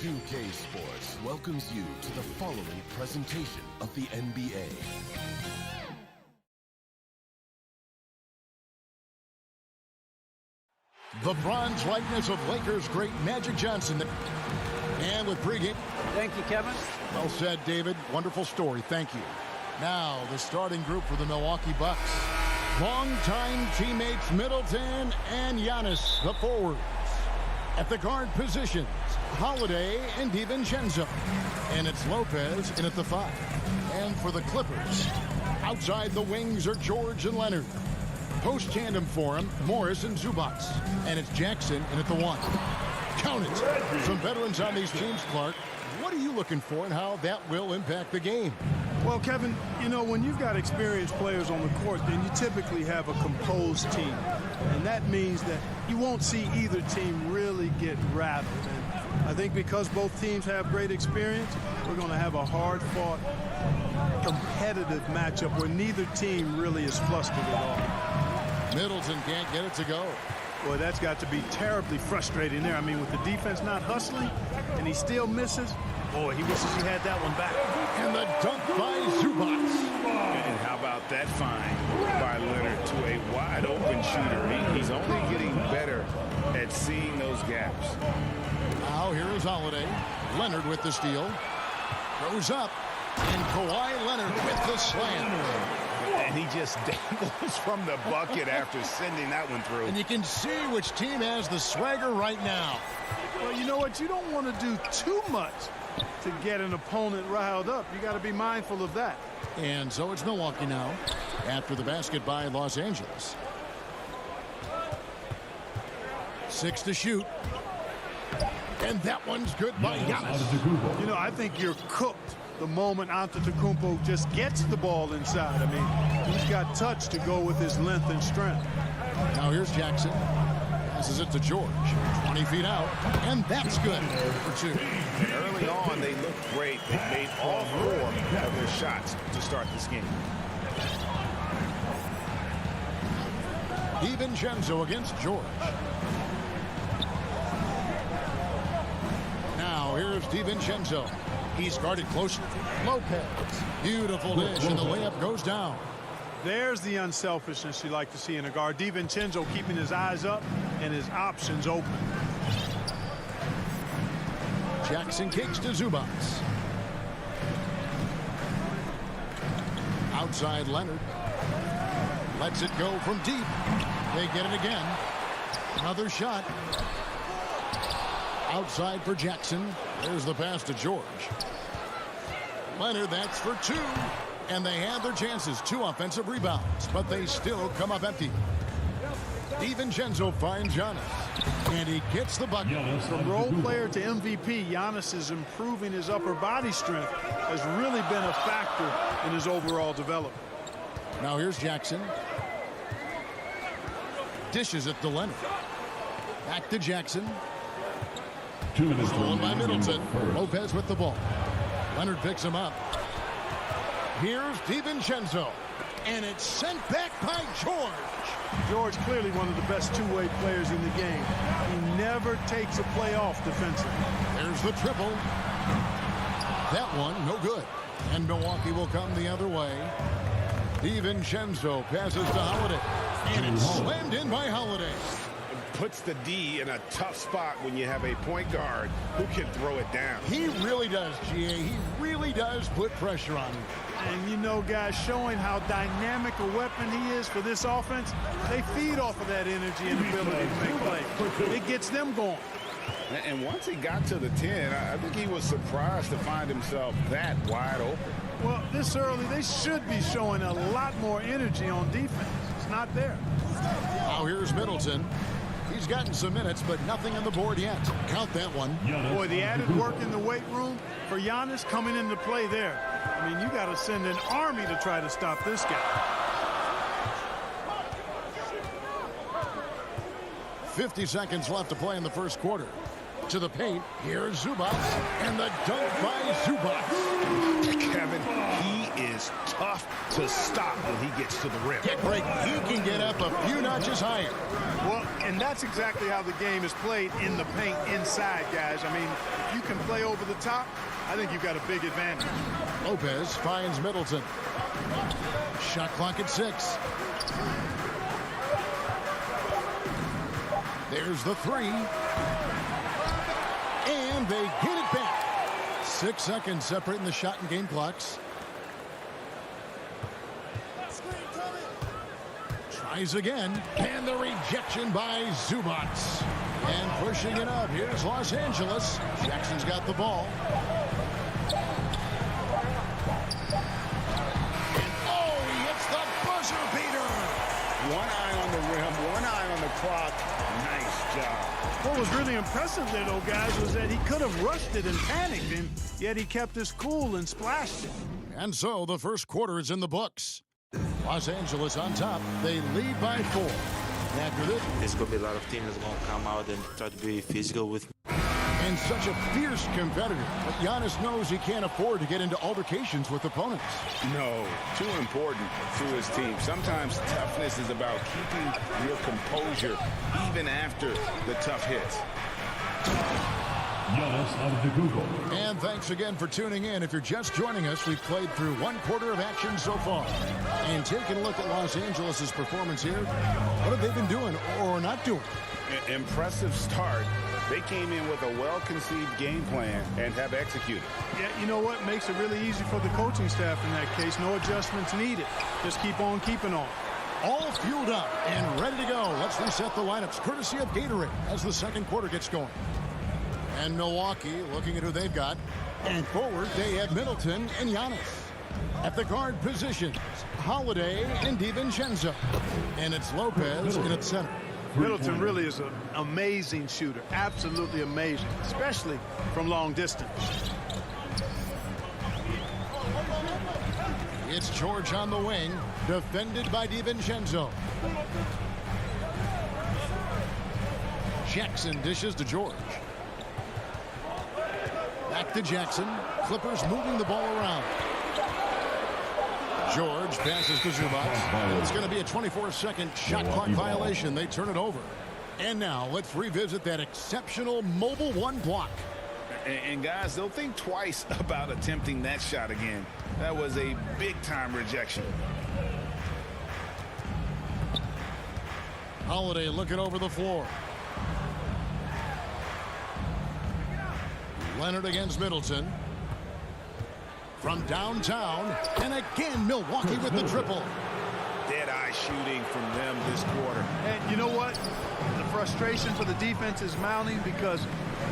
2K Sports welcomes you to the following presentation of the NBA. The bronze likeness of Lakers great Magic Johnson. And with pregame. Thank you, Kevin. Well said, David. Wonderful story. Thank you. Now, the starting group for the Milwaukee Bucks. Longtime teammates Middleton and Giannis, the forwards. At the guard positions, Holiday and DiVincenzo. And it's Lopez in at the 5. And for the Clippers, outside the wings are George and Leonard. Post tandem for him, Morris and Zubac. And it's Jackson in at the 1. Count it. Some veterans on these teams, Clark. What are you looking for and how that will impact the game? Well, Kevin, you know, when you've got experienced players on the court, then you typically have a composed team. And that means that you won't see either team really get rattled. And I think because both teams have great experience, we're going to have a hard-fought, competitive matchup where neither team really is flustered at all. Middleton can't get it to go. Boy, that's got to be terribly frustrating there. I mean, with the defense not hustling and he still misses, boy, he wishes he had that one back. And the dunk by Zubac. And how about that find by Leonard to a wide-open shooter? He's only getting better at seeing those gaps. Now here is Holiday. Leonard with the steal. Goes up. And Kawhi Leonard with the slam. And he just dangles from the bucket after sending that one through. And you can see which team has the swagger right now. Well, you know what? You don't want to do too much to get an opponent riled up. You got to be mindful of that. And so it's Milwaukee now after the basket by Los Angeles. 6 to shoot. And that one's good by Giannis. You know, I think you're cooked the moment Antetokounmpo just gets the ball inside. I mean, he's got touch to go with his length and strength. Now here's Jackson. Passes it to George. 20 feet out. And that's good for 2. Early on, they looked great. They made all 4 of their shots to start this game. DiVincenzo against George. Now here's DiVincenzo. He's guarded closely. Lopez. Beautiful dish, and the layup goes down. There's the unselfishness you like to see in a guard. DiVincenzo keeping his eyes up and his options open. Jackson kicks to Zubac. Outside Leonard. Lets it go from deep. They get it again. Another shot. Outside for Jackson. There's the pass to George. Leonard, that's for 2. And they had their chances. 2 offensive rebounds, but they still come up empty. DiVincenzo finds Giannis. And he gets the bucket. From role player to MVP, Giannis is improving his upper body strength. Has really been a factor in his overall development. Now here's Jackson. Dishes it to Leonard. Back to Jackson. 2 minutes stolen by Middleton. Lopez with the ball. Leonard picks him up. Here's DiVincenzo. And it's sent back by George. George clearly one of the best two-way players in the game. He never takes a play off defensively. There's the triple. That one, no good. And Milwaukee will come the other way. DiVincenzo passes to Holiday. And it's slammed in by Holiday. Puts the D in a tough spot when you have a point guard who can throw it down. He really does, GA. He really does put pressure on him. And you know, guys, showing how dynamic a weapon he is for this offense, they feed off of that energy and ability to make plays. It gets them going. And once he got to the 10, I think he was surprised to find himself that wide open. Well, this early, they should be showing a lot more energy on defense. It's not there. Now here's Middleton. He's gotten some minutes, but nothing on the board yet. Count that one. Boy, the added work in the weight room for Giannis coming into play there. I mean, you got to send an army to try to stop this guy. 50 seconds left to play in the first quarter. To the paint, here's Zubac, and the dunk by Zubac. Kevin, he is tough to stop when he gets to the rim. Get break, he can get up a few notches higher. Well, and that's exactly how the game is played in the paint inside, guys. I mean, if you can play over the top, I think you've got a big advantage. Lopez finds Middleton. Shot clock at 6. There's the 3. And they get it back. 6 seconds separating the shot and game clocks. Tries again. And the rejection by Zubac. And pushing it up. Here's Los Angeles. Jackson's got the ball. And oh, he hits the buzzer beater. One eye on the rim, one eye on the clock. Nice job. What was really impressive there, though, guys, was that he could have rushed it and panicked, and yet he kept his cool and splashed it. And so the first quarter is in the books. Los Angeles on top. They lead by 4. After this, there's going to be a lot of teams that's going to come out and try to be physical with me. And such a fierce competitor. But Giannis knows he can't afford to get into altercations with opponents. No, too important to his team. Sometimes toughness is about keeping your composure even after the tough hits. Giannis out of the Google. And thanks again for tuning in. If you're just joining us, we've played through 1 quarter of action so far. And taking a look at Los Angeles' performance here, what have they been doing or not doing? Impressive start. They came in with a well-conceived game plan and have executed. Yeah, you know what? Makes it really easy for the coaching staff in that case. No adjustments needed. Just keep on keeping on. All fueled up and ready to go. Let's reset the lineups, courtesy of Gatorade, as the second quarter gets going. And Milwaukee looking at who they've got. And forward, they have Middleton and Giannis. At the guard positions, Holiday and DiVincenzo. And it's Lopez in at center. Middleton really is an amazing shooter. Absolutely amazing, especially from long distance. It's George on the wing, defended by DiVincenzo. Jackson dishes to George. Back to Jackson. Clippers moving the ball around. George passes to Zubac. It's going to be a 24-second shot clock violation. They turn it over. And now let's revisit that exceptional mobile 1 block. And guys, they'll think twice about attempting that shot again. That was a big-time rejection. Holiday looking over the floor. Leonard against Middleton. From downtown, and again Milwaukee with the triple. Dead-eye shooting from them this quarter. And you know what? The frustration for the defense is mounting because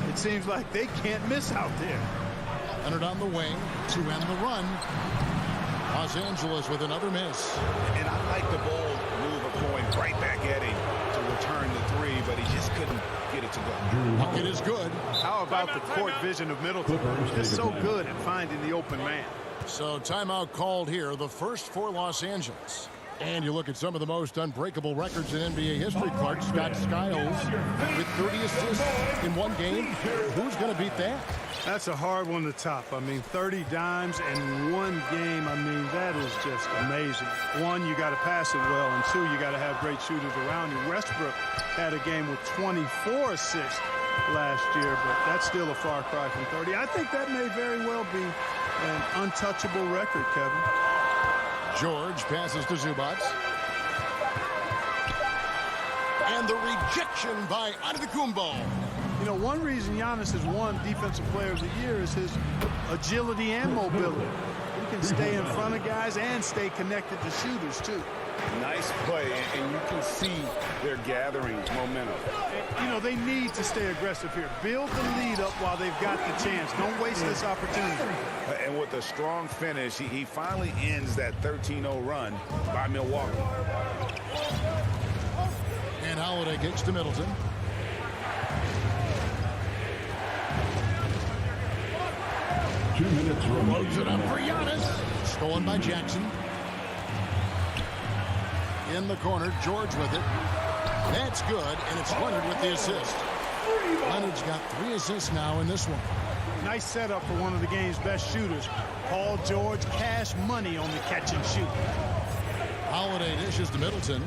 it seems like they can't miss out there. Leonard on the wing to end the run. Los Angeles with another miss. And I like the bold move of going right back at him to return the 3, but he just couldn't get it to go. Bucket is good. How about the court vision of Middleton? Just so good at finding the open man. So timeout called here, the first for Los Angeles. And you look at some of the most unbreakable records in NBA history, Clark. Scott Skiles with 30 assists in 1 game. Who's going to beat that? That's a hard one to top. I mean, 30 dimes in 1 game. I mean, that is just amazing. 1, you got to pass it well, and 2, you got to have great shooters around you. Westbrook had a game with 24 assists last year, but that's still a far cry from 30. I think that may very well be an untouchable record, Kevin. George passes to Zubac. And the rejection by Antetokounmpo. You know, one reason Giannis has won Defensive Player of the Year is his agility and mobility. He can stay in front of guys and stay connected to shooters, too. Nice play, and you can see they're gathering momentum. You know, they need to stay aggressive here. Build the lead up while they've got the chance. Don't waste this opportunity. And with a strong finish, he finally ends that 13-0 run by Milwaukee. And Holiday kicks to Middleton. Two minutes remaining. Loads it up for Giannis. Stolen by Jackson. In the corner, George with it. That's good, and it's Leonard with the assist. Leonard's got 3 assists now in this one. Nice setup for one of the game's best shooters. Paul George, cash money on the catch and shoot. Holiday dishes to Middleton.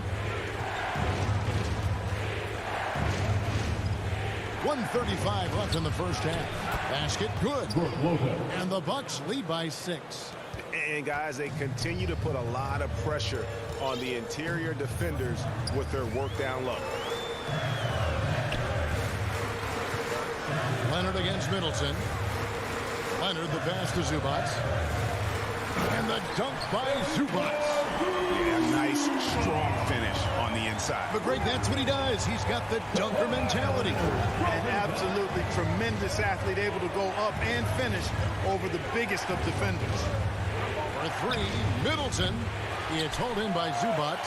1:35 left in the first half. Basket good. And the Bucks lead by 6. And guys, they continue to put a lot of pressure on the interior defenders with their work down low. Leonard against Middleton. Leonard the pass to Zubac. And the dunk by Zubac. Yeah, nice, strong finish on the inside. But Greg, that's what he does. He's got the dunker mentality. An absolutely tremendous athlete, able to go up and finish over the biggest of defenders. For 3, Middleton. It's hauled in by Zubac.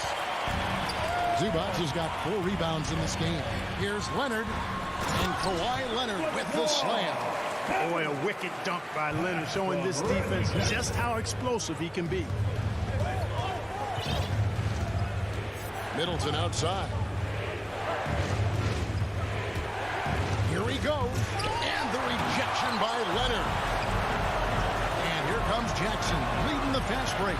Zubac has got 4 rebounds in this game. Here's Leonard. And Kawhi Leonard with the slam. Boy, a wicked dunk by Leonard, showing this defense just how explosive he can be. Middleton outside. Here he goes. And the rejection by Leonard. And here comes Jackson leading the fast break.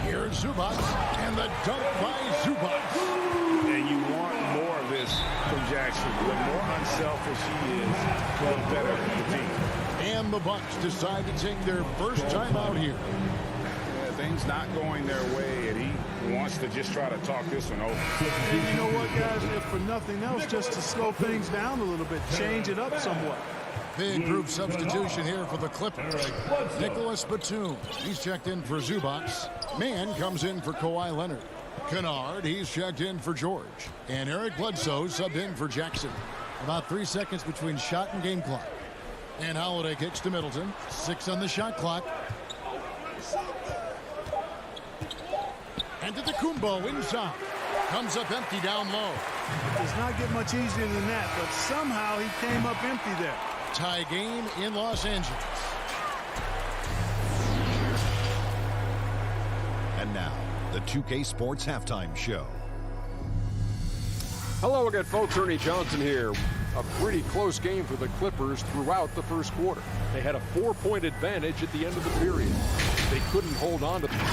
Here's Zubac. And the dunk by Zubac. And you want more of this from Jackson. The more unselfish he is, the better the team. And the Bucks decide to take their first time out here. Yeah, things not going their way, and he wants to just try to talk this one over. And you know what, guys? If for nothing else, just to slow things down a little bit, change it up somewhat. Big group substitution here for the Clippers. Nicholas Batum, he's checked in for Zubac. Mann comes in for Kawhi Leonard. Kennard, he's checked in for George. And Eric Bledsoe subbed in for Jackson. About 3 seconds between shot and game clock. And Holiday kicks to Middleton. 6 on the shot clock. And to the Kumbo inside. Comes up empty down low. It does not get much easier than that, but somehow he came up empty there. Tie game in Los Angeles. And now, the 2K Sports Halftime Show. Hello again, folks. Ernie Johnson here. A pretty close game for the Clippers throughout the first quarter. They had a 4-point advantage at the end of the period. They couldn't hold on to them.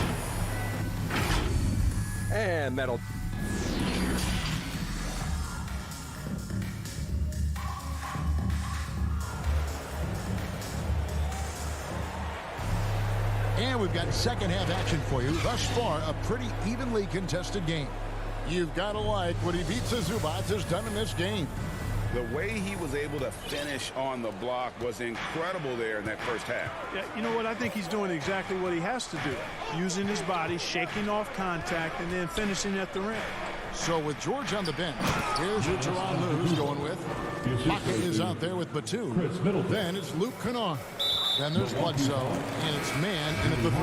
And that'll... And we've got second half action for you. Thus far, a pretty evenly contested game. You've got to like what Ivica Zubac has done in this game. The way he was able to finish on the block was incredible there in that first half. Yeah, you know what? I think he's doing exactly what he has to do. Using his body, shaking off contact, and then finishing at the rim. So with George on the bench, here's who Tyronn Lue's going with. Pocket is out there with Batum. Then it's Luke Kennard. Then there's Bledsoe, and it's Mann in at the 3.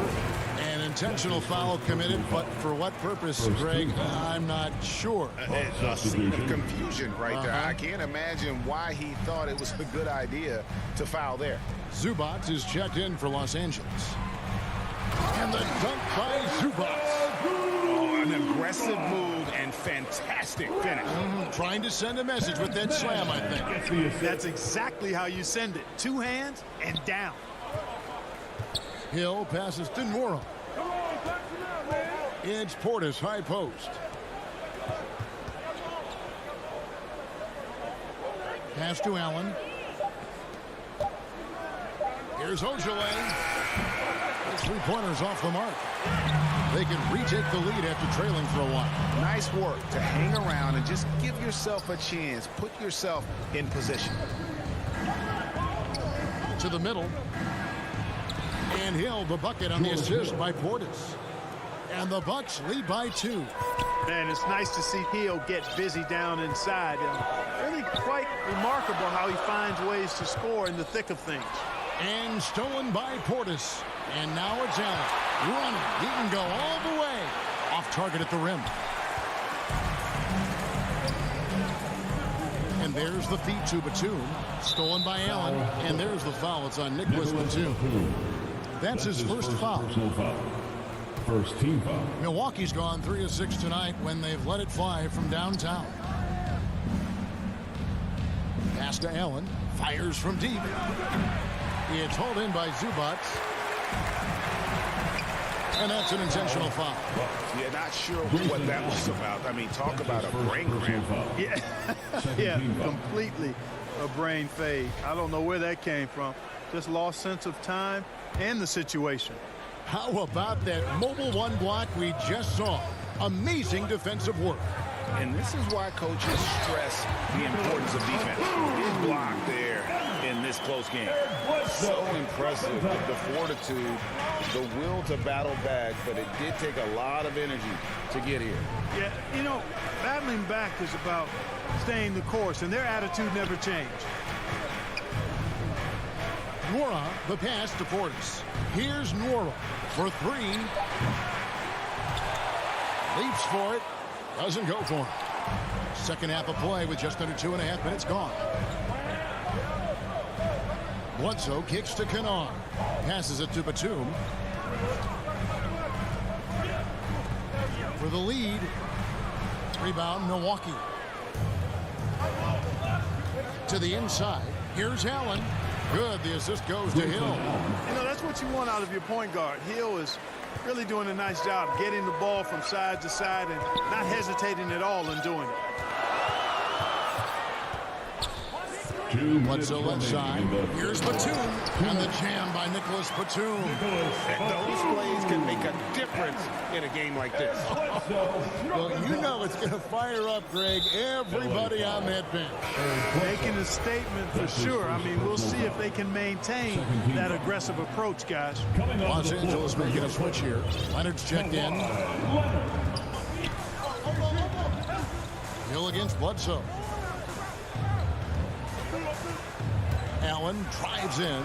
An intentional foul committed, but for what purpose, Greg, I'm not sure. A scene of confusion right there. I can't imagine why he thought it was a good idea to foul there. Zubac is checked in for Los Angeles. And the dunk by Zubac. Oh, an aggressive move and fantastic finish. Trying to send a message with that slam, I think. That's exactly how you send it. 2 hands and down. Hill passes to Nora. It's Portis, high post. Pass to Allen. Here's Ojale. The 3-pointers off the mark. They can retake the lead after trailing for a while. Nice work to hang around and just give yourself a chance. Put yourself in position. To the middle. And Hill, the bucket on the assist by Portis. And the Bucks lead by 2. Man, it's nice to see Hill get busy down inside. And really quite remarkable how he finds ways to score in the thick of things. And stolen by Portis. And now it's Allen. Running. He can go all the way. Off target at the rim. And there's the feed to Batum. Stolen by Allen. And there's the foul. It's on Nicholas Batum. That's his first foul. First team foul. Milwaukee's gone 3 of 6 tonight when they've let it fly from downtown. Pass to Allen. Fires from deep. It's hauled in by Zubats. And that's an intentional foul. Yeah, not sure what that was about. I mean, talk about a brain cramp. Yeah, yeah, completely a brain fade. I don't know where that came from. Just lost sense of time and the situation. How about that mobile one block we just saw? Amazing defensive work. And this is why coaches stress the importance of defense. Big block there in this close game. So impressive, the fortitude, the will to battle back, but it did take a lot of energy to get here. Yeah, you know, battling back is about staying the course, and their attitude never changed. Nwora, the pass to Portis. Here's Nwora for three. Leaps for it. Doesn't go for him. Second half of play with just under 2.5 minutes gone. Bledsoe kicks to Kennard. Passes it to Batum. For the lead. Rebound, Milwaukee. To the inside. Here's Allen. Good. The assist goes to Hill. You know, that's what you want out of your point guard. Hill is really doing a nice job getting the ball from side to side and not hesitating at all in doing it. Bledsoe left side. Here's Batum. And the jam by Nicholas Batum. Those plays can make a difference in a game like this. Well, you know it's going to fire up, Greg, everybody on that bench. Making a statement for sure. I mean, we'll see if they can maintain that aggressive approach, guys. Los Angeles making a switch here. Leonard's checked in. Hill against Bledsoe. Allen drives in,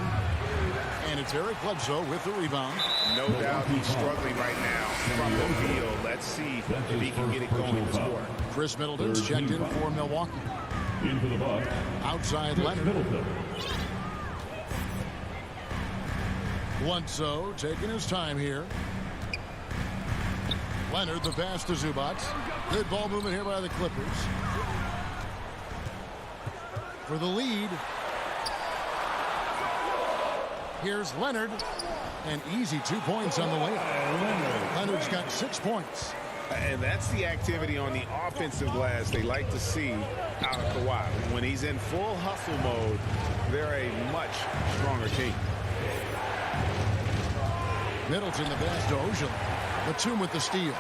and it's Eric Bledsoe with the rebound. No doubt he's struggling right now from the field. Let's see if he can get it going this quarter. Chris Middleton's checked in for Milwaukee. Into the box. Outside Leonard. Bledsoe taking his time here. Leonard, the pass to Zubats. Good ball movement here by the Clippers. For the lead. Here's Leonard. An easy 2 points on the way. Leonard's got 6 points. And that's the activity on the offensive glass they like to see out of Kawhi. When he's in full hustle mode, they're a much stronger team. Middleton the pass to Ojala. Batum with the steal.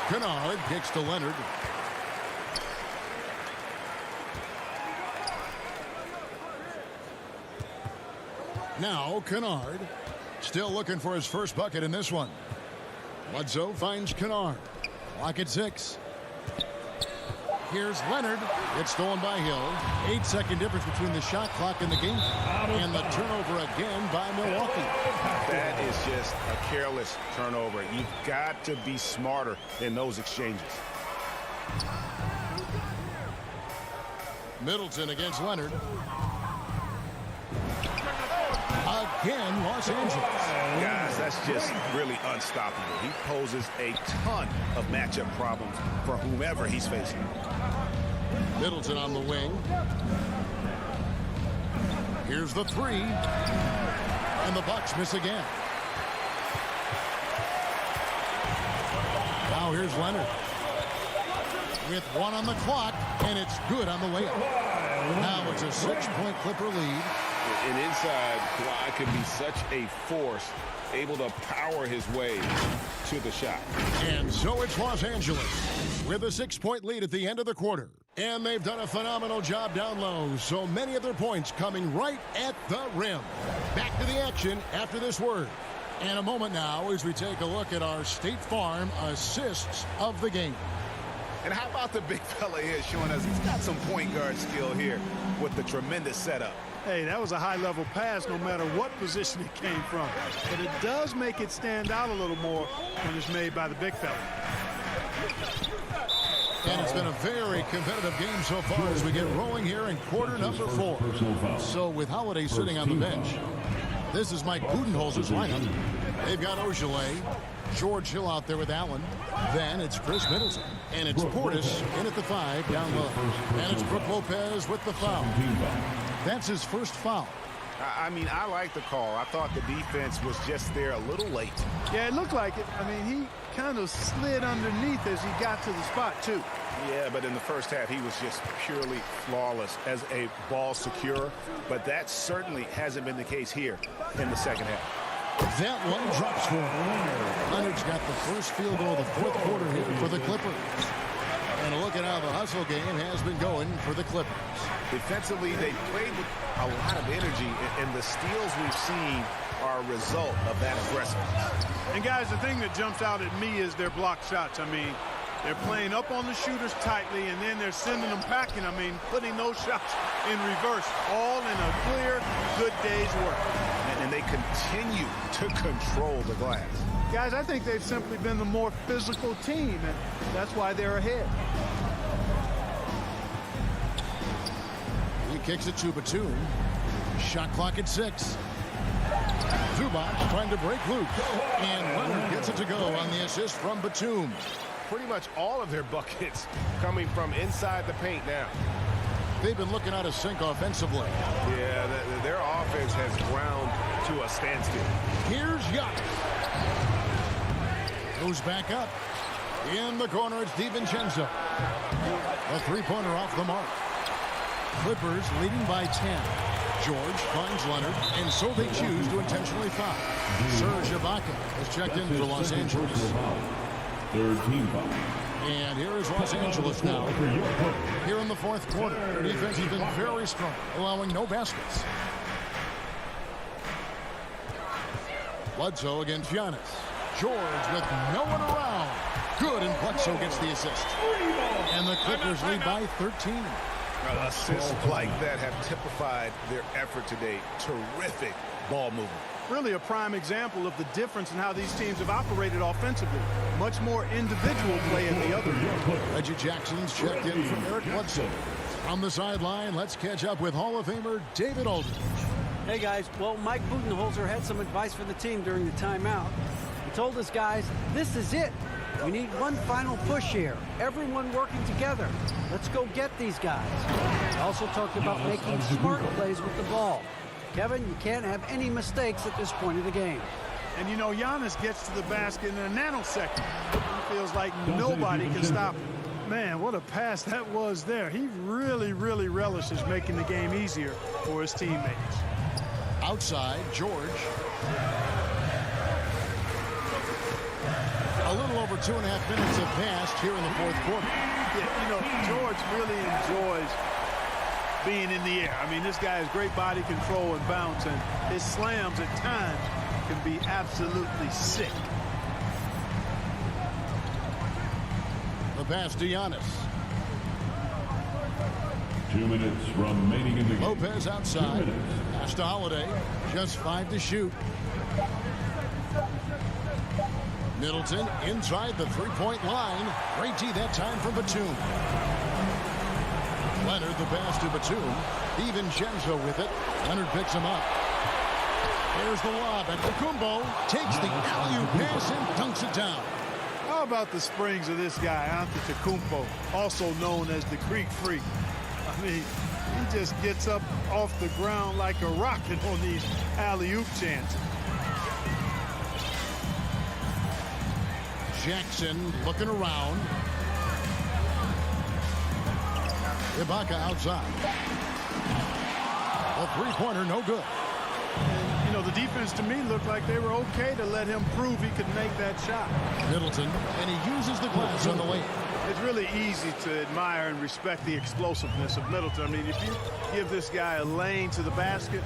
Kennard kicks to Leonard. Now Kennard. Still looking for his first bucket in this one. Bledsoe finds Kennard. Clock at 6. Here's Leonard. It's stolen by Hill. 8-second difference between the shot clock and the game. And the turnover again by Milwaukee. That is just a careless turnover. You've got to be smarter in those exchanges. Middleton against Leonard. Again, Los Angeles. Guys, that's just really unstoppable. He poses a ton of matchup problems for whomever he's facing. Middleton on the wing. Here's the three. And the Bucks miss again. Now here's Leonard. With 1 on the clock, and it's good on the layup. Now it's a 6-point Clipper lead. And inside, Kawhi can be such a force, able to power his way to the shot. And so it's Los Angeles with a 6-point lead at the end of the quarter. And they've done a phenomenal job down low, so many of their points coming right at the rim. Back to the action after this word. And a moment now as we take a look at our State Farm assists of the game. And how about the big fella here showing us he's got some point guard skill here with the tremendous setup. Hey, that was a high-level pass no matter what position it came from. But it does make it stand out a little more when it's made by the big fella. And it's been a very competitive game so far as we get rolling here in quarter number 4. So with Holiday sitting on the bench, this is Mike Budenholzer's lineup. They've got Ojala, George Hill out there with Allen. Then it's Chris Middleton. And it's Portis in at the 5 down low. And it's Brook Lopez with the foul. That's his first foul. I mean, I like the call. I thought the defense was just there a little late. Yeah, it looked like it. I mean, he kind of slid underneath as he got to the spot, too. Yeah, but in the first half, he was just purely flawless as a ball securer. But that certainly hasn't been the case here in the second half. That one drops for him. Leonard's got the first field goal of the fourth quarter here for the Clippers. And a look at how the hustle game has been going for the Clippers. Defensively, they played with a lot of energy, and the steals we've seen are a result of that aggressiveness. And, guys, the thing that jumps out at me is their block shots. I mean, they're playing up on the shooters tightly, and then they're sending them packing. I mean, putting those shots in reverse, all in a clear, good day's work. And they continue to control the glass. Guys, I think they've simply been the more physical team, and that's why they're ahead. He kicks it to Batum. Shot clock at 6. Zubac trying to break loose. And Leonard gets it to go on the assist from Batum. Pretty much all of their buckets coming from inside the paint now. They've been looking out of sync offensively. Yeah, their offense has ground to a standstill. Here's Giannis. Goes back up. In the corner, it's DiVincenzo. A three-pointer off the mark. Clippers leading by 10. George finds Leonard, and so they choose to intentionally foul. Serge Ibaka has checked in for Los Angeles. Third team foul. And here is Los Angeles now. Here in the fourth quarter, their defense has been very strong, allowing no baskets. Bledsoe against Giannis. George with no one around. Good, and Bledsoe gets the assist. And the Clippers lead by 13. Assists like that have typified their effort today. Terrific ball movement. Really a prime example of the difference in how these teams have operated offensively. Much more individual play in the other. Reggie Jackson's checked in from Eric Bledsoe. On the sideline, let's catch up with Hall of Famer David Aldridge. Hey guys, well, Mike Budenholzer had some advice for the team during the timeout. He told us guys, this is it. We need one final push here. Everyone working together. Let's go get these guys. He also talked about making smart plays with the ball. Kevin, you can't have any mistakes at this point of the game. And, you know, Giannis gets to the basket in a nanosecond. He feels like nobody can stop him. Man, what a pass that was there. He really, really relishes making the game easier for his teammates. Outside, George. A little over 2.5 minutes have passed here in the fourth quarter. Yeah, you know, George really enjoys being in the air. I mean, this guy has great body control and bounce, and his slams at times can be absolutely sick. The pass to Giannis. 2 minutes remaining in the game. Lopez outside. Pass to Holiday. Just 5 to shoot. Middleton inside the three-point line. Great D that time from Batum. Leonard the pass to Batum. DiVincenzo with it. Leonard picks him up. There's the lob at Kumbo. Takes the alley-oop pass and dunks it down. How about the springs of this guy, Antetokounmpo, also known as the Greek Freak? I mean, he just gets up off the ground like a rocket on these alley-oop chances. Jackson looking around. Ibaka outside. A three-pointer, no good. And, you know, the defense to me looked like they were okay to let him prove he could make that shot. Middleton, and he uses the glass on the way. It's really easy to admire and respect the explosiveness of Middleton. I mean, if you give this guy a lane to the basket,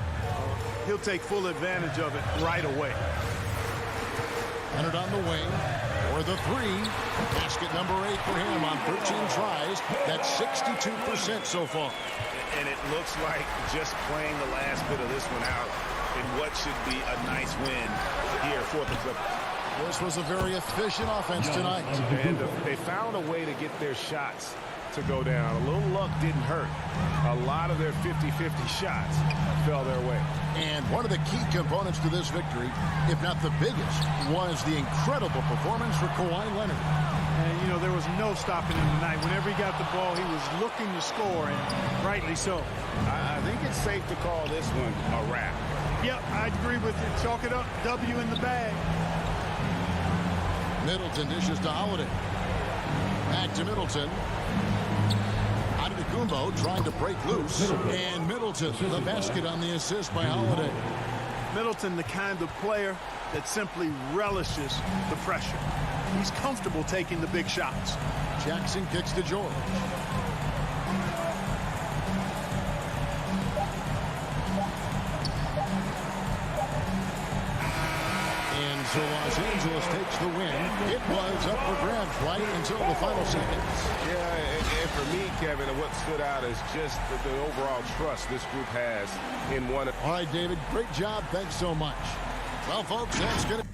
he'll take full advantage of it right away. Leonard on the wing. For the three. Basket number 8 for him on 13 tries. That's 62% so far. And it looks like just playing the last bit of this one out in what should be a nice win here for the Clippers. This was a very efficient offense tonight. And they found a way to get their shots to go down. A little luck didn't hurt. A lot of their 50-50 shots fell their way. And one of the key components to this victory, if not the biggest, was the incredible performance for Kawhi Leonard. And, you know, there was no stopping him tonight. Whenever he got the ball, he was looking to score, and rightly so. I think it's it's safe to call this one a wrap. Yep, I agree with you. Chalk it up. W in the bag. Middleton dishes to Holiday. Back to Middleton. Antetokounmpo trying to break loose. And Middleton, the basket on the assist by Holiday. Middleton, the kind of player that simply relishes the pressure. He's comfortable taking the big shots. Jackson kicks to George. And so Los Angeles takes the win. It was up for grabs right until the final seconds. Yeah, and for me, Kevin, what stood out is just the overall trust this group has in one. All right, David, great job. Thanks so much. Well, folks, that's going to...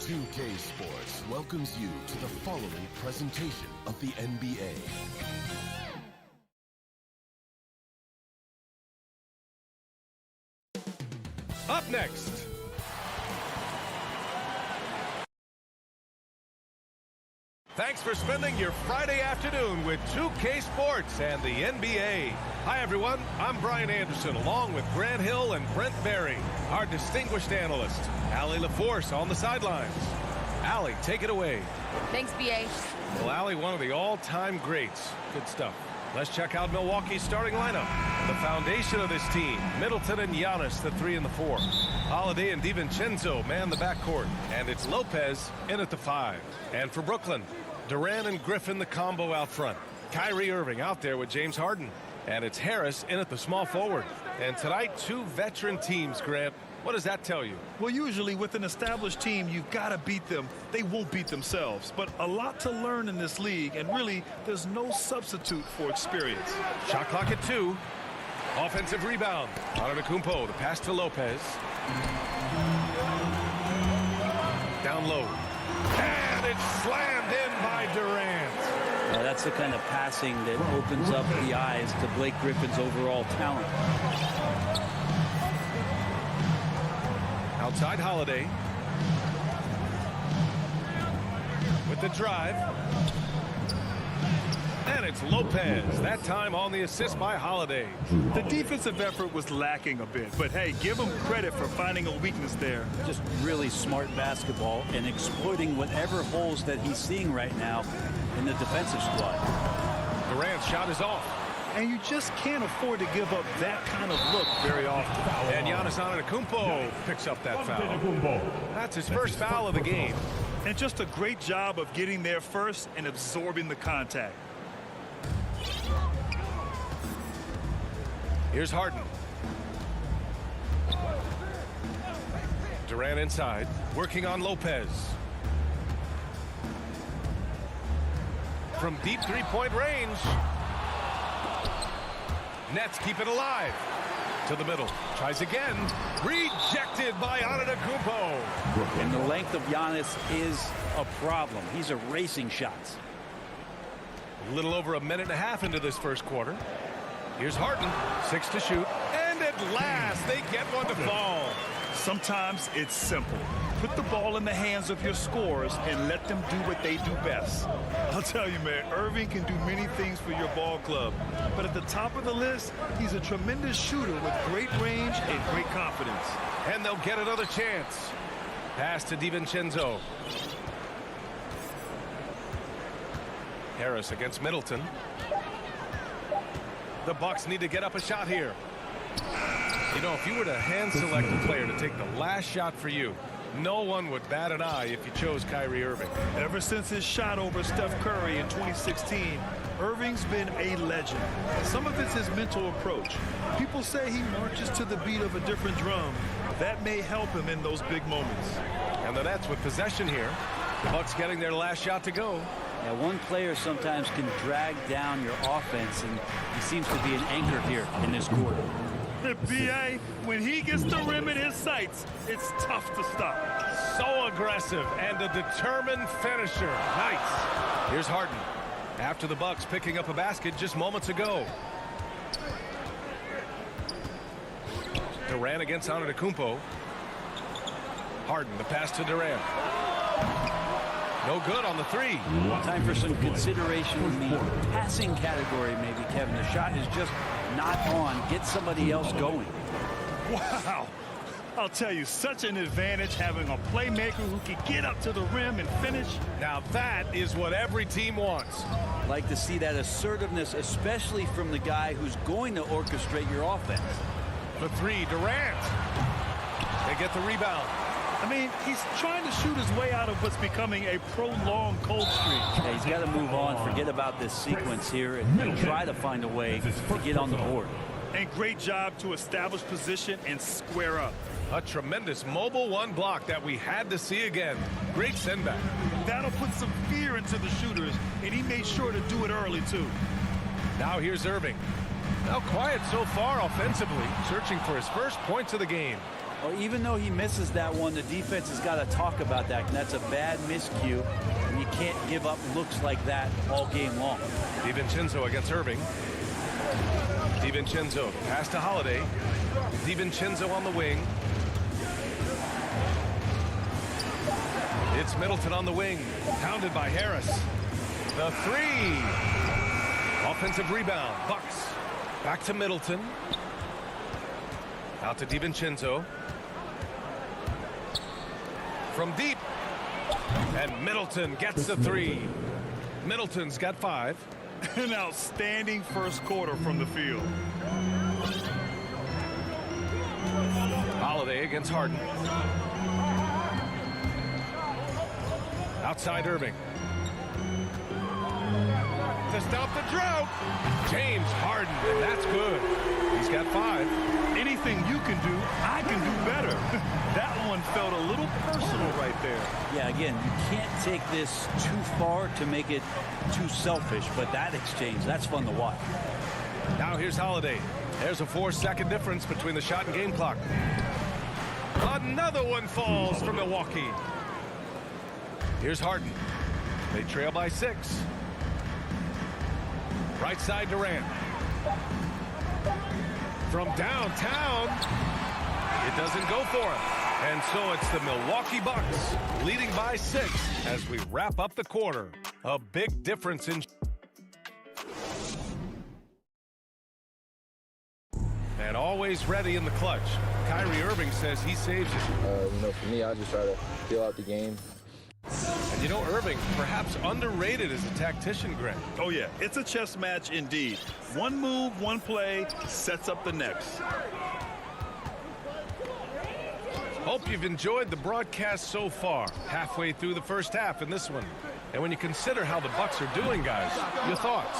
2K Sports welcomes you to the following presentation of the NBA. Up next, Thanks for spending your Friday afternoon with 2K Sports and the NBA. Hi, everyone. I'm Brian Anderson, along with Grant Hill and Brent Berry, our distinguished analyst. Allie LaForce on the sidelines. Allie, take it away. Thanks, B.A. Well, Allie, one of the all-time greats. Good stuff. Let's check out Milwaukee's starting lineup. The foundation of this team, Middleton and Giannis, the 3 and the 4. Holiday and DiVincenzo man the backcourt. And it's Lopez in at the 5. And for Brooklyn, Durant and Griffin the combo out front. Kyrie Irving out there with James Harden. And it's Harris in at the small forward. And tonight, 2 veteran teams, Grant. What does that tell you? Well, usually with an established team, you've got to beat them. They won't beat themselves. But a lot to learn in this league, and really, there's no substitute for experience. Shot clock at 2. Offensive rebound. Antetokounmpo, the pass to Lopez. Down low. And it's slammed in by Durant. That's the kind of passing that opens up the eyes to Blake Griffin's overall talent. Outside Holiday. With the drive. And it's Lopez. That time on the assist by Holiday. The defensive effort was lacking a bit, but hey, give him credit for finding a weakness there. Just really smart basketball and exploiting whatever holes that he's seeing right now in the defensive squad. Durant's shot is off. And you just can't afford to give up that kind of look very often. And Giannis Antetokounmpo picks up that foul. That's his first foul of the game. And just a great job of getting there first and absorbing the contact. Here's Harden. Durant inside, working on Lopez. From deep three-point range. Nets keep it alive. To the middle. Tries again. Rejected by Antetokounmpo. And the length of Giannis is a problem. He's erasing shots. A little over a minute and a half into this first quarter. Here's Harden. 6 to shoot. And at last, they get one to fall. Sometimes it's simple. Put the ball in the hands of your scorers and let them do what they do best. I'll tell you, man, Irving can do many things for your ball club. But at the top of the list, he's a tremendous shooter with great range and great confidence. And they'll get another chance. Pass to DiVincenzo. Harris against Middleton. The Bucks need to get up a shot here. You know, if you were to hand select a player to take the last shot for you, no one would bat an eye if you chose Kyrie Irving. Ever since his shot over Steph Curry in 2016, Irving's been a legend. Some of it's his mental approach. People say he marches to the beat of a different drum. That may help him in those big moments. And the Nets with possession here. The Bucks getting their last shot to go. Yeah, one player sometimes can drag down your offense, and he seems to be an anchor here in this quarter. B.A., when he gets the rim in his sights, it's tough to stop. So aggressive and a determined finisher. Nice. Here's Harden. After the Bucks picking up a basket just moments ago. Durant against Antetokounmpo. Harden, the pass to Durant. No good on the 3. Time for some consideration in the passing category, maybe, Kevin. The shot is just not on. Get somebody else going. Wow. I'll tell you, such an advantage having a playmaker who can get up to the rim and finish. Now that is what every team wants. Like to see that assertiveness, especially from the guy who's going to orchestrate your offense. The 3, Durant. They get the rebound. I mean, he's trying to shoot his way out of what's becoming a prolonged cold streak. Yeah, he's got to move on, forget about this sequence here, and try to find a way to get on the board. And great job to establish position and square up. A tremendous mobile 1 block that we had to see again. Great send back. That'll put some fear into the shooters, and he made sure to do it early, too. Now here's Irving. Now quiet so far offensively, searching for his first points of the game. Well, even though he misses that one, the defense has got to talk about that. That's a bad miscue, and you can't give up looks like that all game long. DiVincenzo against Irving. DiVincenzo, pass to Holiday. DiVincenzo on the wing. It's Middleton on the wing, pounded by Harris. the three. Offensive rebound. Bucks. Back to Middleton. Out to DiVincenzo. From deep. And Middleton gets the three. Middleton's got 5. An outstanding first quarter from the field. Holiday against Harden. Outside Irving. To stop the drought. James Harden, and that's good. He's got 5. Anything you can do, I can do better. That one felt a little personal right there. Yeah, again, you can't take this too far to make it too selfish, but that exchange, that's fun to watch. Now here's Holiday. There's a 4-second difference between the shot and game clock. Another one falls for Milwaukee. Here's Harden. They trail by 6. Right side Durant. From downtown, it doesn't go for him. And so it's the Milwaukee Bucks leading by 6 as we wrap up the quarter. A big difference in... And always ready in the clutch. Kyrie Irving says he saves it. For me, I just try to feel out the game. And you know, Irving, perhaps underrated as a tactician, Greg. Oh, yeah. It's a chess match indeed. One move, one play sets up the next. Hope you've enjoyed the broadcast so far. Halfway through the first half in this one. And when you consider how the Bucks are doing, guys, your thoughts?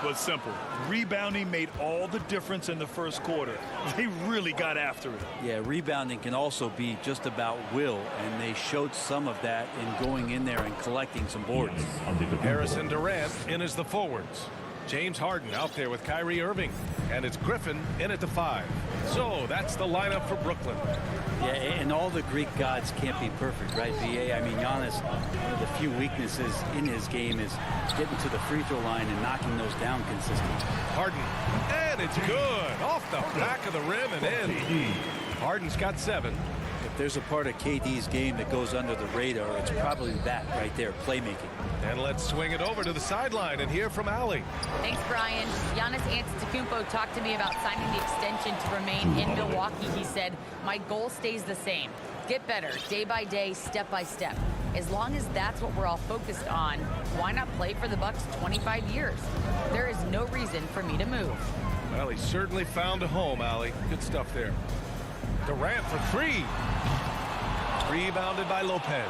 Well, it's simple. Rebounding made all the difference in the first quarter. They really got after it. Yeah, rebounding can also be just about will, and they showed some of that in going in there and collecting some boards. Harris and Durant in as the forwards. James Harden out there with Kyrie Irving. And it's Griffin in at the 5. So that's the lineup for Brooklyn. Yeah, and all the Greek gods can't be perfect, right, VA? I mean, Giannis, one of the few weaknesses in his game is getting to the free throw line and knocking those down consistently. Harden, and it's good. Off the back of the rim and in. Harden's got 7. If there's a part of KD's game that goes under the radar, it's probably that right there, playmaking. And let's swing it over to the sideline and hear from Allie. Thanks, Brian. Giannis Antetokounmpo talked to me about signing the extension to remain in Milwaukee. He said, my goal stays the same. Get better, day by day, step by step. As long as that's what we're all focused on, why not play for the Bucks 25 years? There is no reason for me to move. Well, he certainly found a home, Allie. Good stuff there. Durant for 3. Rebounded by Lopez.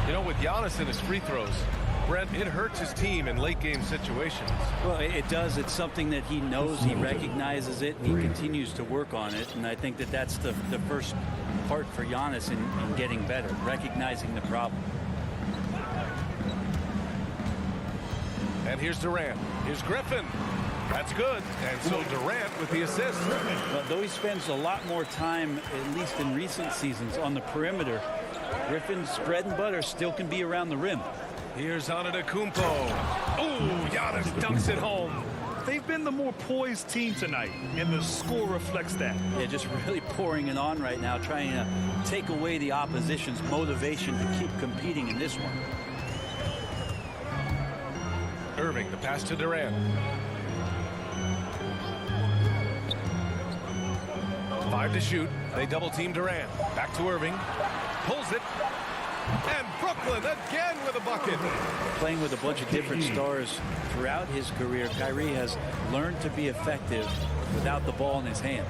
You know, with Giannis and his free throws, Brent, it hurts his team in late game situations. Well, it does. It's something that he knows, he recognizes it, and he continues to work on it. And I think that that's the first part for Giannis in getting better, recognizing the problem. And here's Durant. Here's Griffin. That's good. And so Durant with the assist. Well, though he spends a lot more time, at least in recent seasons, on the perimeter, Griffin's bread and butter still can be around the rim. Here's Antetokounmpo. Oh, Giannis dunks it home. They've been the more poised team tonight, and the score reflects that. Yeah, just really pouring it on right now, trying to take away the opposition's motivation to keep competing in this one. Irving, the pass to Durant. 5 to shoot. They double team Durant. Back to Irving. Pulls it. And Brooklyn again with a bucket. Playing with a bunch of different stars throughout his career, Kyrie has learned to be effective without the ball in his hand.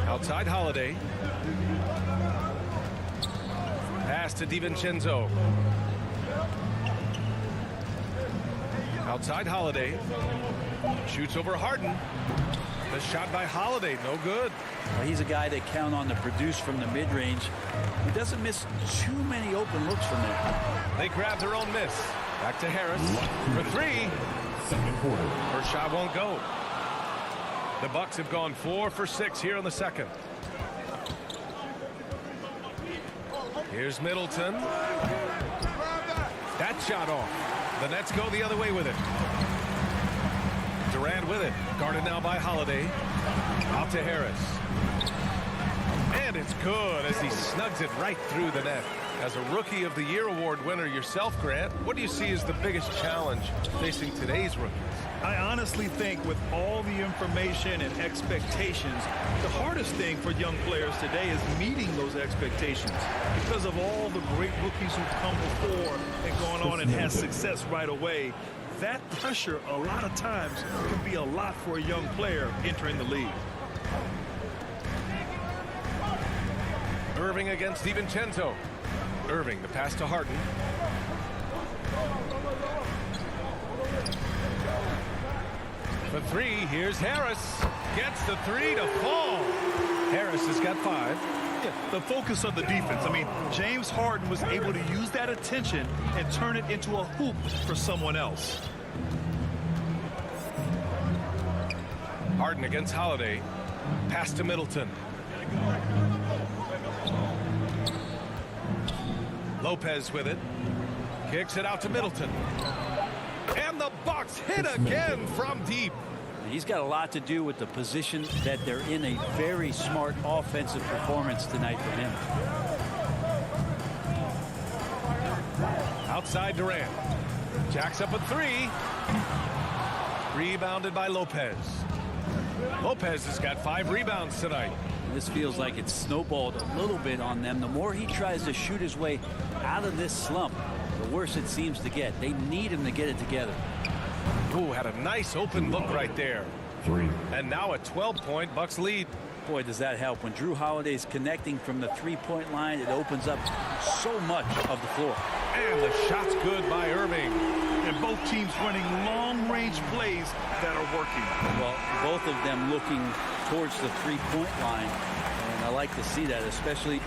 Outside Holiday. Pass to DiVincenzo. Outside Holiday. Shoots over Harden. The shot by Holiday, no good. Well, he's a guy they count on to produce from the mid-range. He doesn't miss too many open looks from there. They grab their own miss. Back to Harris for 3. Second quarter. First shot won't go. The Bucks have gone 4 for 6 here in the second. Here's Middleton. That shot off. The Nets go the other way with it. Durant with it. Guarded now by Holiday. Out to Harris. And it's good as he snugs it right through the net. As a Rookie of the Year award winner yourself, Grant, what do you see as the biggest challenge facing today's rookies? I honestly think with all the information and expectations, the hardest thing for young players today is meeting those expectations because of all the great rookies who've come before and gone on and had success right away. That pressure a lot of times can be a lot for a young player entering the league. Irving against DiVincenzo. Irving, the pass to Harden. For three, here's Harris. Gets the three to fall. Harris has got 5. Yeah, the focus of the defense. I mean, James Harden was able to use that attention and turn it into a hoop for someone else. Harden against Holiday. Pass to Middleton. Lopez with it. Kicks it out to Middleton. And the Bucks hit again from deep. He's got a lot to do with the position that they're in. A very smart offensive performance tonight for him. Outside Durant. Jacks up a 3. Rebounded by Lopez. Lopez has got 5 rebounds tonight. This feels like it's snowballed a little bit on them. The more he tries to shoot his way out of this slump, the worse it seems to get. They need him to get it together. Ooh, had a nice open look right there. 3. And now a 12-point Bucks lead. Boy, does that help. When Drew Holiday's connecting from the three-point line, it opens up so much of the floor. And the shot's good by Irving. And both teams running long-range plays that are working. Well, both of them looking towards the three-point line. And I like to see that, especially.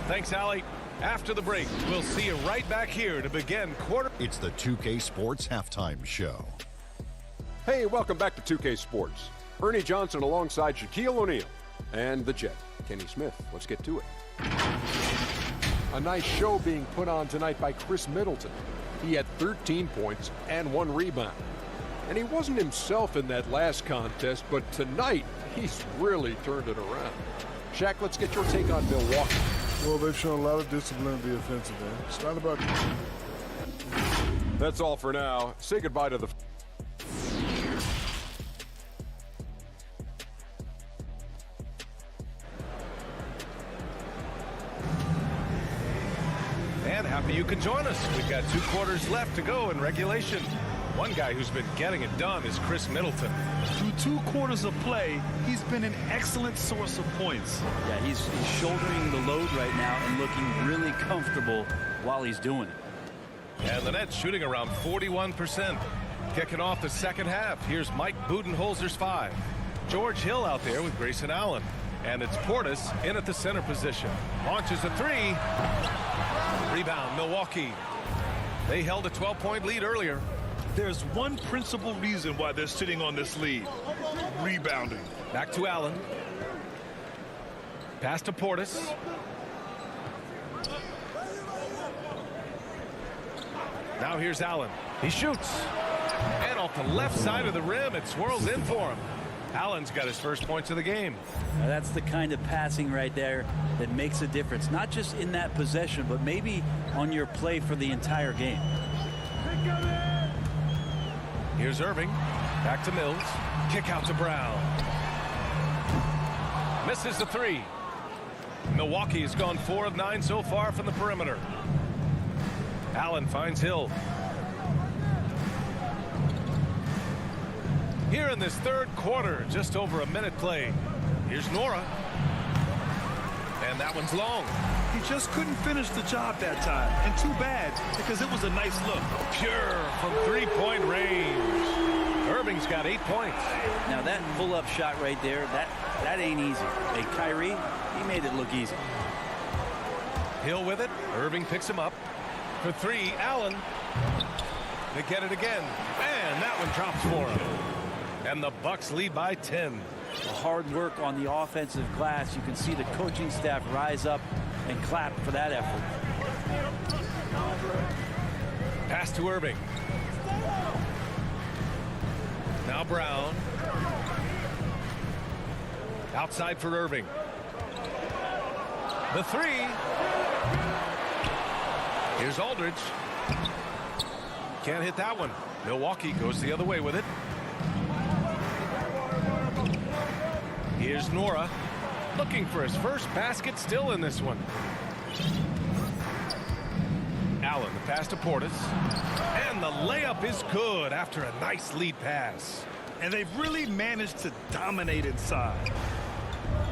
Thanks, Allie. After the break, we'll see you right back here to begin quarter. It's the 2K Sports Halftime Show. Hey, welcome back to 2K Sports. Ernie Johnson alongside Shaquille O'Neal and the Jet, Kenny Smith. Let's get to it. A nice show being put on tonight by Chris Middleton. He had 13 points and 1 rebound. And he wasn't himself in that last contest, but tonight he's really turned it around. Shaq, let's get your take on Milwaukee. Well, they've shown a lot of discipline in the offensive end. It's not about... That's all for now. Say goodbye to the... And happy you could join us. We've got 2 quarters left to go in regulation. One guy who's been getting it done is Chris Middleton. Through 2 quarters of play, he's been an excellent source of points. Yeah, he's shouldering the load right now and looking really comfortable while he's doing it. And the Nets shooting around 41%. Kicking off the second half, here's Mike Budenholzer's 5. George Hill out there with Grayson Allen. And it's Portis in at the center position. Launches a 3. Rebound, Milwaukee. They held a 12-point lead earlier. There's one principal reason why they're sitting on this lead. Rebounding. Back to Allen. Pass to Portis. Now here's Allen. He shoots. And off the left side of the rim, it swirls in for him. Allen's got his first points of the game. Now that's the kind of passing right there that makes a difference. Not just in that possession, but maybe on your play for the entire game. Here's Irving. Back to Mills. Kick out to Brown. Misses the 3. Milwaukee has gone 4 of 9 so far from the perimeter. Allen finds Hill. Here in this third quarter, just over a minute play. Here's Nora. And that one's long. He just couldn't finish the job that time. And too bad, because it was a nice look. Pure from 3-point range. Irving's got 8 points. Now that pull-up shot right there, that ain't easy. Hey, Kyrie, he made it look easy. Hill with it. Irving picks him up. For 3, Allen. They get it again. And that one drops for him. And the Bucks lead by 10. Hard work on the offensive glass. You can see the coaching staff rise up and clap for that effort. Pass to Irving. Now Brown. Outside for Irving. The three. Here's Aldridge. Can't hit that one. Milwaukee goes the other way with it. Here's Nora. Looking for his first basket, still in this one. Allen, the pass to Portis. And the layup is good after a nice lead pass. And they've really managed to dominate inside.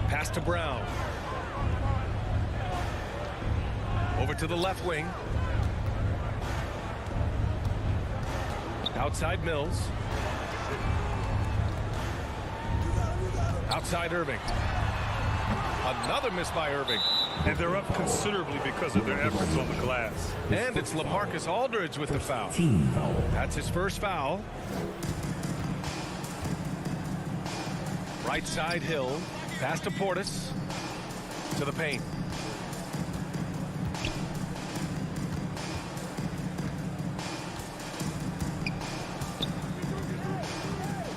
Pass to Brown. Over to the left wing. Outside Mills. Outside Irving. Another miss by Irving. And they're up considerably because of their efforts on the glass. And it's LaMarcus Aldridge with the foul. That's his first foul. Right side Hill. Pass to Portis. To the paint.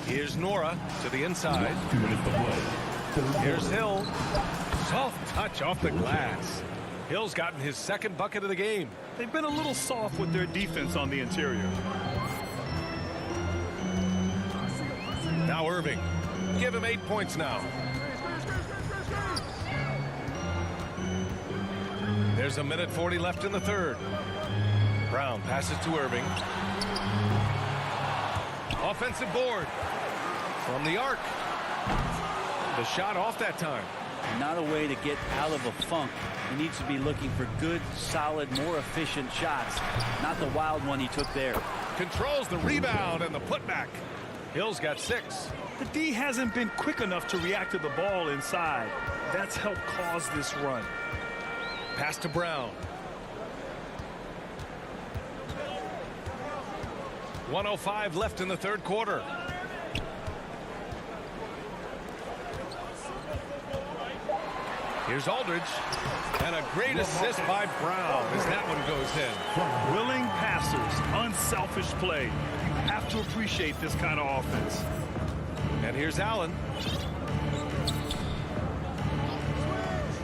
Here's Nora to the inside. 2 minutes to play. Here's Hill. Soft touch off the glass. Hill's gotten his second bucket of the game. They've been a little soft with their defense on the interior. Now Irving. Give him 8 points now. There's a minute 40 left in the third. Brown passes to Irving. Offensive board. From the arc. The shot off that time. Not a way to get out of a funk. He needs to be looking for good, solid, more efficient shots. Not the wild one he took there. Controls the rebound and the putback. Hill's got 6. The D hasn't been quick enough to react to the ball inside. That's helped cause this run. Pass to Brown. 1:05 left in the third quarter. Here's Aldridge. And a great assist by Brown as that one goes in. Willing passers, unselfish play. You have to appreciate this kind of offense. And here's Allen.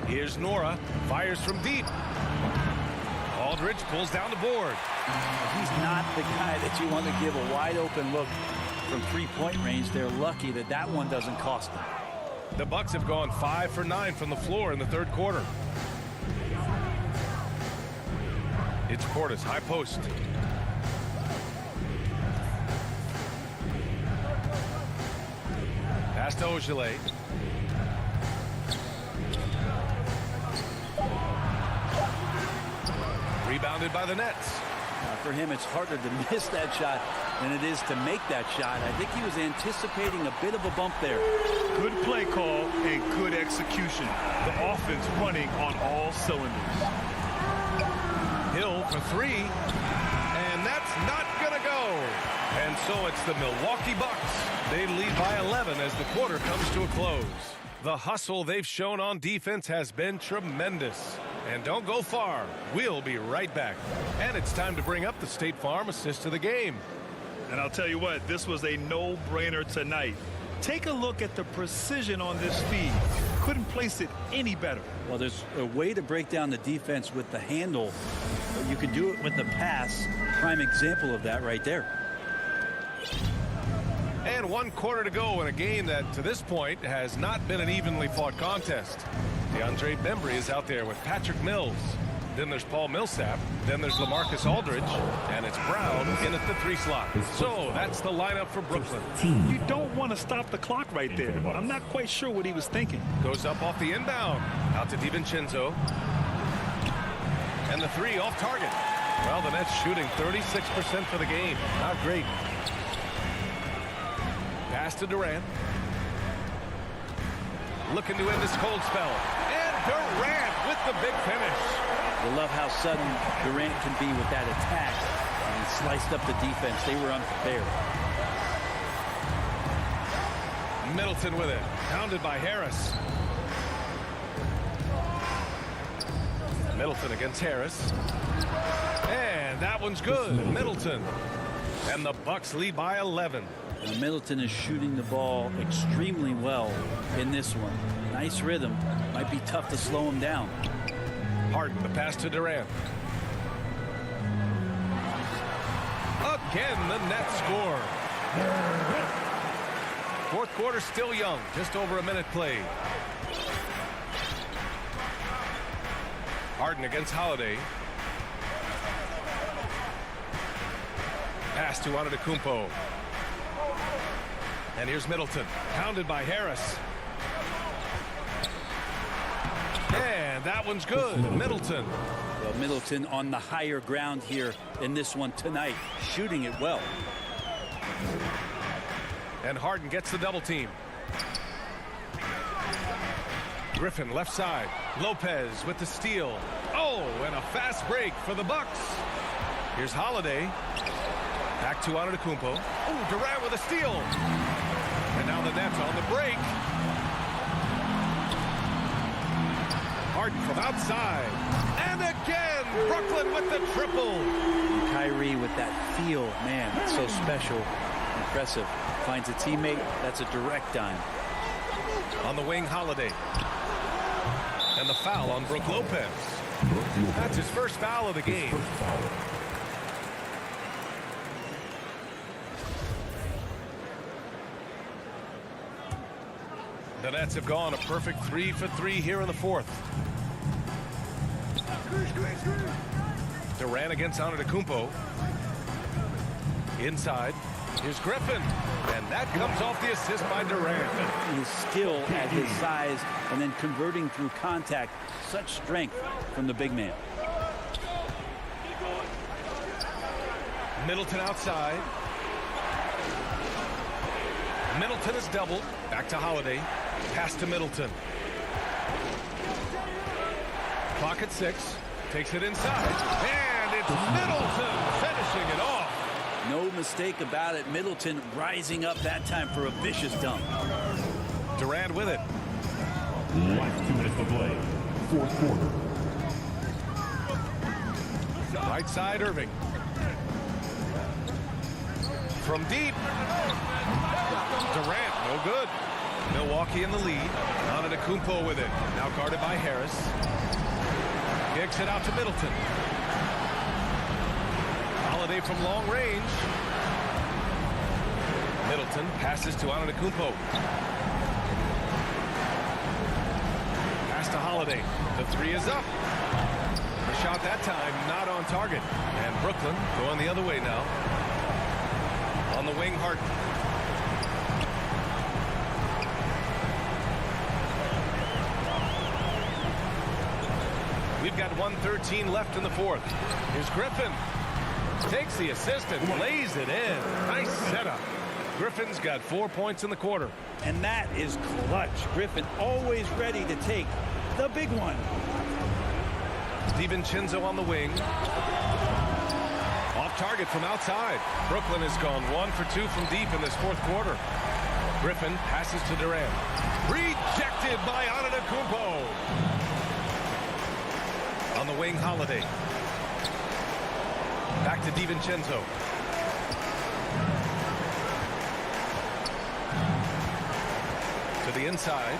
Here's Nora. Fires from deep. Aldridge pulls down the board. He's not the guy that you want to give a wide open look from three-point range. They're lucky that that one doesn't cost them. The Bucks have gone 5 for 9 from the floor in the third quarter. It's Portis, high post. Pass to Ogilvy. Rebounded by the Nets. For him, it's harder to miss that shot than it is to make that shot. I think he was anticipating a bit of a bump there. Good play call and good execution. The offense running on all cylinders. Hill for 3. And that's not going to go. And so it's the Milwaukee Bucks. They lead by 11 as the quarter comes to a close. The hustle they've shown on defense has been tremendous. And don't go far. We'll be right back. And it's time to bring up the State Farm assist of the game. And I'll tell you what, this was a no-brainer tonight. Take a look at the precision on this feed. Couldn't place it any better. Well, there's a way to break down the defense with the handle, but you can do it with the pass. Prime example of that right there. And 1 quarter to go in a game that, to this point, has not been an evenly fought contest. DeAndre Bembry is out there with Patrick Mills. Then there's Paul Millsap. Then there's LaMarcus Aldridge. And it's Brown in at the 3 slot. So that's the lineup for Brooklyn. You don't want to stop the clock right there. I'm not quite sure what he was thinking. Goes up off the inbound. Out to DiVincenzo. And the 3 off target. Well, the Nets shooting 36% for the game. Not great. Pass to Durant. Looking to end this cold spell. And Durant with the big finish. You love how sudden Durant can be with that attack. And he sliced up the defense. They were unprepared. Middleton with it. Pounded by Harris. Middleton against Harris. And that one's good. Middleton. And the Bucks lead by 11. Middleton is shooting the ball extremely well in this one. Nice rhythm. Might be tough to slow him down. Harden, the pass to Durant. Again, the net score. Fourth quarter still young. Just over a minute played. Harden against Holiday. Pass to Antetokounmpo. And here's Middleton. Pounded by Harris. And that one's good. Middleton. Well, Middleton on the higher ground here in this one tonight. Shooting it well. And Harden gets the double team. Griffin left side. Lopez with the steal. Oh, and a fast break for the Bucks. Here's Holiday. Back to Antetokounmpo. Oh, Durant with a steal. And now the Nets on the break. Harden from outside. And again, Brooklyn with the triple. And Kyrie with that feel. Man, it's so special. Impressive. Finds a teammate. That's a direct dime. On the wing, Holiday. And the foul on Brook Lopez. That's his first foul of the game. The Nets have gone a perfect 3 for 3 here in the fourth. Durant against Antetokounmpo. Inside. Here's Griffin. And that comes off the assist by Durant. His skill at his size and then converting through contact. Such strength from the big man. Middleton outside. Middleton is doubled. Back to Holiday. Pass to Middleton. Clock at 6. Takes it inside. And it's Middleton finishing it off. No mistake about it. Middleton rising up that time for a vicious dunk. Durant with it. Last 2 minutes to play. Fourth quarter. Right side, Irving. From deep. Durant, no good. Milwaukee in the lead. Antetokounmpo with it. Now guarded by Harris. Kicks it out to Middleton. Holiday from long range. Middleton passes to Antetokounmpo. Pass to Holiday. The three is up. The shot that time not on target. And Brooklyn going the other way now. On the wing, Harden. We've got 1:13 left in the fourth. Here's Griffin. Takes the assist and lays it in. Nice setup. Griffin's got 4 points in the quarter. And that is clutch. Griffin always ready to take the big one. DiVincenzo on the wing. Off target from outside. Brooklyn has gone 1 for 2 from deep in this fourth quarter. Griffin passes to Durant. Rejected by Antetokounmpo. On the wing, Holiday. Back to DiVincenzo. To the inside.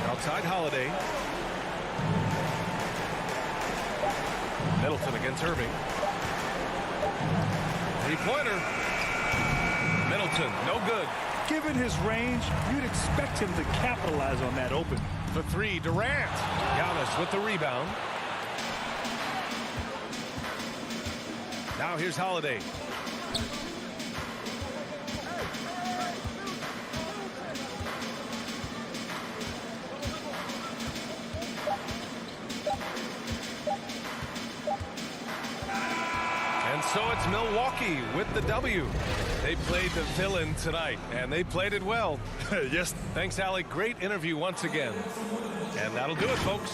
Outside, Holiday. Middleton against Irving. Three-pointer. Middleton, no good. Given his range, you'd expect him to capitalize on that open. For three, Durant. Giannis with the rebound. Now here's Holiday. And so it's Milwaukee with the W. They played the villain tonight, and they played it well. Yes. Thanks, Alec. Great interview once again. And that'll do it, folks.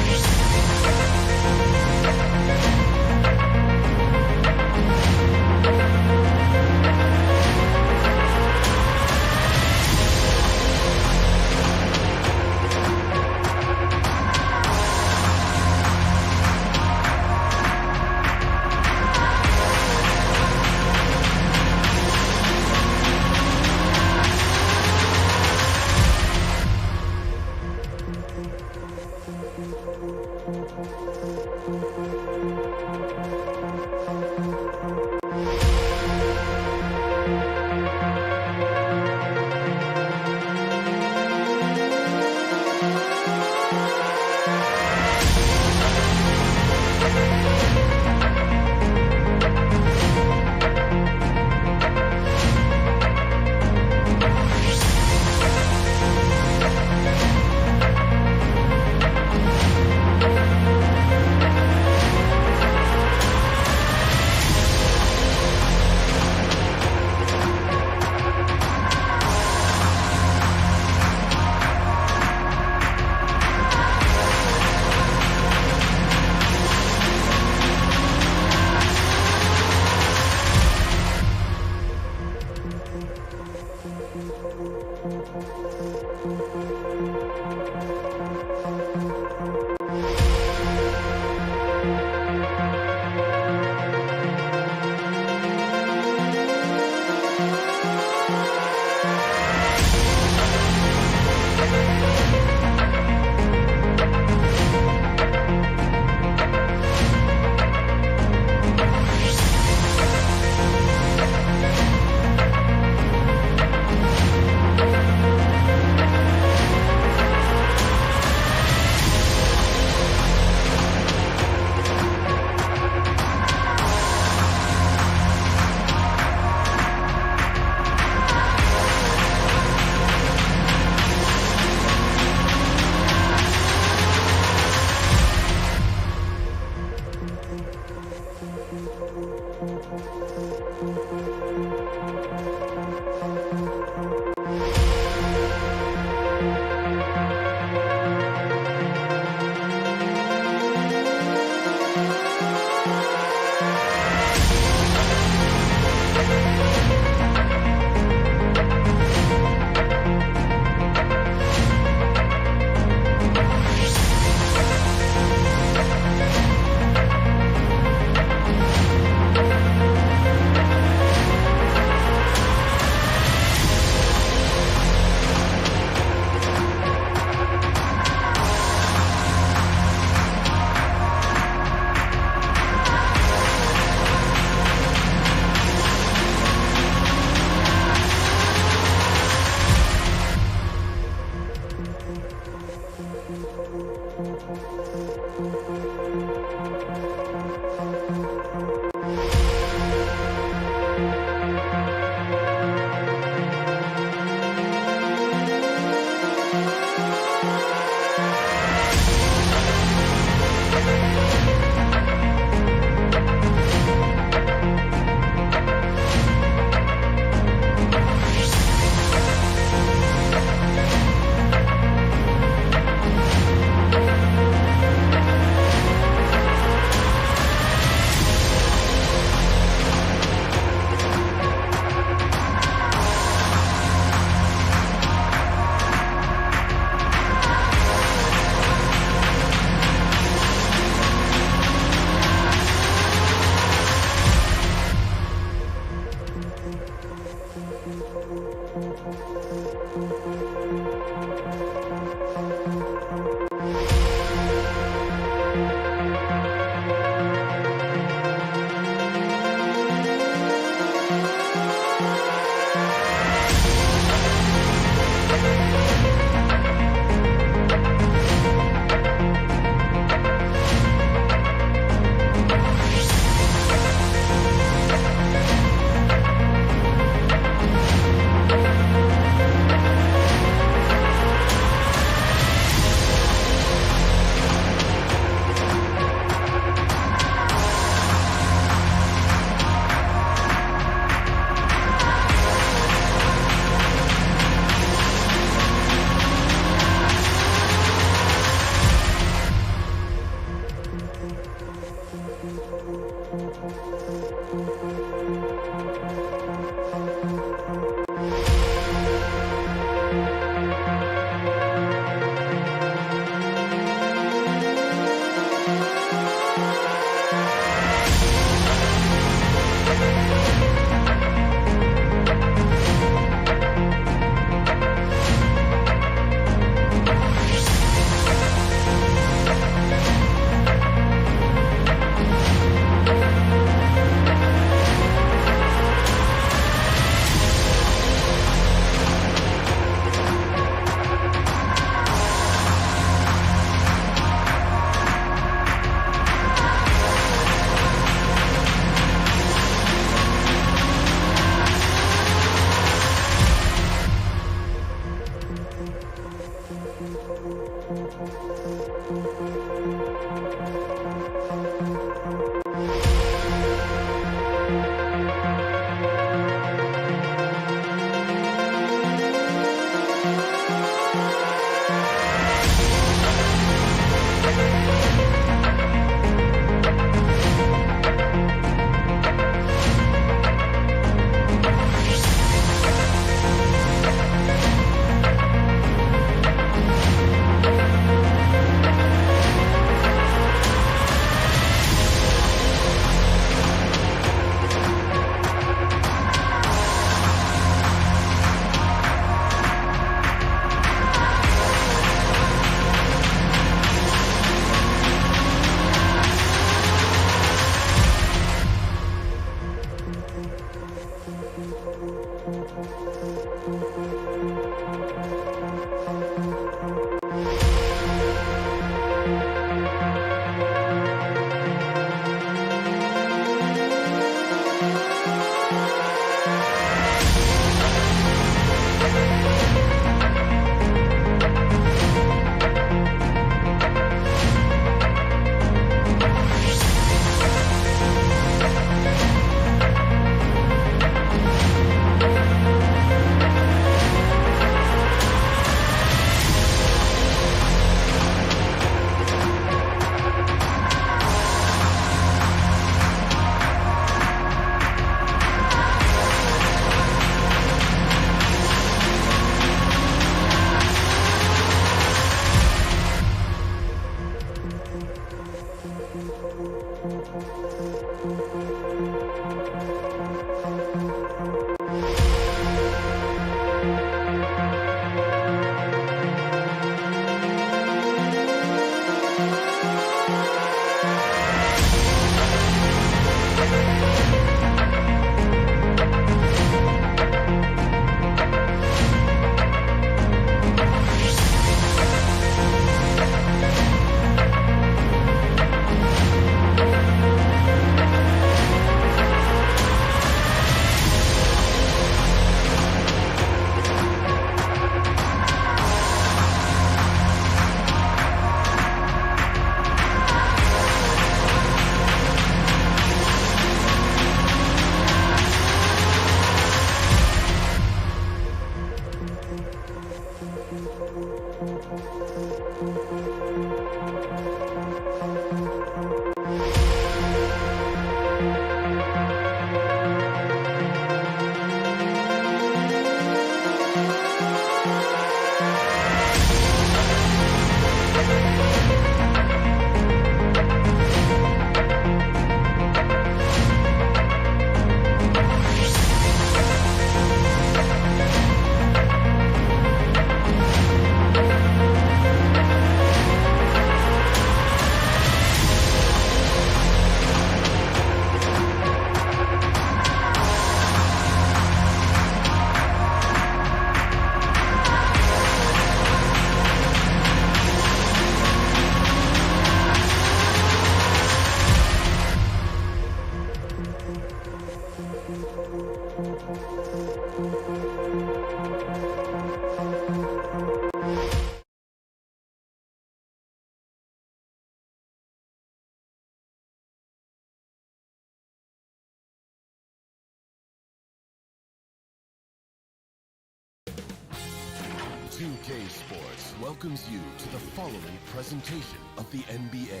2K Sports welcomes you to the following presentation of the NBA.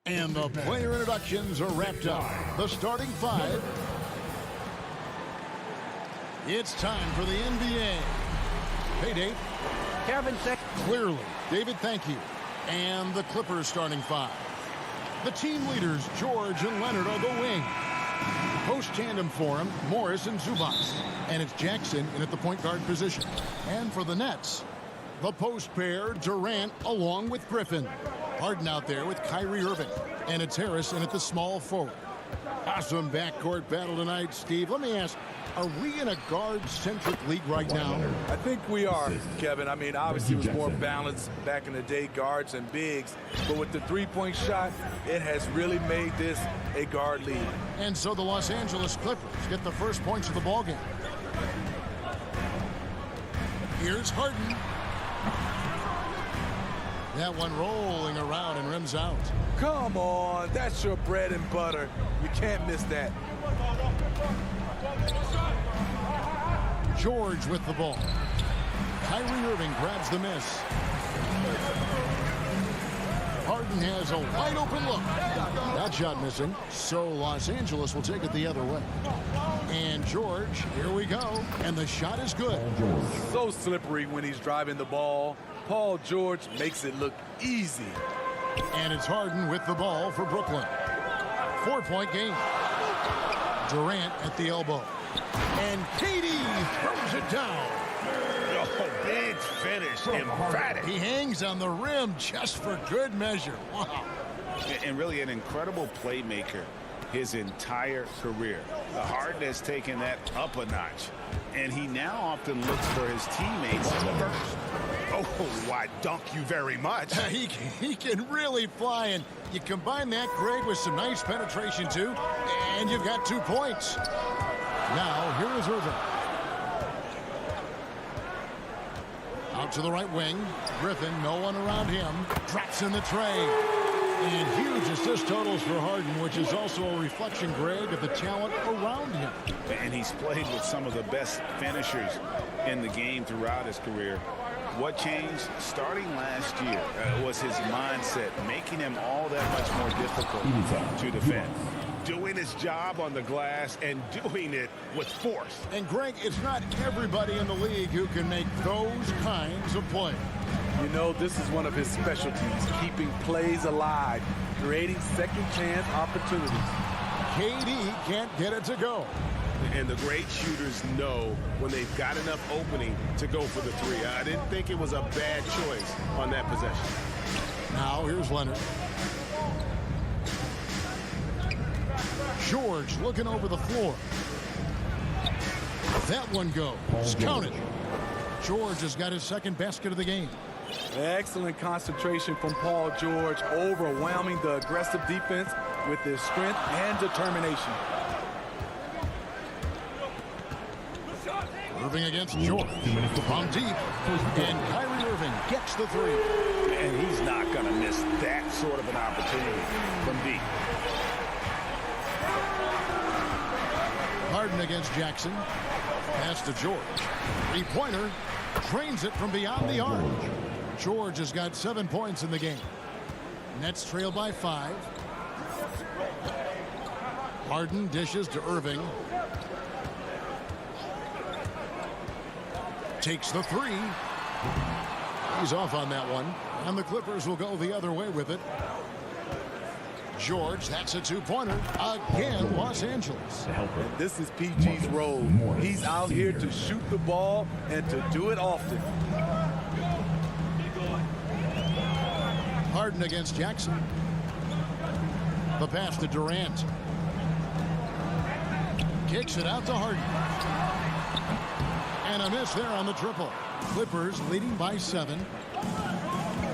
And the player introductions are wrapped up. The starting five. It's time for the NBA. Hey, Dave. Kevin, Clearly. David, thank you. And the Clippers starting five. The team leaders, George and Leonard, are the wing. Post tandem for him, Morris and Zubac. And it's Jackson in at the point guard position. And for the Nets, the post pair, Durant along with Griffin. Harden out there with Kyrie Irving. And it's Harris in at the small forward. Awesome backcourt battle tonight, Steve. Let me ask, are we in a guard-centric league right now? I think we are, Kevin. I mean, obviously it was more balanced back in the day, guards and bigs. But with the three-point shot, it has really made this a guard league. And so the Los Angeles Clippers get the first points of the ballgame. Here's Harden. That one rolling around and rims out. Come on, that's your bread and butter. You can't miss that. George with the ball. Kyrie Irving grabs the miss. Harden has a wide open look. That shot missing, so Los Angeles will take it the other way. And George, here we go, and the shot is good. So slippery when he's driving the ball. Paul George makes it look easy. And it's Harden with the ball for Brooklyn. 4-point game. Durant at the elbow. And KD throws it down. Oh, big finish, emphatic. He hangs on the rim just for good measure. Wow. And really an incredible playmaker his entire career. Harden has taken that up a notch. And he now often looks for his teammates first. Oh, why, dunk you very much. He can really fly, and you combine that, Greg, with some nice penetration, too, and you've got 2 points. Now, here is Irving. Out to the right wing. Griffin, no one around him. Drops in the tray. And huge assist totals for Harden, which is also a reflection, Greg, of the talent around him. And he's played with some of the best finishers in the game throughout his career. What changed starting last year was his mindset, making him all that much more difficult to defend. doing his job on the glass and doing it with force. And Greg, it's not everybody in the league who can make those kinds of plays. You know, this is one of his specialties, keeping plays alive, creating second chance opportunities. KD can't get it to go. And the great shooters know when they've got enough opening to go for the three. I didn't think it was a bad choice on that possession. Now here's Leonard. George looking over the floor. That one goes. Counted. George has got his second basket of the game. Excellent concentration from Paul George, overwhelming the aggressive defense with his strength and determination. Irving against George. From deep. And Kyrie Irving gets the three. And he's not going to miss that sort of an opportunity from deep. Harden against Jackson. Pass to George. Three-pointer. Trains it from beyond the arc. George has got 7 points in the game. Nets trail by 5. Harden dishes to Irving. Takes the three. He's off on that one. And the Clippers will go the other way with it. George, that's a two-pointer. Again, Los Angeles. And this is PG's role. He's out here to shoot the ball and to do it often. Harden against Jackson. The pass to Durant. Kicks it out to Harden. And a miss there on the triple. Clippers leading by 7.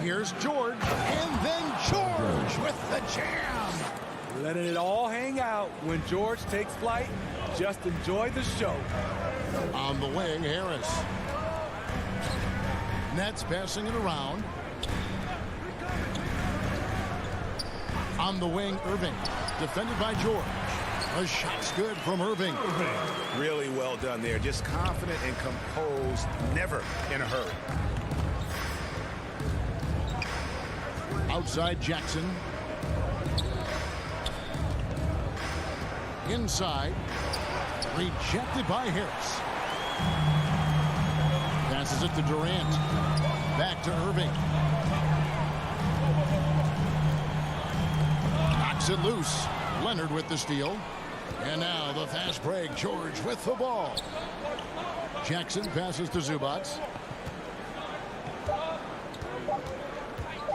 Here's George. And then George with the jam. Letting it all hang out. When George takes flight, just enjoy the show. On the wing, Harris. Nets passing it around. On the wing, Irving. Defended by George. A shot's good from Irving. Really well done there. Just confident and composed. Never in a hurry. Outside Jackson. Inside. Rejected by Harris. Passes it to Durant. Back to Irving. Knocks it loose. Leonard with the steal. And now the fast break. George with the ball. Jackson passes to Zubac.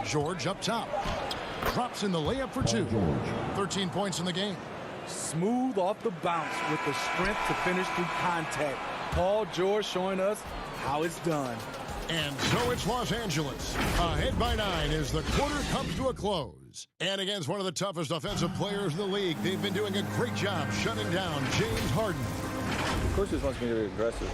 George up top. Drops in the layup for 2. 13 points in the game. Smooth off the bounce with the strength to finish through contact. Paul George showing us how it's done. And so it's Los Angeles. Ahead by 9 as the quarter comes to a close. And against one of the toughest offensive players in the league, they've been doing a great job shutting down James Harden. Of course, this wants me to be aggressive.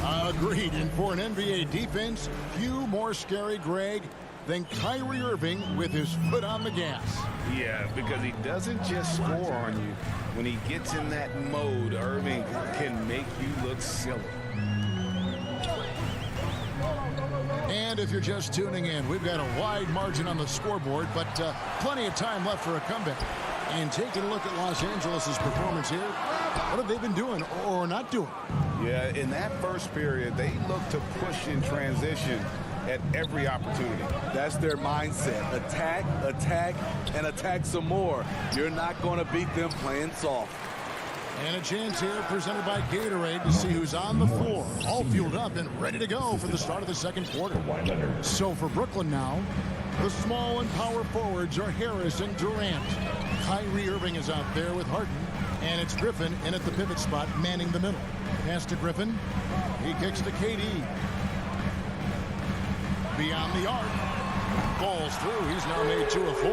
Agreed. And for an NBA defense, few more scary, Greg, than Kyrie Irving with his foot on the gas. Yeah, because he doesn't just score on you. When he gets in that mode, Irving can make you look silly. And if you're just tuning in, we've got a wide margin on the scoreboard, but plenty of time left for a comeback. And taking a look at Los Angeles' performance here, what have they been doing or not doing? Yeah, in that first period, they looked to push in transition at every opportunity. That's their mindset. Attack, attack, and attack some more. You're not going to beat them playing soft. And a chance here presented by Gatorade to see who's on the floor. All fueled up and ready to go for the start of the second quarter. So for Brooklyn now, the small and power forwards are Harris and Durant. Kyrie Irving is out there with Harden. And it's Griffin in at the pivot spot, manning the middle. Pass to Griffin. He kicks to KD. Beyond the arc. Falls through. He's now made 2 of 4.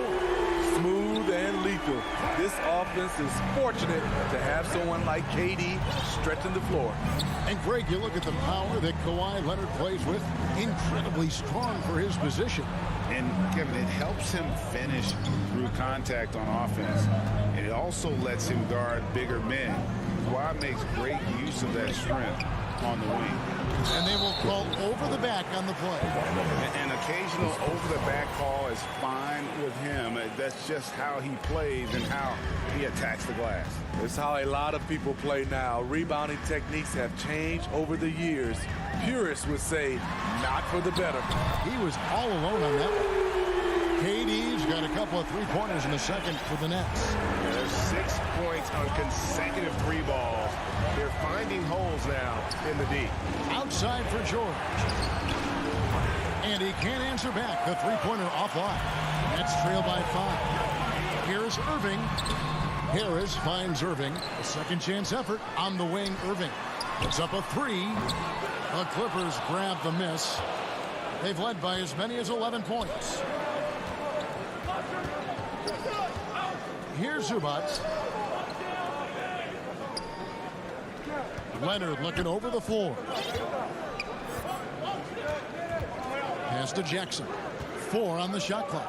Smooth and lethal. This offense is fortunate to have someone like KD stretching the floor. And Greg, you look at the power that Kawhi Leonard plays with. Incredibly strong for his position. And Kevin, it helps him finish through contact on offense. And it also lets him guard bigger men. Kawhi makes great use of that strength on the wing. And they will call over the back on the play. An occasional over-the-back call is fine with him. That's just how he plays and how he attacks the glass. It's how a lot of people play now. Rebounding techniques have changed over the years. Purists would say, not for the better. He was all alone on that one. KD's got a couple of three-pointers in the second for the Nets. There's 6 points on consecutive three balls. They're finding holes now in the D. Outside for George. And he can't answer back. The three-pointer offline. Nets trail by 5. Here's Irving. Harris finds Irving. A second chance effort on the wing. Irving puts up a 3. The Clippers grab the miss. They've led by as many as 11 points. Here's Zubac. Leonard looking over the floor. Pass to Jackson. 4 on the shot clock.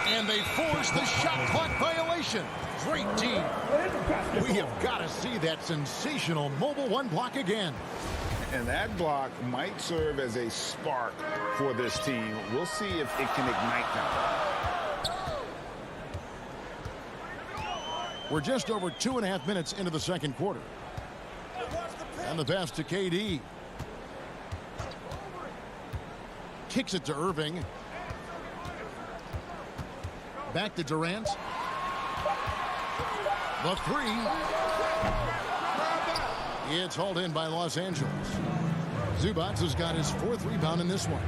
And they force the shot clock violation. Great team. We have got to see that sensational mobile one block again. And that block might serve as a spark for this team. We'll see if it can ignite them. We're just over 2.5 minutes into the second quarter. And the pass to KD. Kicks it to Irving. Back to Durant. The 3. It's hauled in by Los Angeles. Zubac has got his 4th rebound in this one.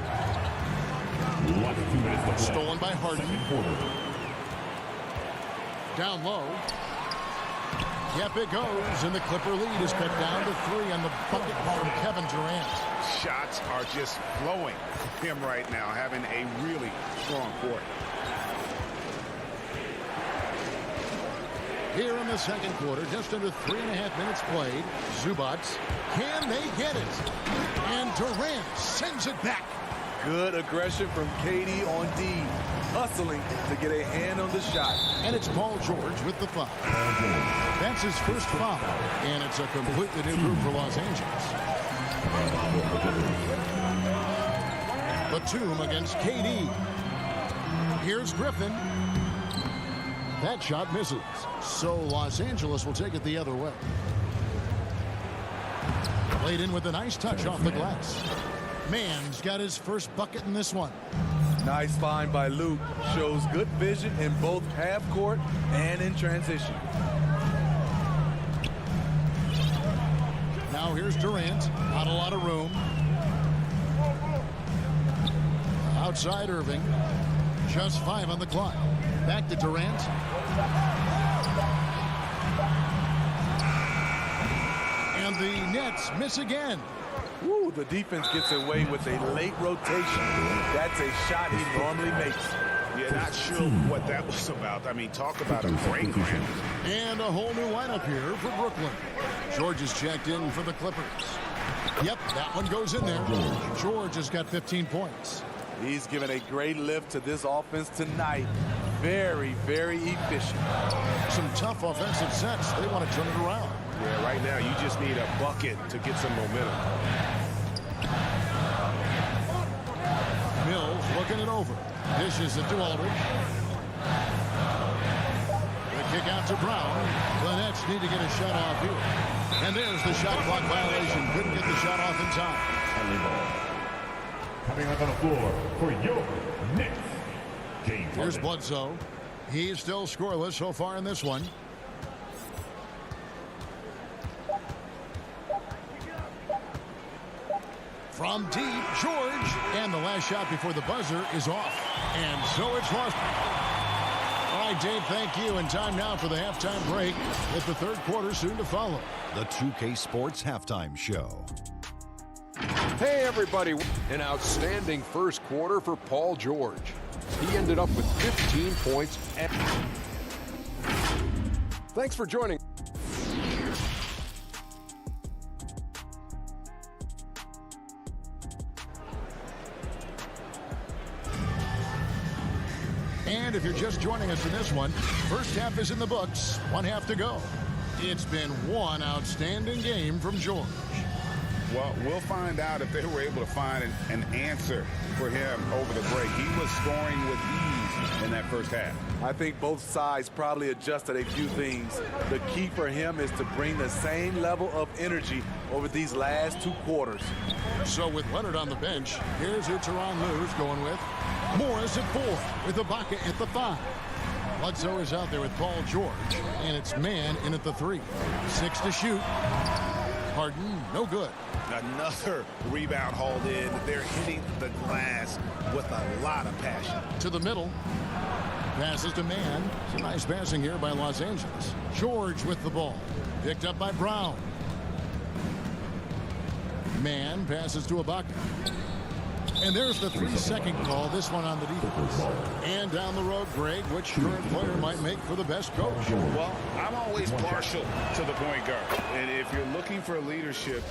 Stolen by Harden. Down low. Yep, it goes, and the Clipper lead is cut down to 3 on the bucket from Kevin Durant. Shots are just flowing for him right now, having a really strong quarter. Here in the second quarter, just under 3.5 minutes played. Zubac, can they get it? And Durant sends it back. Good aggression from KD on D. Hustling to get a hand on the shot. And it's Paul George with the foul. That's his first foul. And it's a completely new group for Los Angeles. Batum against KD. Here's Griffin. That shot misses. So Los Angeles will take it the other way. Played in with a nice touch off the glass. Mann's got his first bucket in this one. Nice find by Luke. Shows good vision in both half court and in transition. Now here's Durant. Not a lot of room. Outside Irving. Just 5 on the clock. Back to Durant. And the Nets miss again. Woo, the defense gets away with a late rotation. That's a shot he normally makes. Yeah, not sure what that was about. I mean, talk about a brain cramp. And a whole new lineup here for Brooklyn. George is checked in for the Clippers. Yep, that one goes in there. George has got 15 points. He's given a great lift to this offense tonight. Very, very efficient. Some tough offensive sets. They want to turn it around. Yeah, right now you just need a bucket to get some momentum. Mills looking it over. Dishes it to Aldridge. The kick out to Brown. The Nets need to get a shot off here. And there's the shot clock violation. Couldn't get the shot off in time. Coming up on the floor for your Knicks. Here's Bledsoe. He's still scoreless so far in this one. From deep, George. And the last shot before the buzzer is off. And so it's lost. All right, Dave, thank you. And time now for the halftime break with the third quarter soon to follow. The 2K Sports Halftime Show. Hey, everybody. An outstanding first quarter for Paul George. He ended up with 15 points. Thanks for joining. And if you're just joining us in this one, first half is in the books. 1 half to go. It's been one outstanding game from George. Well, we'll find out if they were able to find an answer for him over the break. He was scoring with ease in that first half. I think both sides probably adjusted a few things. The key for him is to bring the same level of energy over these last 2 quarters. So with Leonard on the bench, here's who Tyronn Lue's going with. Morris at 4 with Ibaka at the 5. Bledsoe is out there with Paul George, and it's man in at the 3. 6 to shoot. Harden, no good. Another rebound hauled in. They're hitting the glass with a lot of passion. To the middle. Passes to man. Some nice passing here by Los Angeles. George with the ball. Picked up by Brown. Man passes to Ibaka. And there's the 3-second call. This one on the defense. And down the road, Greg, which current player might make for the best coach? Well, I'm always partial to the point guard. And if you're looking for leadership,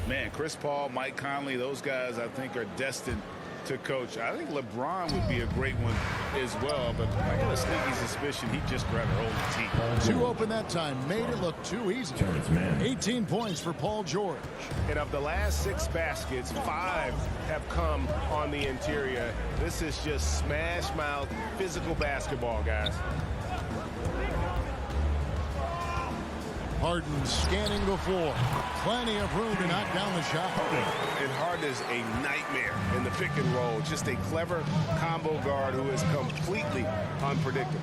man, Chris Paul, Mike Conley, those guys I think are destined to coach. I think LeBron would be a great one as well, but I got a sneaky suspicion he'd just rather hold the team. 2 open that time. Made it look too easy. 18 points for Paul George. And of the last 6 baskets, 5 have come on the interior. This is just smash mouth physical basketball, guys. Harden scanning the floor. Plenty of room to knock down the shot. And Harden is a nightmare in the pick and roll. Just a clever combo guard who is completely unpredictable.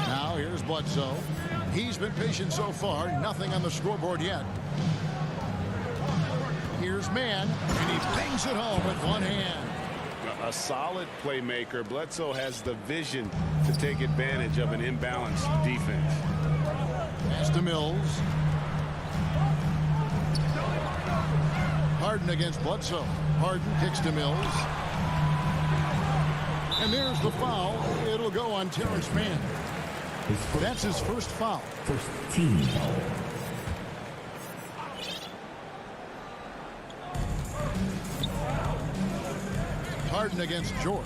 Now here's Bledsoe. He's been patient so far. Nothing on the scoreboard yet. Here's Man, and he bangs it home with one hand. A solid playmaker. Bledsoe has the vision to take advantage of an imbalanced defense. Pass to Mills. Harden against Bledsoe. Harden kicks to Mills. And there's the foul. It'll go on Terrence Mann. That's his first foul. First team foul. Harden against George.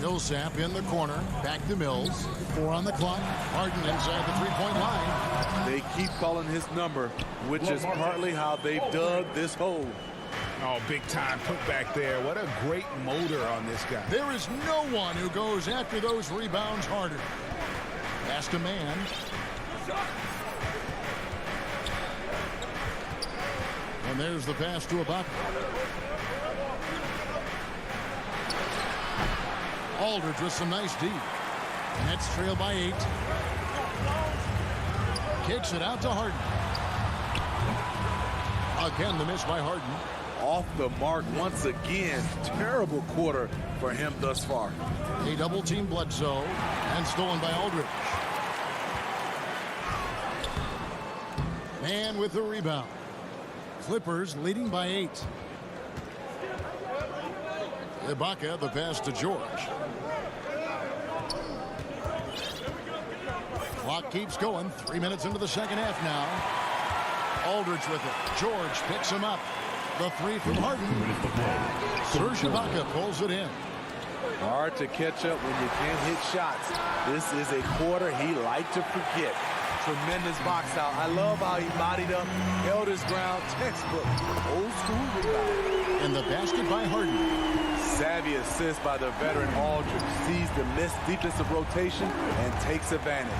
Millsap in the corner. Back to Mills. 4 on the clock. Harden inside the 3-point line. They keep calling his number, which is partly how they've dug this hole. Oh, big time put back there. What a great motor on this guy. There is no one who goes after those rebounds harder. Pass to Man. And there's the pass to Ibaka. Aldridge with some nice D. Nets trail by 8. Kicks it out to Harden. Again, the miss by Harden. Off the mark once again. Terrible quarter for him thus far. A double team Bledsoe and stolen by Aldridge. Man with the rebound. Clippers leading by 8. Ibaka, the pass to George. Clock keeps going. 3 minutes into the second half now. Aldridge with it. George picks him up. The 3 from Harden. Serge Ibaka pulls it in. Hard to catch up when you can't hit shots. This is a quarter he liked to forget. Tremendous box out. I love how he bodied up, held his ground. Textbook. Old school rebound. And the basket by Harden. Savvy assist by the veteran Aldridge. Sees the missed defensive rotation and takes advantage.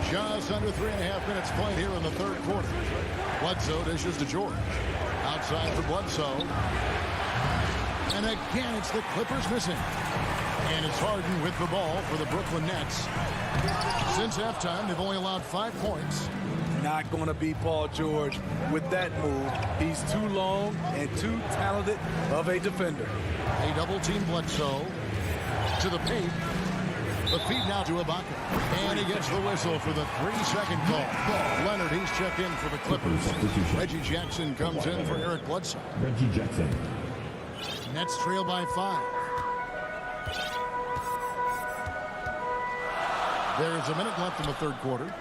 Just under 3.5 minutes played here in the third quarter. Bledsoe dishes to George. Outside for Bledsoe. And again, it's the Clippers missing. And it's Harden with the ball for the Brooklyn Nets. Since halftime, they've only allowed 5 points. Not going to be Paul George with that move. He's too long and too talented of a defender. A double team Bledsoe to the paint. The feed now to Ibaka. And he gets the whistle for the 3-second call. Leonard, he's checked in for the Clippers. Reggie Jackson comes in for Eric Bledsoe. Reggie Jackson. Nets trail by 5. There's a minute left in the third quarter.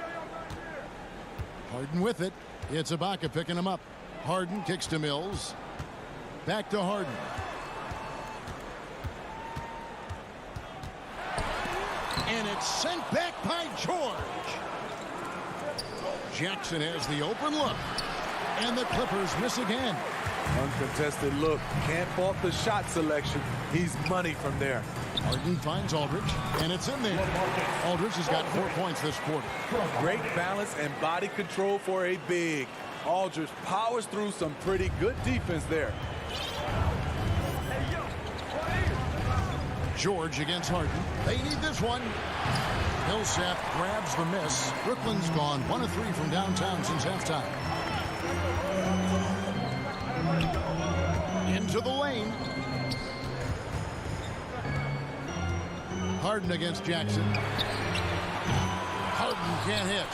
Harden with it. It's Ibaka picking him up. Harden kicks to Mills. Back to Harden. And it's sent back by George. Jackson has the open look. And the Clippers miss again. Uncontested look. Can't fault the shot selection. He's money from there. Harden finds Aldridge, and it's in there. Aldridge has got 4 points this quarter. Great balance and body control for a big. Aldridge powers through some pretty good defense there. George against Harden. They need this one. Millsap grabs the miss. Brooklyn's gone 1 of 3 from downtown since halftime. Into the lane. Harden against Jackson. Harden can't hit.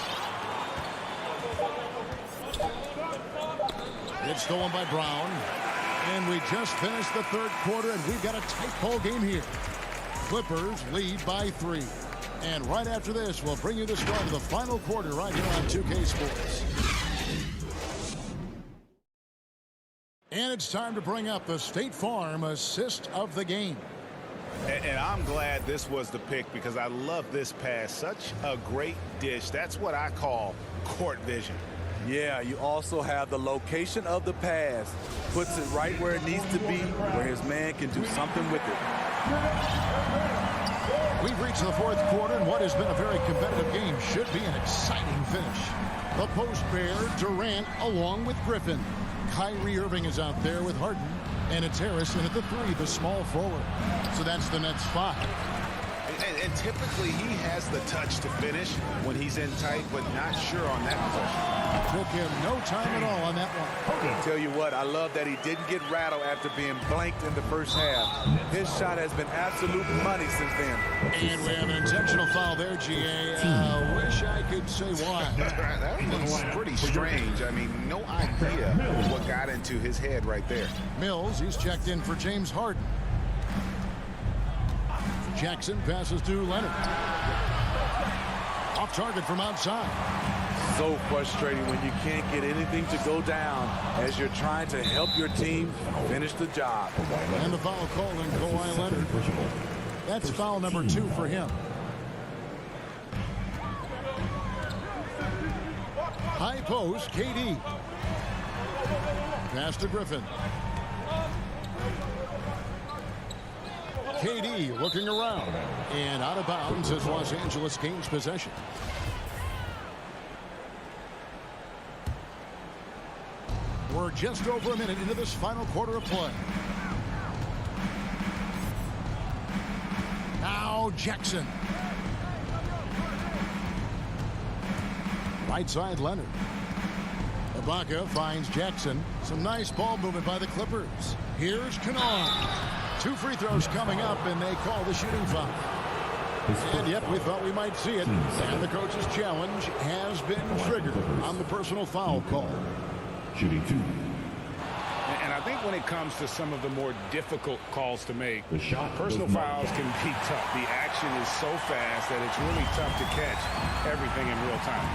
It's stolen by Brown. And we just finished the third quarter, and we've got a tight ball game here. Clippers lead by 3. And right after this, we'll bring you the start of the final quarter right here on 2K Sports. And it's time to bring up the State Farm assist of the game. And I'm glad this was the pick because I love this pass. Such a great dish. That's what I call court vision. Yeah, you also have the location of the pass. Puts it right where it needs to be, where his man can do something with it. We've reached the fourth quarter, and what has been a very competitive game should be an exciting finish. The post pair, Durant along with Griffin. Kyrie Irving is out there with Harden, and it's Harrison at the 3, the small forward. So that's the Nets' 5. And typically he has the touch to finish when he's in tight, but not sure on that possession. Took him no time at all on that one. I'll tell you what, I love that he didn't get rattled after being blanked in the first half. His shot has been absolute money since then. And we have an intentional foul there, GA. Wish I could say why. That was pretty strange. I mean, no idea what got into his head right there. Mills, he's checked in for James Harden. Jackson passes to Leonard. Off target from outside. So frustrating when you can't get anything to go down as you're trying to help your team finish the job. And the foul called on Kawhi Leonard. That's foul number 2 for him. High post, KD. Pass to Griffin. KD looking around, and out of bounds as Los Angeles gains possession. We're just over a minute into this final quarter of play. Now Jackson. Right side Leonard. Ibaka finds Jackson. Some nice ball movement by the Clippers. Here's Kennard. 2 free throws coming up, and they call the shooting foul. And yep, we thought we might see it. And the coach's challenge has been triggered on the personal foul call. Shooting 2. And I think when it comes to some of the more difficult calls to make, personal fouls can be tough. The action is so fast that it's really tough to catch everything in real time.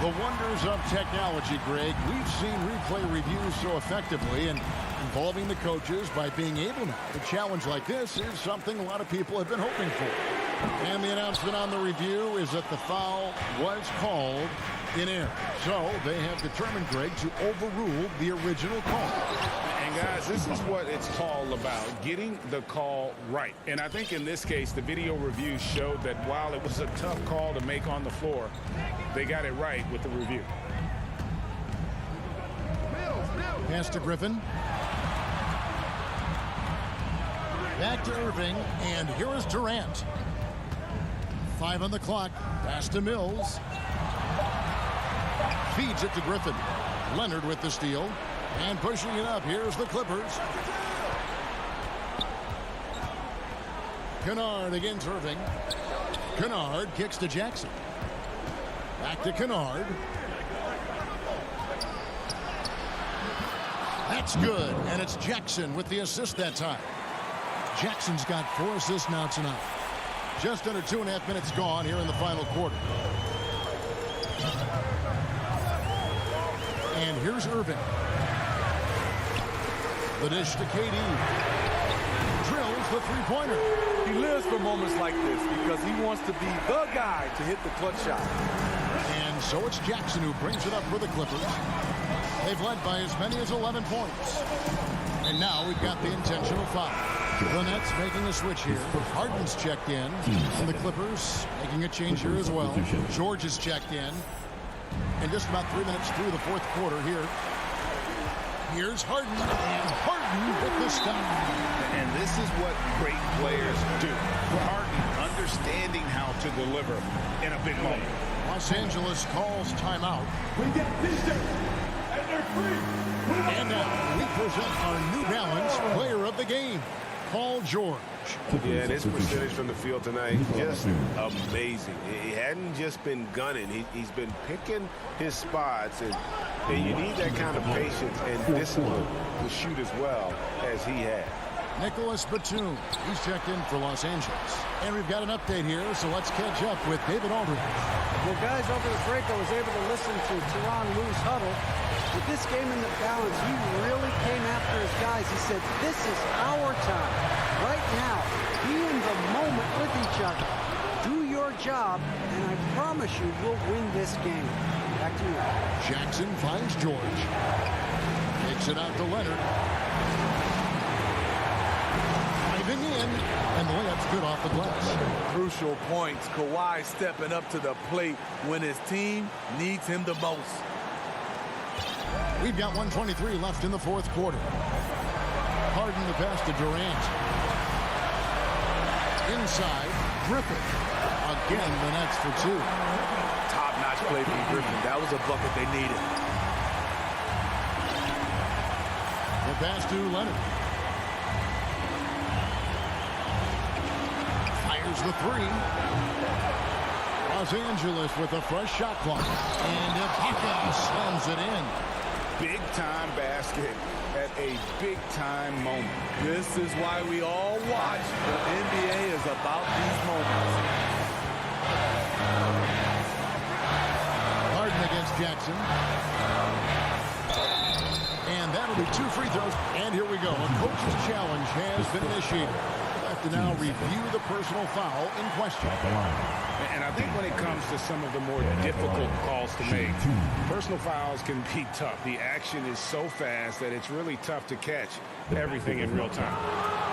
The wonders of technology, Greg. We've seen replay reviews so effectively, and involving the coaches by being able now to challenge like this is something a lot of people have been hoping for. And the announcement on the review is that the foul was called in error. So they have determined, Greg, to overrule the original call. And guys, this is what it's all about, getting the call right. And I think in this case, the video review showed that while it was a tough call to make on the floor, they got it right with the review. Pass to Griffin. Back to Irving, and here is Durant. 5 on the clock. Pass to Mills. Feeds it to Griffin. Leonard with the steal. And pushing it up. Here's the Clippers. Kennard against Irving. Kennard kicks to Jackson. Back to Kennard. That's good. And it's Jackson with the assist that time. Jackson's got 4 assists now tonight. Just under 2.5 minutes gone here in the final quarter. And here's Irving. The dish to KD. Drills the three-pointer. He lives lives for moments like this because he wants to be the guy to hit the clutch shot. And so it's Jackson who brings it up for the Clippers. They've led by as many as 11 points. And now we've got the intentional foul. The Nets making a switch here. Harden's checked in. And the Clippers making a change here as well. George is checked in. And just about 3 minutes through the fourth quarter here. Here's Harden. And Harden with the stop. And this is what great players do. Harden understanding how to deliver in a big moment. Los Angeles calls timeout. We get DJ and they're free. And now we present our New Balance player of the game, Paul George. Yeah, this percentage from the field tonight, just amazing. He hadn't just been gunning. He's been picking his spots, and you need that kind of patience and discipline to shoot as well as he had. Nicholas Batum, he's checked in for Los Angeles. And we've got an update here, so let's catch up with David Aldridge. Well, guys, over the break, I was able to listen to Teron Lue's huddle. With this game in the balance, he really came after his guys. He said, this is our time. Right now, be in the moment with each other. Do your job, and I promise you we'll win this game. Back to you. Jackson finds George. Takes it out to Leonard. Diving in, and the layup's good off the glass. Crucial points. Kawhi stepping up to the plate when his team needs him the most. We've got 1:23 left in the fourth quarter. Harden the pass to Durant. Inside, Griffin. Again, the Nets for two. Top-notch play from Griffin. That was a bucket they needed. The pass to Leonard. Fires the three. Los Angeles with a fresh shot clock. And Ibaka slams it in. Big-time basket at a big-time moment. This is why we all watch. The NBA is about these moments. Harden against Jackson. And that'll be 2 free throws. And here we go. A coach's challenge has been initiated. We'll have to now review the personal foul in question. And I think when it comes to some of the more difficult calls to make, personal fouls can be tough. The action is so fast that it's really tough to catch everything in real time.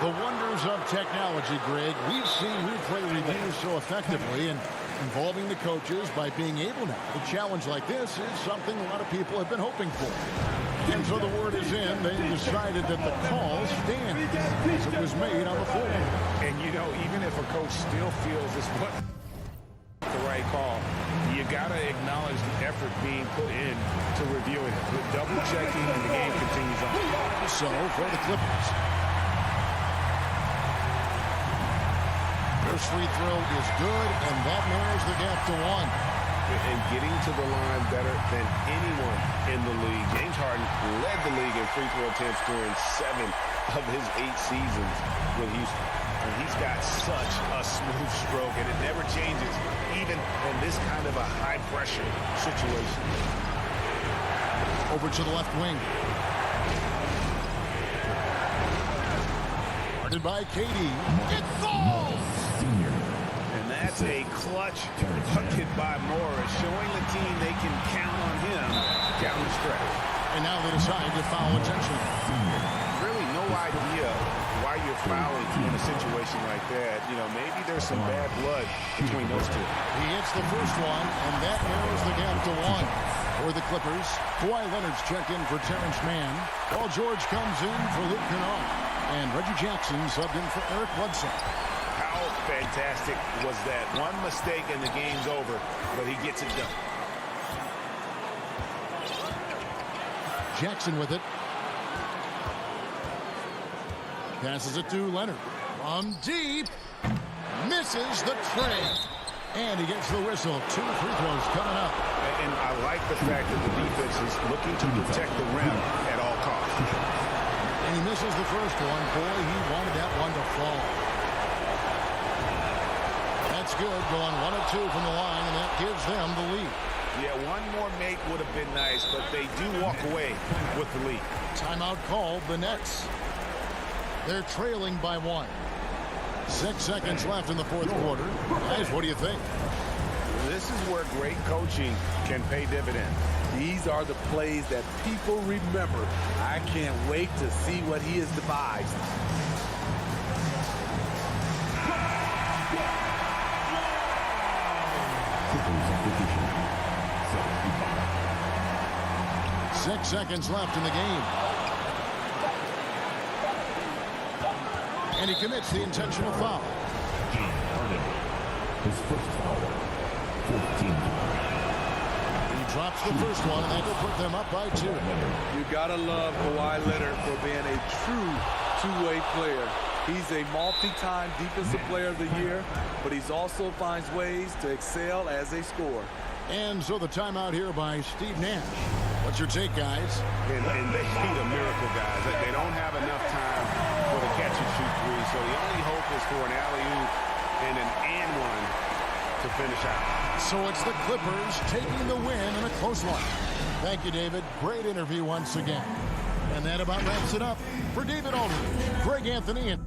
The wonders of technology, Greg. We've seen replay reviews so effectively, and involving the coaches by being able now. A challenge like this is something a lot of people have been hoping for. And so the word is in. They decided that the call stands as it was made on the floor. And, you know, even if a coach still feels this wasn't the right call, you got to acknowledge the effort being put in to reviewing it. With double checking, and the game continues on. So for the Clippers, first free throw is good, and that narrows the gap to 1. And getting to the line better than anyone in the league. James Harden led the league in free throw attempts during 7 of his 8 seasons with Houston. And he's got such a smooth stroke, and it never changes, even in this kind of a high-pressure situation. Over to the left wing. Guarded by KD. It falls! And that's a clutch bucket by Morris, showing the team they can count on him down the stretch. And now they decide to foul intentionally. Really no idea why you're fouling in a situation like that. You know, maybe there's some bad blood between those two. He hits the first one, and that narrows the gap to 1. For the Clippers, Kawhi Leonard's checked in for Terrence Mann. Paul George comes in for Luke Kennard. And Reggie Jackson subbed in for Eric Bledsoe. How fantastic was that? One mistake and the game's over, but he gets it done. Jackson with it. Passes it to Leonard. From deep. Misses the tray. And he gets the whistle. 2 free throws coming up. And I like the fact that the defense is looking to protect the rim at all costs. And he misses the first one. Boy, he wanted that one to fall. That's good. Going 1 of 2 from the line, and that gives them the lead. Yeah, one more make would have been nice, but they do walk away with the lead. Timeout called. The Nets. They're trailing by 1. 6 seconds left in the fourth quarter. Guys, what do you think? This is where great coaching can pay dividends. These are the plays that people remember. I can't wait to see what he has devised. Six seconds left in the game. And he commits the intentional foul. His first foul. 14. He drops the first one, and that will put them up by 2. You gotta love Kawhi Leonard for being a true two-way player. He's a multi-time defensive player of the year, but he also finds ways to excel as a scorer. And so the timeout here by Steve Nash. What's your take, guys? And they need a miracle, guys. They don't have enough time for the catch-and-shoot three, so the only hope is for an alley-oop and an and-one to finish out. So it's the Clippers taking the win in a close one. Thank you, David. Great interview once again. And that about wraps it up. For David Aldridge, Greg Anthony, and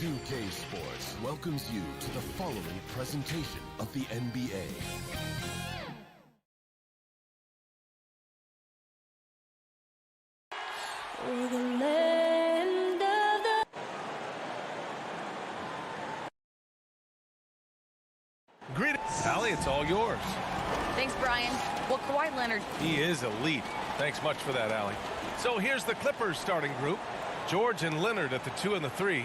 2K Sports welcomes you to the following presentation of the NBA. Greetings, Allie, it's all yours. Thanks, Brian. Well, Kawhi Leonard. He is elite. Thanks much for that, Allie. So here's the Clippers starting group. George and Leonard at the 2 and the 3.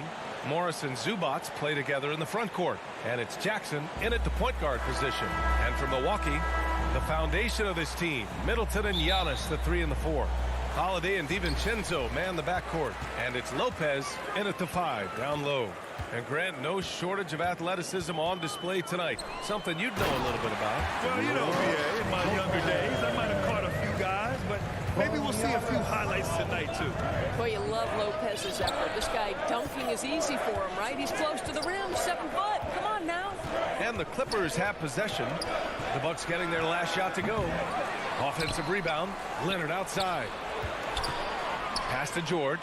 Morris and Zubac play together in the front court. And it's Jackson in at the point guard position. And for Milwaukee, the foundation of this team, Middleton and Giannis, the 3 and the 4. Holiday and DiVincenzo man the backcourt. And it's Lopez in at the 5, down low. And Grant, no shortage of athleticism on display tonight. Something you'd know a little bit about. Well, you know, BA, in my younger days, I might have caught a few guys, but maybe we'll see a few highlights tonight, too. Well, you love Lopez's effort. This guy dunking is easy for him, right? He's close to the rim, 7 foot. Come on now. And the Clippers have possession. The Bucks getting their last shot to go. Offensive rebound. Leonard outside. Pass to George.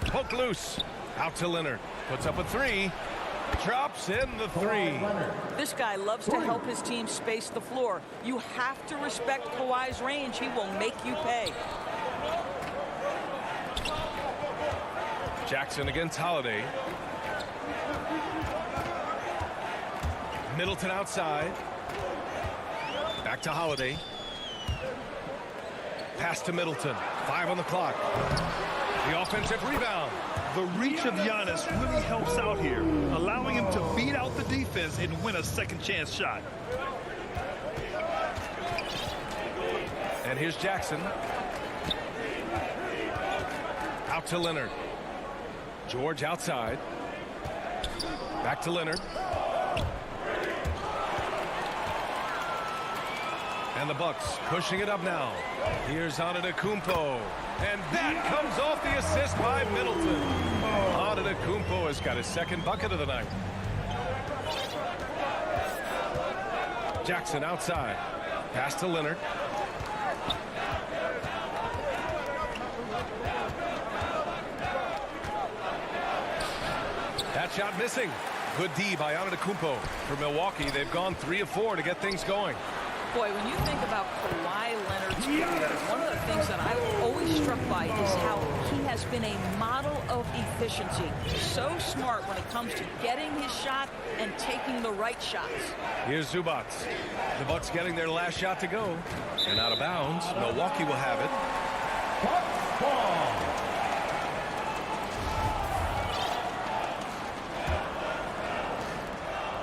Poke loose. Out to Leonard. Puts up a three. Drops in the three. This guy loves to help his team space the floor. You have to respect Kawhi's range. He will make you pay. Jackson against Holiday. Middleton outside. Back to Holiday. Pass to Middleton. 5 on the clock. The offensive rebound. The reach of Giannis really helps out here, allowing him to beat out the defense and win a second chance shot. And here's Jackson. Out to Leonard. George outside. Back to Leonard. And the Bucks pushing it up now. Here's Antetokounmpo. And that comes off the assist by Middleton. Antetokounmpo has got his second bucket of the night. Jackson outside. Pass to Leonard. That shot missing. Good D by Antetokounmpo. For Milwaukee, they've gone 3 of 4 to get things going. Boy, when you think about Kawhi Leonard's career, one of the things that I'm always struck by is how he has been a model of efficiency. So smart when it comes to getting his shot and taking the right shots. Here's Zubac. The Bucks getting their last shot to go. And out of bounds, Milwaukee will have it.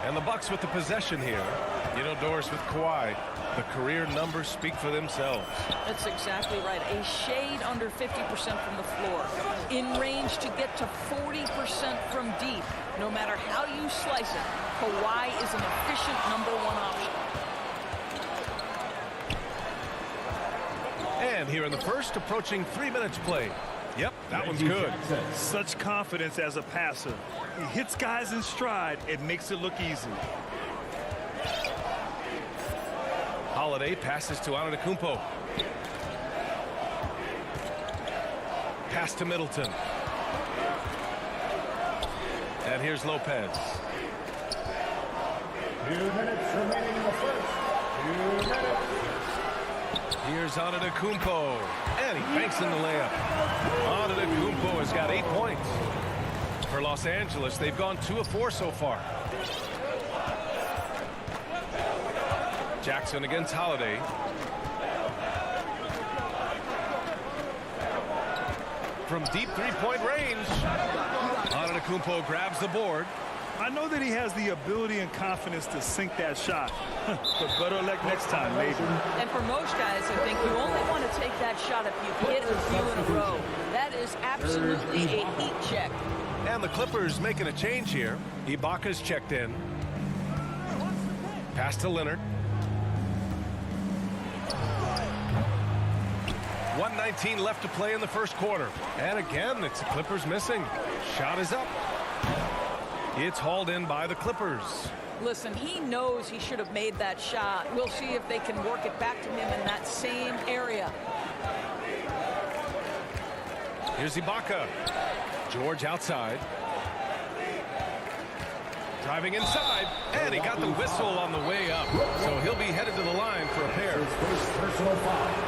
And the Bucks with the possession here. You know, Doris, with Kawhi, the career numbers speak for themselves. That's exactly right. A shade under 50% from the floor. In range to get to 40% from deep. No matter how you slice it, Kawhi is an efficient #1 option. And here in the first, approaching 3 minutes played. Yep, that one's good. Such confidence as a passer. He hits guys in stride and makes it look easy. Holiday passes to Antetokounmpo. Pass to Middleton. And here's Lopez. 2 minutes remaining in the first. 2 minutes. Here's Antetokounmpo. And he banks in the layup. Antetokounmpo has got 8 points. For Los Angeles, they've gone 2 of 4 so far. Jackson against Holiday. From deep three-point range. Antetokounmpo grabs the board. I know that he has the ability and confidence to sink that shot. But better luck next time, maybe. And for most guys, I think you only want to take that shot if you hit a few in a row. That is absolutely a heat check. And the Clippers making a change here. Ibaka's checked in. Pass to Leonard. 1:19 left to play in the first quarter. And again, it's the Clippers missing. Shot is up. It's hauled in by the Clippers. Listen, he knows he should have made that shot. We'll see if they can work it back to him in that same area. Here's Ibaka. George outside. Driving inside, and he got the whistle on the way up. So he'll be headed to the line for a pair.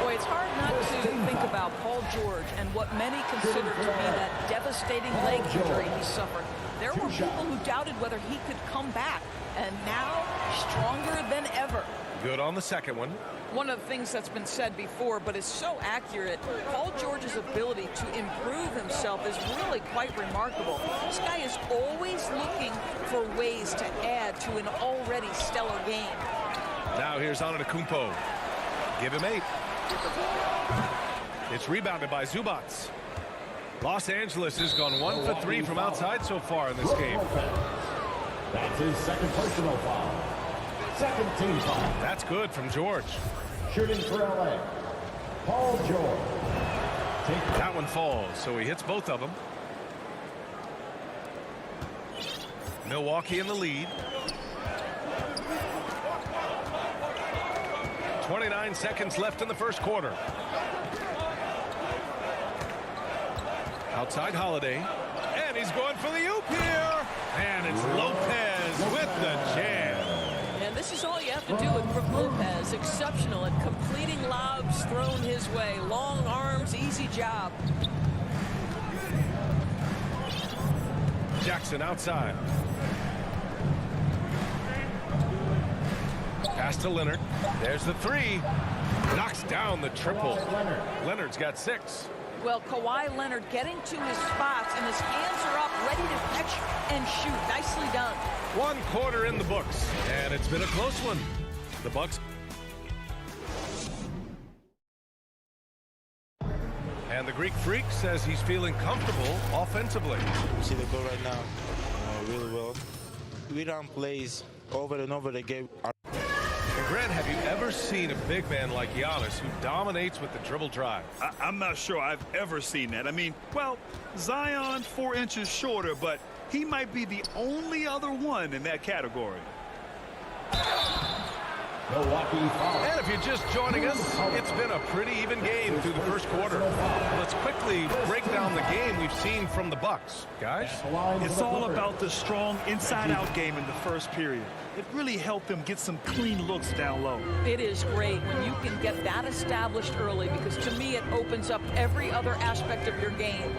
Boy, it's hard not to think about Paul George and what many consider to be that devastating leg injury he suffered. There were people who doubted whether he could come back, and now stronger than ever. Good on the second one. One of the things that's been said before, but is so accurate, Paul George's ability to improve himself is really quite remarkable. This guy is always looking for ways to add to an already stellar game. Now here's Antetokounmpo. Give him 8. It's rebounded by Zubac. Los Angeles has gone 1 for 3 from outside so far in this game. That's his second personal foul. Second team foul. That's good from George. Shooting for LA, Paul George. That one falls, so he hits both of them. Milwaukee in the lead. 29 seconds left in the first quarter. Outside Holiday. And he's going for the oop here. And it's Lopez with the jam. And this is all you have to do with Brook Lopez. Exceptional at completing lobs thrown his way. Long arms, easy job. Jackson outside. Pass to Leonard. There's the three. Knocks down the triple. Leonard's got 6. Well, Kawhi Leonard getting to his spots, and his hands are up, ready to catch and shoot. Nicely done. 1 quarter in the books, and it's been a close one. The Bucks. And the Greek Freak says he's feeling comfortable offensively. You see the goal right now, really well. We run plays over and over again. And Grant, have you ever seen a big man like Giannis who dominates with the dribble drive? I'm not sure I've ever seen that. I mean, well, Zion 4 inches shorter, but he might be the only other one in that category. And if you're just joining us, it's been a pretty even game through the first quarter. Let's quickly break down the game we've seen from the Bucks. Guys? It's all about the strong inside-out game in the first period. It really helped them get some clean looks down low. It is great when you can get that established early, because to me it opens up every other aspect of your game.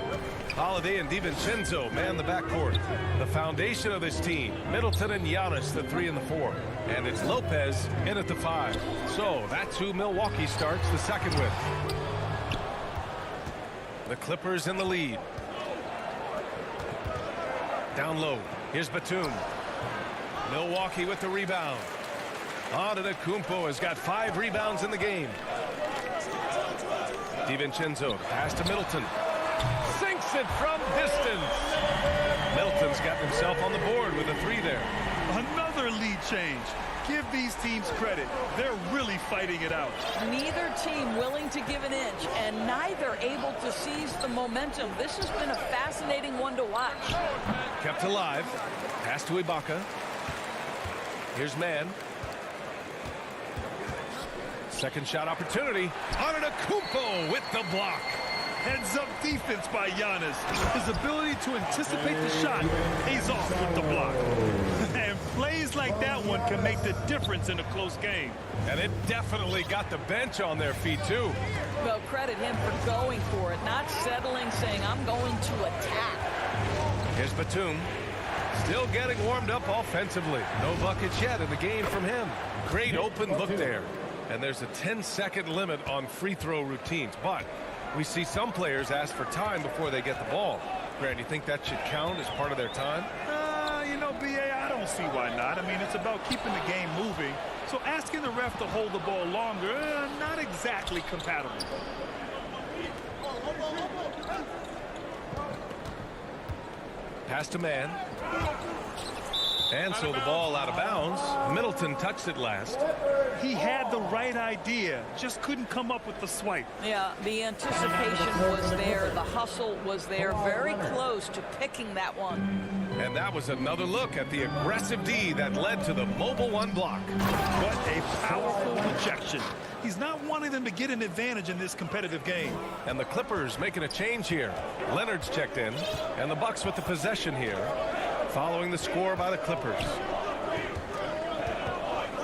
Holiday and DiVincenzo man the backcourt. The foundation of this team, Middleton and Giannis, the 3 and the 4. And it's Lopez in at the 5. So that's who Milwaukee starts the second with. The Clippers in the lead. Down low. Here's Batum. Milwaukee with the rebound. Antetokounmpo has got 5 rebounds in the game. DiVincenzo pass to Middleton. Sinks it from distance. Middleton's got himself on the board with a 3 there. Another lead change. Give these teams credit. They're really fighting it out. Neither team willing to give an inch, and neither able to seize the momentum. This has been a fascinating one to watch. Kept alive. Pass to Ibaka. Here's Mann. Second shot opportunity. Antetokounmpo with the block. Heads-up defense by Giannis. His ability to anticipate the shot pays off with the block. And plays like that one can make the difference in a close game. And it definitely got the bench on their feet, too. Well, credit him for going for it, not settling, saying, I'm going to attack. Here's Batum. Still getting warmed up offensively. No buckets yet in the game from him. Great open look there. And there's a 10-second limit on free throw routines. But we see some players ask for time before they get the ball. Grant, you think that should count as part of their time? You know, B.A., I don't see why not. I mean, it's about keeping the game moving. So asking the ref to hold the ball longer, not exactly compatible. Pass to Mann. And so the ball out of bounds. Middleton touched it last. He had the right idea, just couldn't come up with the swipe. Yeah, the anticipation was there. The hustle was there. Very close to picking that one. And that was another look at the aggressive D that led to the mobile 1 block. What a powerful rejection. He's not wanting them to get an advantage in this competitive game. And the Clippers making a change here. Leonard's checked in, and the Bucks with the possession here, following the score by the Clippers.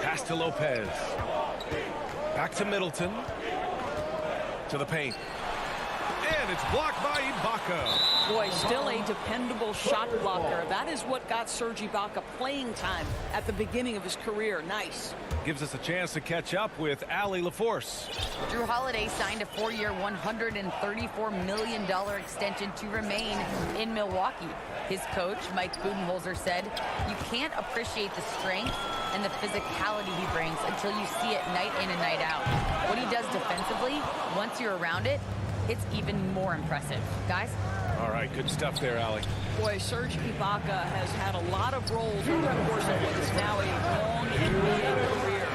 Pass to Lopez. Back to Middleton. To the paint. And it's blocked by Ibaka. Boy, still a dependable shot blocker. That is what got Serge Ibaka playing time at the beginning of his career. Nice. Gives us a chance to catch up with Allie LaForce. Drew Holiday signed a 4-year, $134 million extension to remain in Milwaukee. His coach, Mike Budenholzer, said, you can't appreciate the strength and the physicality he brings until you see it night in and night out. What he does defensively, once you're around it, it's even more impressive. Guys? All right, good stuff there, Allie. Boy, Serge Ibaka has had a lot of roles over the course of what is now a long NBA career.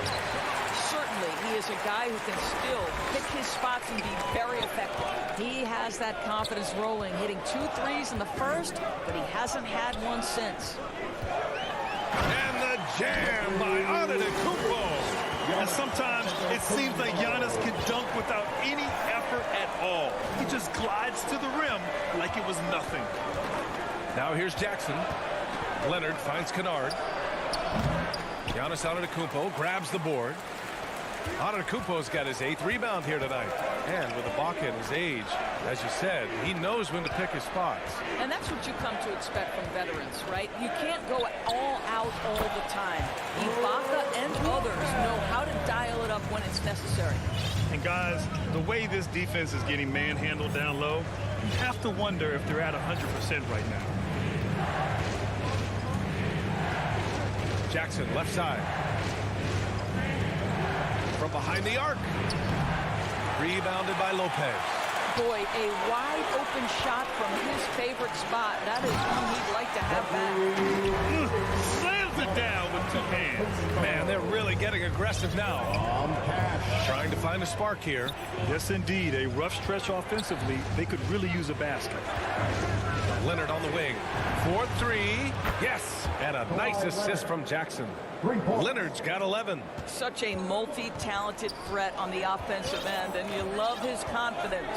Certainly, he is a guy who can still pick his spots and be very effective. He has that confidence rolling, hitting 2 threes in the first, but he hasn't had one since. And the jam by Antetokounmpo. And sometimes it seems like Giannis can dunk without any effort at all. He just glides to the rim like it was nothing. Now here's Jackson. Leonard finds Kennard. Giannis Antetokounmpo grabs the board. Antetokounmpo's got his 8th rebound here tonight. And with Ibaka and his age, as you said, he knows when to pick his spots. And that's what you come to expect from veterans, right? You can't go all out all the time. Ibaka and others know how to dial it up when it's necessary. And guys, the way this defense is getting manhandled down low, you have to wonder if they're at 100% right now. Jackson, left side. From behind the arc. Rebounded by Lopez. Boy, a wide open shot from his favorite spot. That is one he'd like to have back. Slams it down with 2 hands. Man, they're really getting aggressive now. Trying to find a spark here. Yes, indeed. A rough stretch offensively. They could really use a basket. Leonard on the wing. 4-3. Yes. And a nice assist from Jackson. Leonard's got 11. Such a multi-talented threat on the offensive end, and you love his confidence.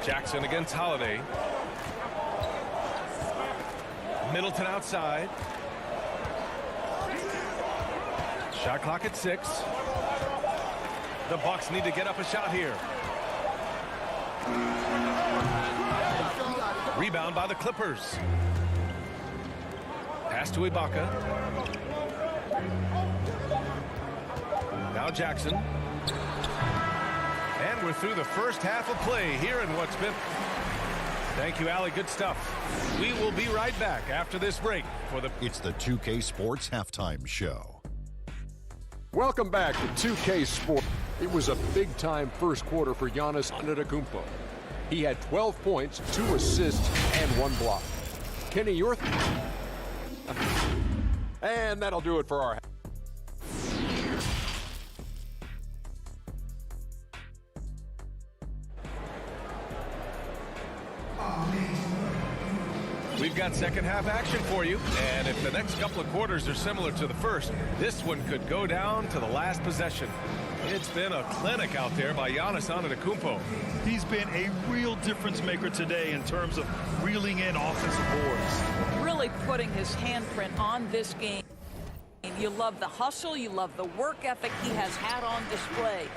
Jackson against Holiday. Middleton outside. Shot clock at 6. The Bucks need to get up a shot here. Rebound by the Clippers. Pass to Ibaka. Now Jackson. And we're through the first half of play here in what's been... Thank you, Allie. Good stuff. We will be right back after this break for the... It's the 2K Sports Halftime Show. Welcome back to 2K Sports. It was a big-time first quarter for Giannis Antetokounmpo. He had 12 points, 2 assists, and 1 block. Kenny, your... And that'll do it for our... We've got second half action for you, and if the next couple of quarters are similar to the first, this one could go down to the last possession. It's been a clinic out there by Giannis Antetokounmpo. He's been a real difference maker today in terms of reeling in offensive boards. Really putting his handprint on this game. You love the hustle, you love the work ethic he has had on display.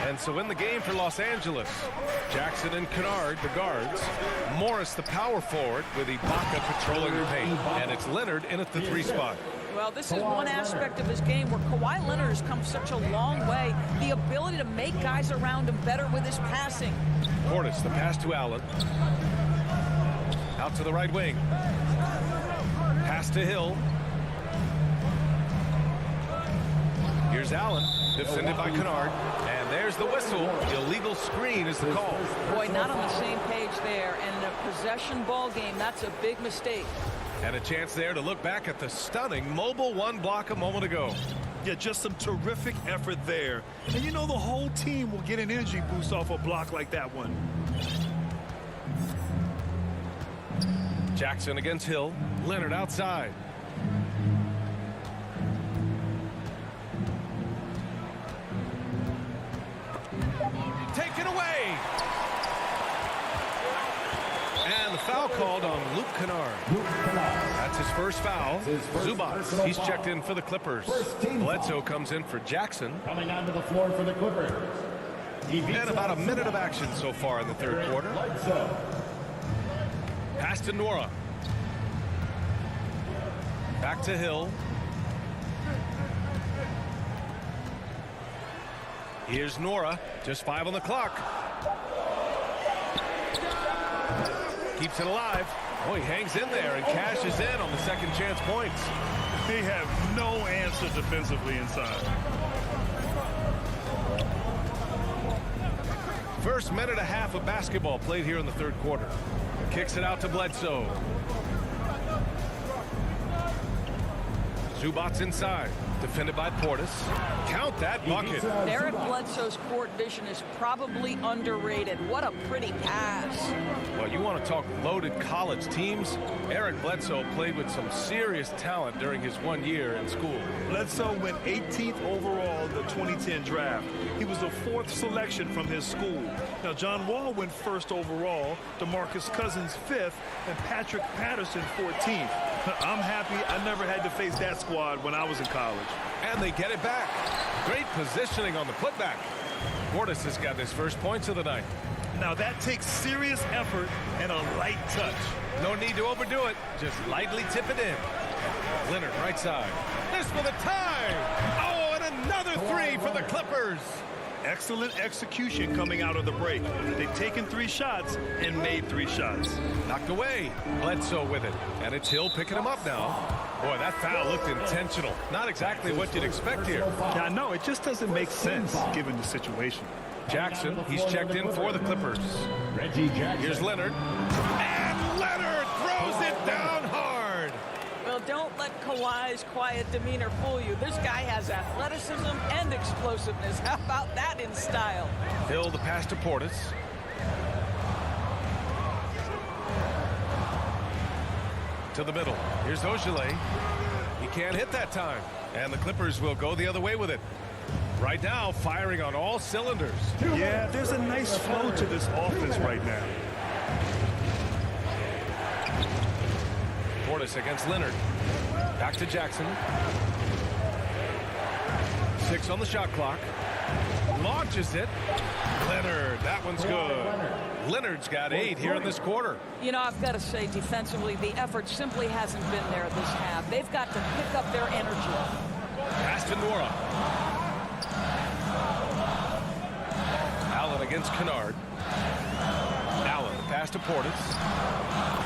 And so in the game for Los Angeles, Jackson and Kennard, the guards. Morris, the power forward, with Ibaka patrolling the paint. And it's Leonard in at the 3 spot. Well, this is one aspect of his game where Kawhi Leonard has come such a long way. The ability to make guys around him better with his passing. Portis, the pass to Allen. Out to the right wing. Pass to Hill. Here's Allen, defended by Kennard. And there's the whistle. Illegal screen is the call. Boy, not on the same page there. And in a possession ball game, that's a big mistake. And a chance there to look back at the stunning mobile 1 block a moment ago. Yeah, just some terrific effort there. And you know the whole team will get an energy boost off a block like that one. Jackson against Hill. Leonard outside. Taken away. And the foul called on Luke Kennard. That's his first foul. Zubac, he's checked in for the Clippers. Bledsoe comes in for Jackson. Coming onto the floor for the Clippers. And about a minute of action so far in the third quarter. Pass to Nora. Back to Hill. Here's Nora, just 5 on the clock. Keeps it alive. Oh, he hangs in there and cashes in on the second chance points. They have no answer defensively inside. First minute and a half of basketball played here in the third quarter. Kicks it out to Bledsoe. Zubats inside. Defended by Portis. Count that bucket. Eric Bledsoe's court vision is probably underrated. What a pretty pass. Well, you want to talk loaded college teams? Eric Bledsoe played with some serious talent during his 1 year in school. Bledsoe went 18th overall in the 2010 draft. He was the 4th selection from his school. Now, John Wall went 1st overall, DeMarcus Cousins 5th, and Patrick Patterson 14th. I'm happy I never had to face that squad when I was in college. And they get it back. Great positioning on the putback. Portis has got his first points of the night. Now that takes serious effort and a light touch. No need to overdo it. Just lightly tip it in. Leonard right side. This for the tie. Oh, and another three for the Clippers. Excellent execution coming out of the break. They've taken 3 shots and made 3 shots. Knocked away. Bledsoe with it. And it's Hill picking him up now. Boy, that foul looked intentional. Not exactly what you'd expect here. Yeah, no, it just doesn't make sense given the situation. Jackson, he's checked in for the Clippers. Here's Leonard. And Leonard throws it down hard. Well, don't let Kawhi's quiet demeanor fool you. This guy has athleticism and explosiveness. How about that in style? Hill the pass to Portis. To the middle. Here's Ogilvy. He can't hit that time. And the Clippers will go the other way with it. Right now, firing on all cylinders. Yeah, there's a nice flow to this offense right now. Portis against Leonard. Back to Jackson. 6 on the shot clock. Launches it. Leonard, that one's good. Leonard's got 8 here in this quarter. You know, I've got to say, defensively, the effort simply hasn't been there this half. They've got to pick up their energy. Pass to Nora. Allen against Kennard. Allen, pass to Portis.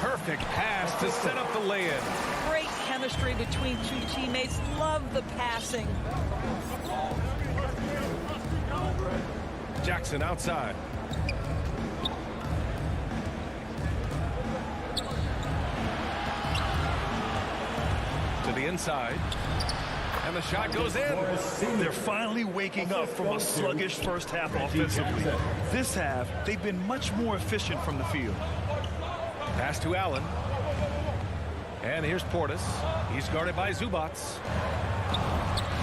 Perfect pass to set up the lay-in. Great chemistry between 2 teammates. Love the passing. Jackson outside. To the inside. And the shot goes in. They're finally waking up from a sluggish first half offensively. This half, they've been much more efficient from the field. Pass to Allen. And here's Portis. He's guarded by Zubats.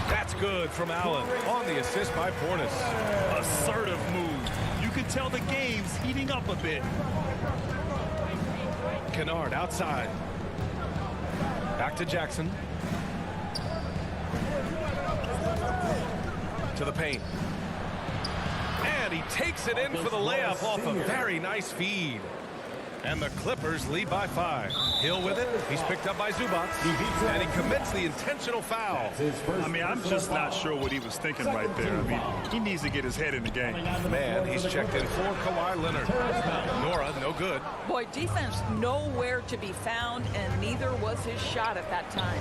That's good from Allen on the assist by Portis. Assertive move. You can tell the game's heating up a bit. Kennard outside. Back to Jackson. To the paint. And he takes it in for the layup off a very nice feed. And the Clippers lead by 5. Hill with it. He's picked up by Zubats. And he commits the intentional foul. I mean, I'm just not sure what he was thinking right there. I mean, he needs to get his head in the game. Man, he's checked in for Kawhi Leonard. Nora, no good. Boy, defense nowhere to be found, and neither was his shot at that time.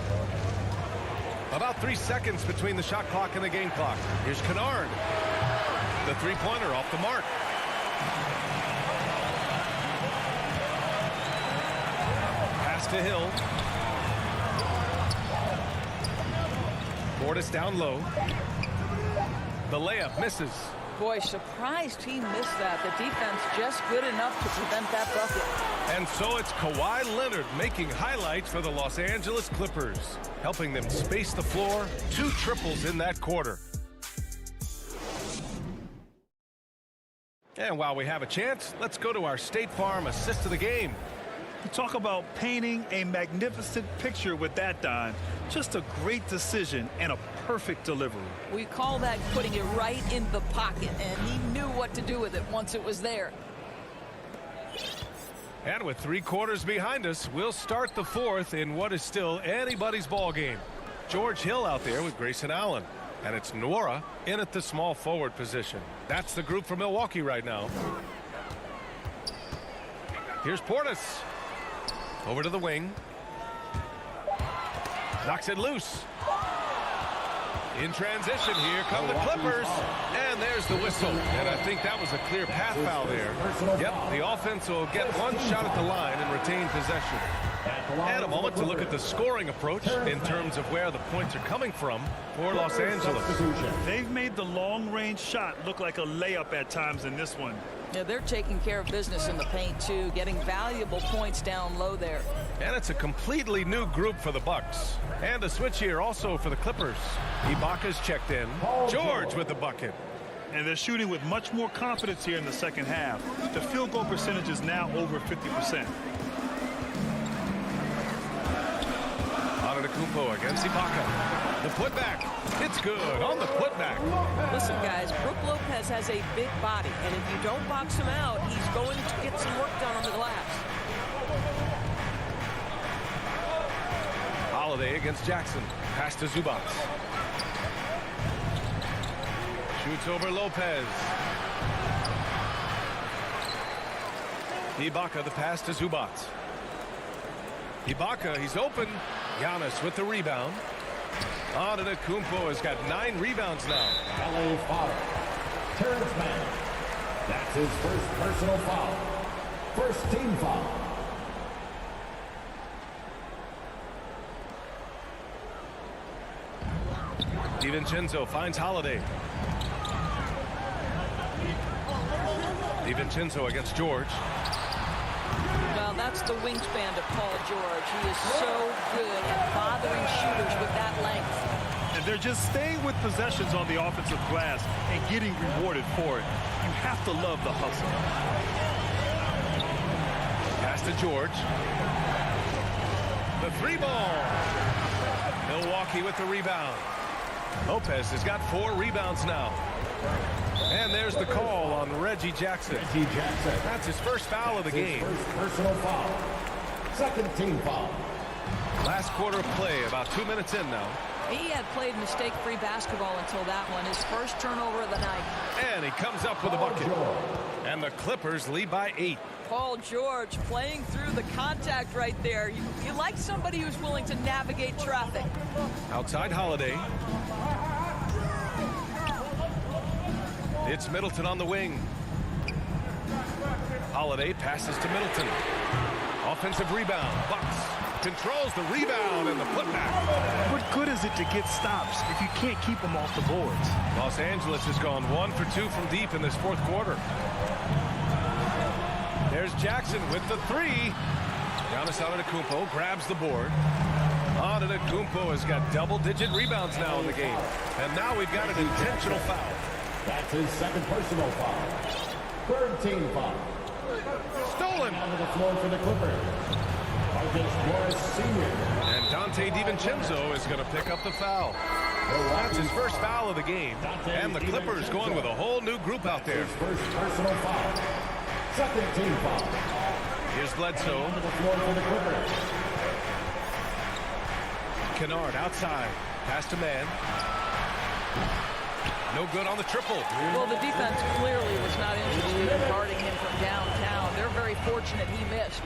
About 3 seconds between the shot clock and the game clock. Here's Kennard. The three-pointer off the mark. Pass to Hill. Portis down low. The layup misses. Boy, surprised he missed that. The defense just good enough to prevent that bucket. And so it's Kawhi Leonard making highlights for the Los Angeles Clippers, helping them space the floor. 2 triples in that quarter. And while we have a chance, let's go to our State Farm assist of the game. Talk about painting a magnificent picture with that, Don. Just a great decision and a perfect delivery. We call that putting it right in the pocket, and he knew what to do with it once it was there. And with 3 quarters behind us, we'll start the 4th in what is still anybody's ball game. George Hill out there with Grayson Allen. And it's Nora in at the small forward position. That's the group for Milwaukee right now. Here's Portis. Over to the wing. Knocks it loose. In transition, here come the Clippers. And there's the whistle. And I think that was a clear path foul there. Yep, the offense will get 1 shot at the line and retain possession. And a moment to look at the scoring approach in terms of where the points are coming from for Los Angeles. They've made the long-range shot look like a layup at times in this one. Yeah, they're taking care of business in the paint, too, getting valuable points down low there. And it's a completely new group for the Bucks. And a switch here also for the Clippers. Ibaka's checked in. George with the bucket. And they're shooting with much more confidence here in the second half. The field goal percentage is now over 50%. Antetokounmpo against Ibaka. The putback. It's good on the putback. Listen, guys, Brook Lopez has a big body, and if you don't box him out, he's going to get some work done on the glass. Holiday against Jackson. Pass to Zubac. Shoots over Lopez. Ibaka, the pass to Zubac. Ibaka, he's open. Giannis with the rebound. Antetokounmpo has got 9 rebounds now. LA foul. Terrence Mann. That's his first personal foul. First team foul. DiVincenzo finds Holiday. DiVincenzo against George. Well, that's the wingspan of Paul George. He is so good at bothering shooters with that length. And they're just staying with possessions on the offensive glass and getting rewarded for it. You have to love the hustle. Pass to George. The 3-ball. Milwaukee with the rebound. Lopez has got 4 rebounds now. And there's the call on Reggie Jackson. That's his first foul of the game. First personal foul. Second team foul. Last quarter of play, about 2 minutes in now. He had played mistake-free basketball until that one. His first turnover of the night. And he comes up with a bucket. And the Clippers lead by 8. Paul George playing through the contact right there. You like somebody who's willing to navigate traffic. Outside Holiday. It's Middleton on the wing. Holiday passes to Middleton. Offensive rebound. Bucks controls the rebound and the putback. What good is it to get stops if you can't keep them off the boards? Los Angeles has gone 1 for 2 from deep in this fourth quarter. There's Jackson with the 3. Giannis Antetokounmpo grabs the board. Antetokounmpo has got double-digit rebounds now in the game. And now we've got an intentional foul. That's his second personal foul. Third team foul. Stolen. Onto the floor for the Clippers. Marcus Morris Sr. And Dante DiVincenzo is going to pick up the foul. That's his first foul of the game. And the Clippers going with a whole new group out there. His first personal foul. Second team foul. Here's Bledsoe. Onto the floor for the Clippers. Kennard outside. Pass to man. No good on the triple. Well, the defense clearly was not interested in guarding him from downtown. They're very fortunate he missed.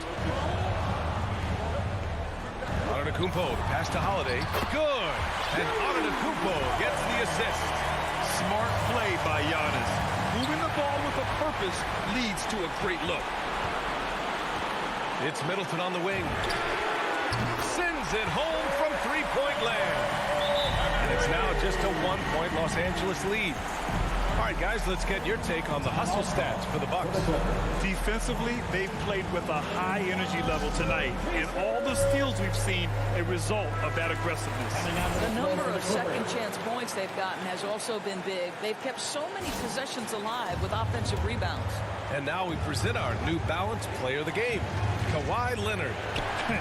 Antetokounmpo, the pass to Holiday. Good. And Antetokounmpo gets the assist. Smart play by Giannis. Moving the ball with a purpose leads to a great look. It's Middleton on the wing. Sends it home from three-point land. And it's now just a 1-point Los Angeles lead. All right, guys, let's get your take on the hustle stats for the Bucks. Defensively, they've played with a high energy level tonight. And all the steals we've seen, a result of that aggressiveness. The number of second chance points they've gotten has also been big. They've kept so many possessions alive with offensive rebounds. And now we present our new balanced player of the game, Kawhi Leonard.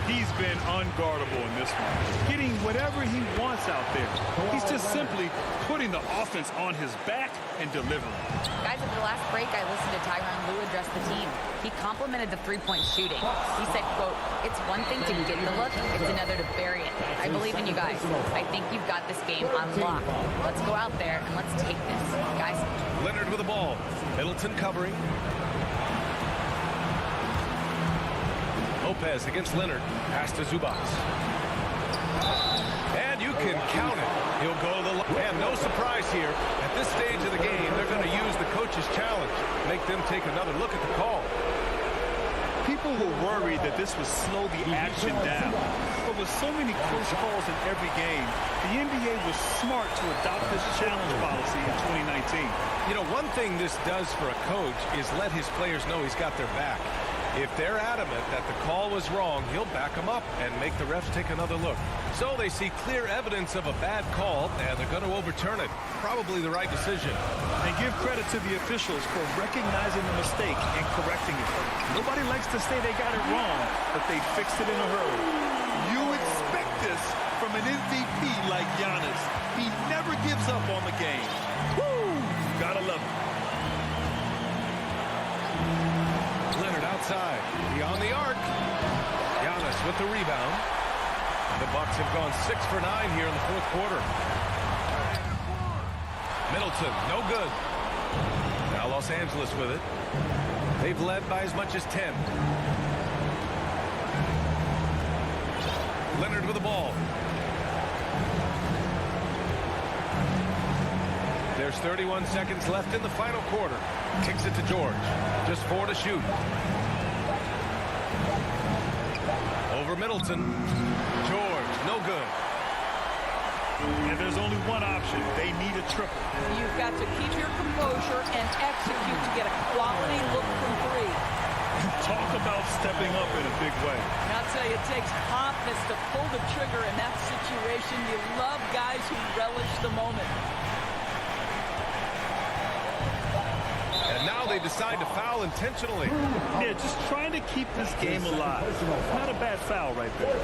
He's been unguardable in this one, getting whatever he wants out there. He's just simply putting the offense on his back and delivering. Guys, at the last break, I listened to Tyronn Lue address the team. He complimented the three-point shooting. He said, quote, "It's one thing to get the look, it's another to bury it. I believe in you guys. I think you've got this game on lock. Let's go out there and let's take this, guys." Leonard with the ball. Middleton covering. Lopez against Leonard. Pass to Zubac. And you can count it. He'll go to the line. And no surprise here. At this stage of the game, they're going to use the coach's challenge. Make them take another look at the call. People were worried that this would slow the action down. But with so many close calls in every game, the NBA was smart to adopt this challenge policy in 2019. You know, one thing this does for a coach is let his players know he's got their back. If they're adamant that the call was wrong, he'll back them up and make the refs take another look. So they see clear evidence of a bad call, and they're going to overturn it. Probably the right decision. And give credit to the officials for recognizing the mistake and correcting it. Nobody likes to say they got it wrong, but they fixed it in a hurry. You expect this from an MVP like Giannis. He never gives up on the game. Woo! Gotta love it. Leonard outside, beyond the arc. Giannis with the rebound. The Bucks have gone 6 for 9 here in the fourth quarter. Middleton, no good. Now Los Angeles with it. They've led by as much as 10. Leonard with the ball. There's 31 seconds left in the final quarter. Kicks it to George. Just 4 to shoot. Over Middleton. George, no good. And there's only one option. They need a triple. You've got to keep your composure and execute to get a quality look from three. Talk about stepping up in a big way. And I'll tell you, it takes confidence to pull the trigger in that situation. You love guys who relish the moment. And now they decide to foul intentionally. Yeah, just trying to keep this game alive. Not a bad foul right there.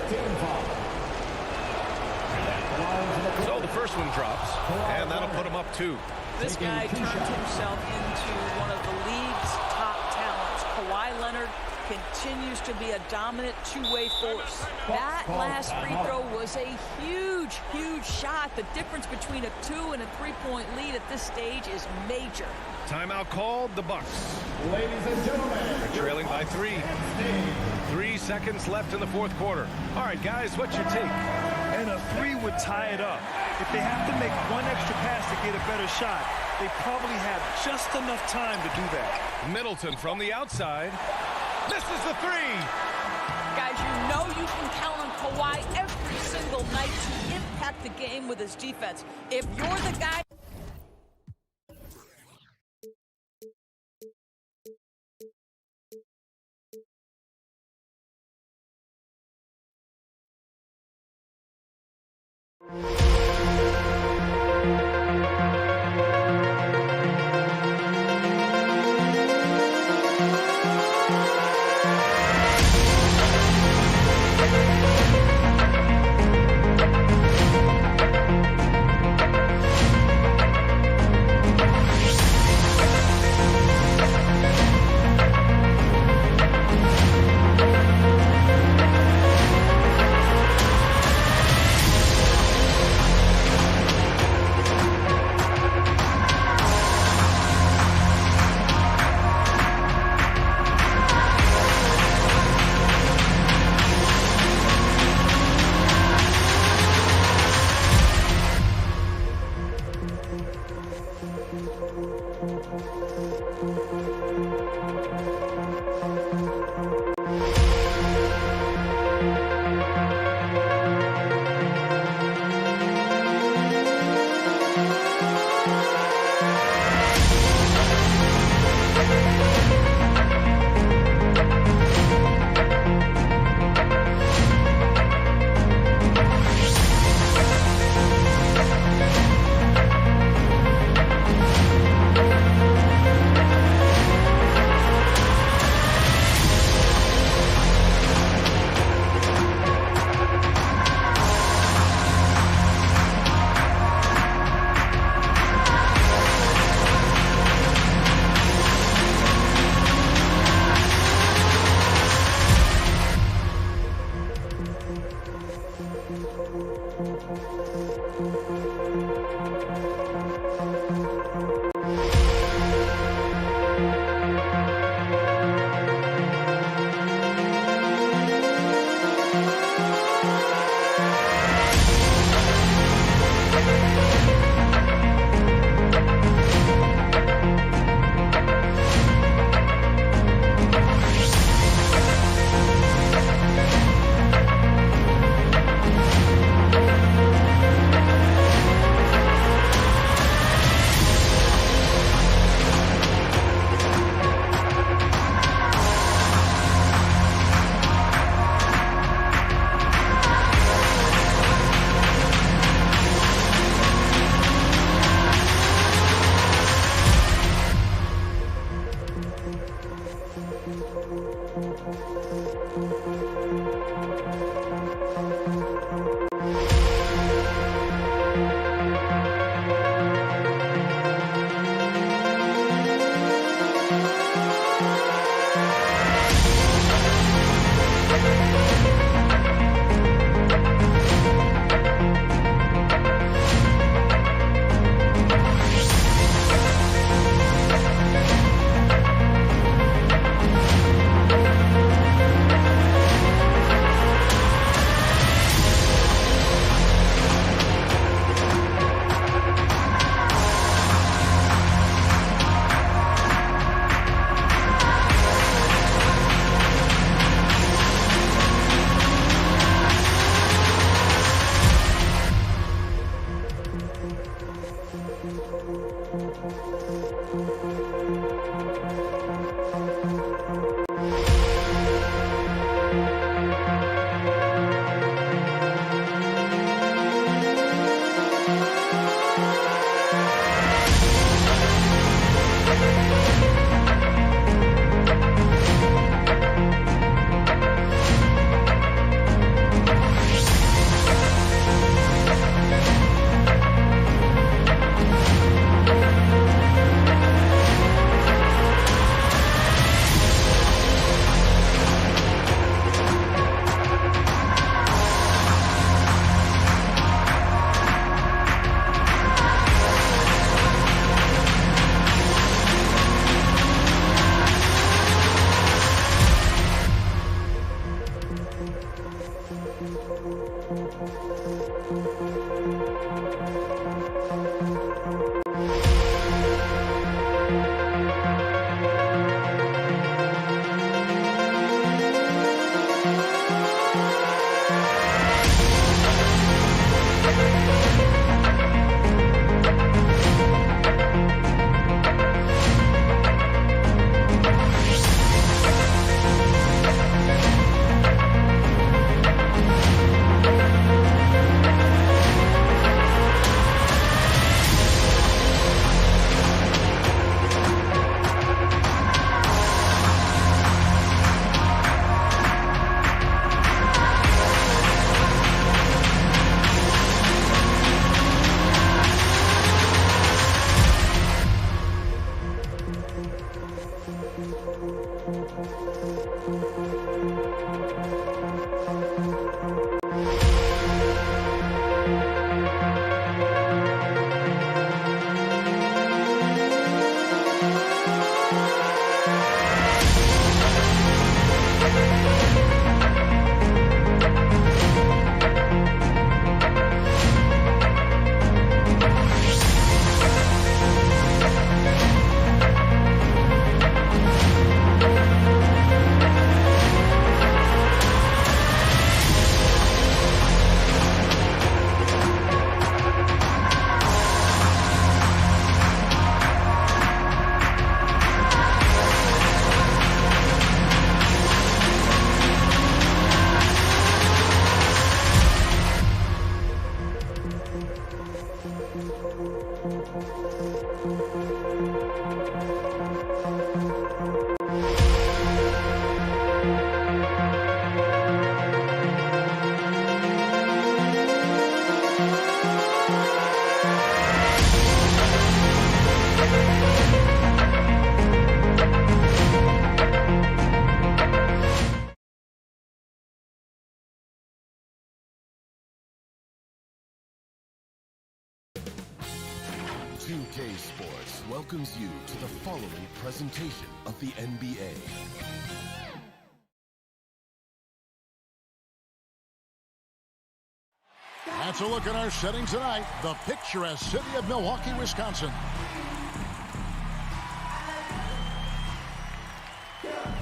So the first one drops, and that'll put him up 2. This guy turned himself into one of the league's top talents. Kawhi Leonard continues to be a dominant two-way force. That last free throw was a huge, huge shot. The difference between a 2- and a 3-point lead at this stage is major. Timeout called, the Bucks. Ladies and gentlemen, They're trailing by 3. 3 seconds left in the fourth quarter. All right, guys, what's your take? And a 3 would tie it up. If they have to make one extra pass to get a better shot, they probably have just enough time to do that. Middleton from the outside. Misses the 3. Guys, you know you can count on Kawhi every single night to impact the game with his defense. If you're the guy... 2K Sports welcomes you to the following presentation of the NBA. That's a look at our setting tonight. The picturesque city of Milwaukee, Wisconsin.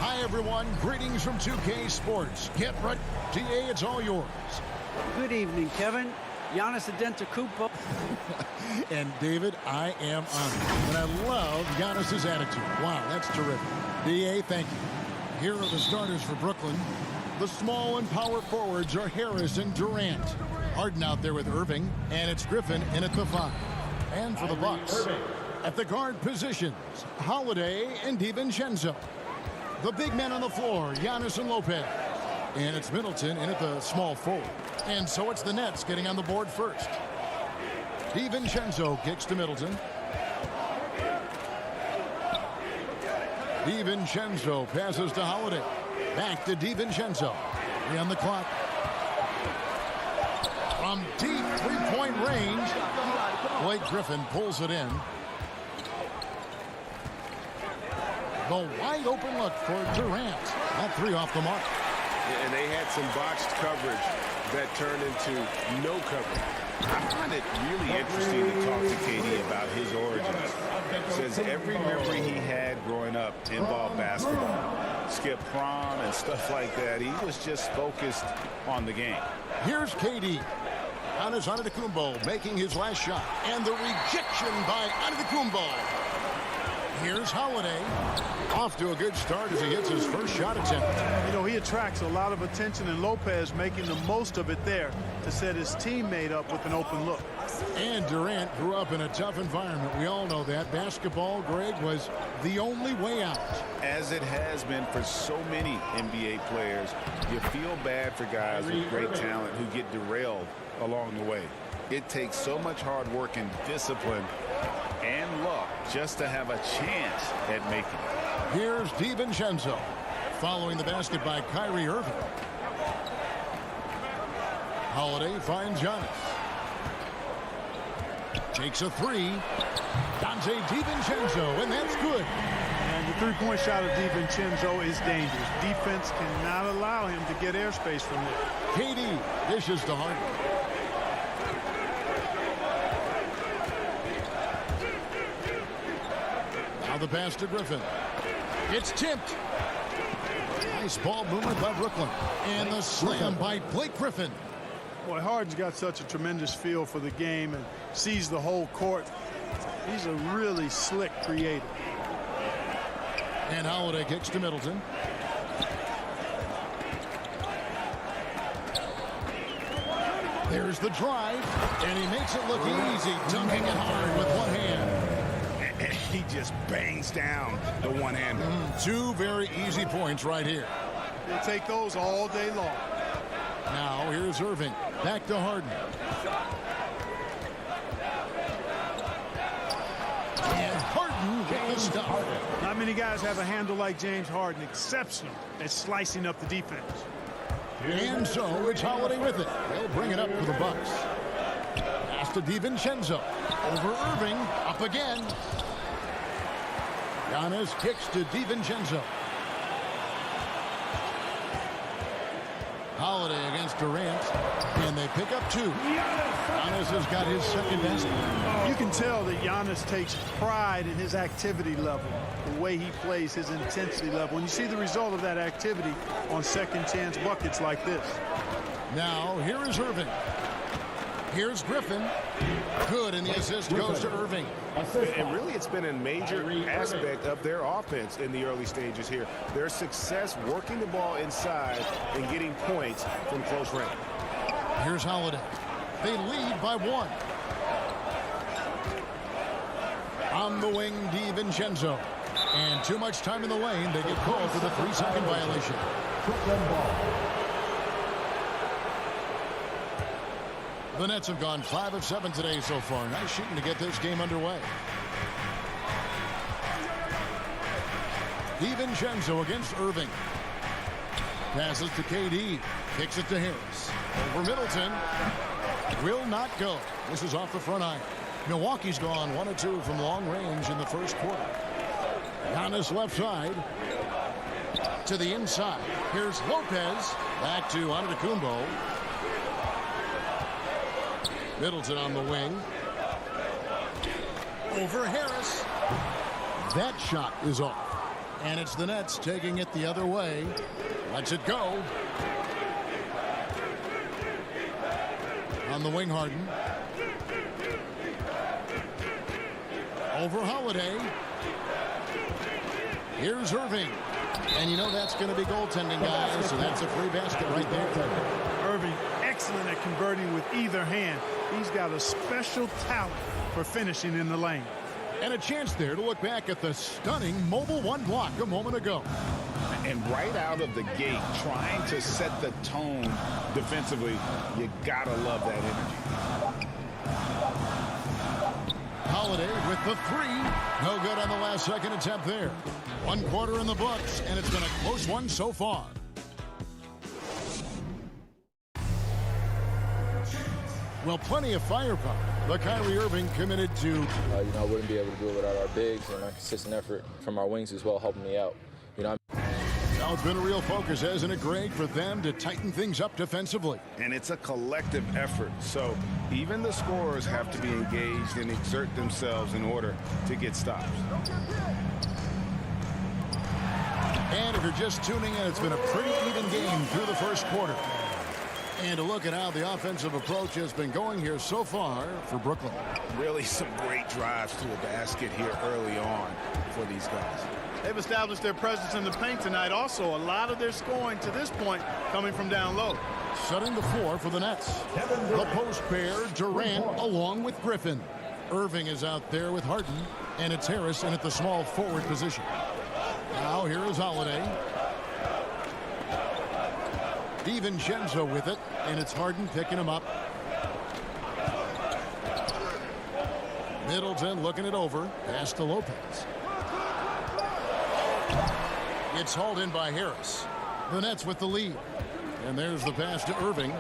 Hi, everyone. Greetings from 2K Sports. Get ready. DA, it's all yours. Good evening, Kevin. Giannis Antetokounmpo. And, David, I am honored. And I love Giannis's attitude. Wow, that's terrific. DA, thank you. Here are the starters for Brooklyn. The small and power forwards are Harris and Durant. Harden out there with Irving, and it's Griffin in at the 5. And for the Bucks, at the guard positions, Holiday and DiVincenzo. The big men on the floor, Giannis and Lopez. And it's Middleton in at the small forward. And so it's the Nets getting on the board first. DiVincenzo kicks to Middleton. DiVincenzo passes to Holiday. Back to DiVincenzo. 3 on the clock. From deep three-point range, Blake Griffin pulls it in. The wide open look for Durant. That 3 off the mark. And they had some botched coverage that turned into no coverage. I find it really interesting to talk to KD about his origins. Says every memory he had growing up involved basketball. Skip prom and stuff like that. He was just focused on the game. Here's KD. Giannis Antetokounmpo making his last shot. And the rejection by Antetokounmpo. Here's Holiday. Off to a good start as he hits his first shot attempt. You know, he attracts a lot of attention, and Lopez making the most of it there to set his teammate up with an open look. And Durant grew up in a tough environment. We all know that. Basketball, Greg, was the only way out. As it has been for so many NBA players, you feel bad for guys with great talent who get derailed along the way. It takes so much hard work and discipline and luck just to have a chance at making it. Here's DiVincenzo following the basket by Kyrie Irving. Holiday finds Giannis. Takes a 3. Dante DiVincenzo, and that's good. And the three-point shot of DiVincenzo is dangerous. Defense cannot allow him to get airspace from there. KD dishes to Harden. Now the pass to Griffin. It's tipped. Nice ball movement by Brooklyn. And the slam by Blake Griffin. Boy, Harden's got such a tremendous feel for the game and sees the whole court. He's a really slick creator. And Holiday kicks to Middleton. There's the drive, and he makes it look easy, dunking it hard with one hand. He just bangs down the one-hander. 2 very easy points right here. He'll take those all day long. Now here's Irving. Back to Harden. And Harden with the stop. Not many guys have a handle like James Harden. Exceptional at slicing up the defense. And so it's Holiday with it. They'll bring it up for the Bucks. Pass to DiVincenzo. Over Irving. Up again. Giannis kicks to DiVincenzo. Holiday against Durant, and they pick up 2. Giannis has got his second basket. You can tell that Giannis takes pride in his activity level, the way he plays, his intensity level. And you see the result of that activity on second chance buckets like this. Now, here is Irving. Here's Griffin. Good, and the assist goes to Irving. And really, it's been a major aspect of their offense in the early stages here. Their success working the ball inside and getting points from close range. Here's Holiday. They lead by 1. On the wing, DiVincenzo. And too much time in the lane. They get called for the 3-second violation. The Nets have gone 5 of 7 today so far. Nice shooting to get this game underway. DiVincenzo against Irving. Passes to KD. Kicks it to Harris. Over Middleton. Will not go. This is off the front iron. Milwaukee's gone 1 of 2 from long range in the first quarter. Giannis left side. To the inside. Here's Lopez. Back to Antetokounmpo. Middleton on the wing. Over Harris. That shot is off. And it's the Nets taking it the other way. Lets it go. On the wing, Harden. Over Holiday. Here's Irving. And you know that's going to be goaltending, guys, so that's a free basket right there. Irving, excellent at converting with either hand. He's got a special talent for finishing in the lane. And a chance there to look back at the stunning Mobile One block a moment ago. And right out of the gate, trying to set the tone defensively, you got to love that energy. Holiday with the three. No good on the last second attempt there. 1 quarter in the books, and it's been a close one so far. Well, plenty of firepower. But Kyrie Irving committed to... I wouldn't be able to do it without our bigs and our consistent effort from our wings as well, helping me out. Now it's been a real focus, hasn't it, Greg, for them to tighten things up defensively? And it's a collective effort, so even the scorers have to be engaged and exert themselves in order to get stops. And if you're just tuning in, it's been a pretty even game through the first quarter. And to look at how the offensive approach has been going here so far for Brooklyn. Really some great drives to the basket here early on for these guys. They've established their presence in the paint tonight. Also, a lot of their scoring to this point coming from down low. Setting the floor for the Nets. The post pair, Durant along with Griffin. Irving is out there with Harden, and it's Harris in at the small forward position. Now here is Holiday. DiVincenzo with it, and it's Harden picking him up. Middleton looking it over. Pass to Lopez. It's hauled in by Harris. The Nets with the lead. And there's the pass to Irving.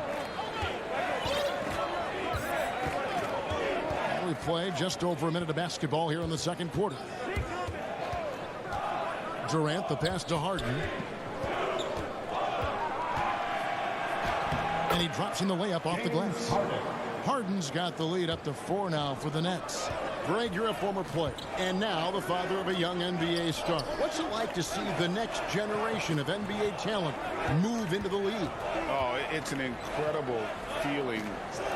And we play just over a minute of basketball here in the second quarter. Durant, the pass to Harden. And he drops in the layup off the glass. Harden's got the lead up to 4 now for the Nets. Greg, you're a former player, and now the father of a young NBA star. What's it like to see the next generation of NBA talent move into the league? Oh, it's an incredible feeling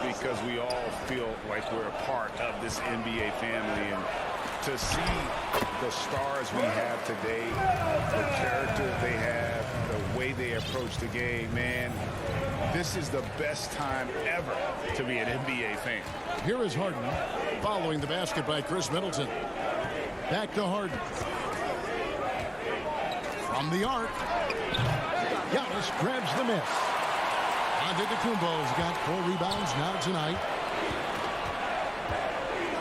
because we all feel like we're a part of this NBA family. And to see the stars we have today, the character they have, the way they approach the game, man, this is the best time ever to be an NBA fan. Here is Harden following the basket by Chris Middleton. Back to Harden. From the arc. Giannis grabs the miss. Antetokounmpo's got 4 rebounds now tonight.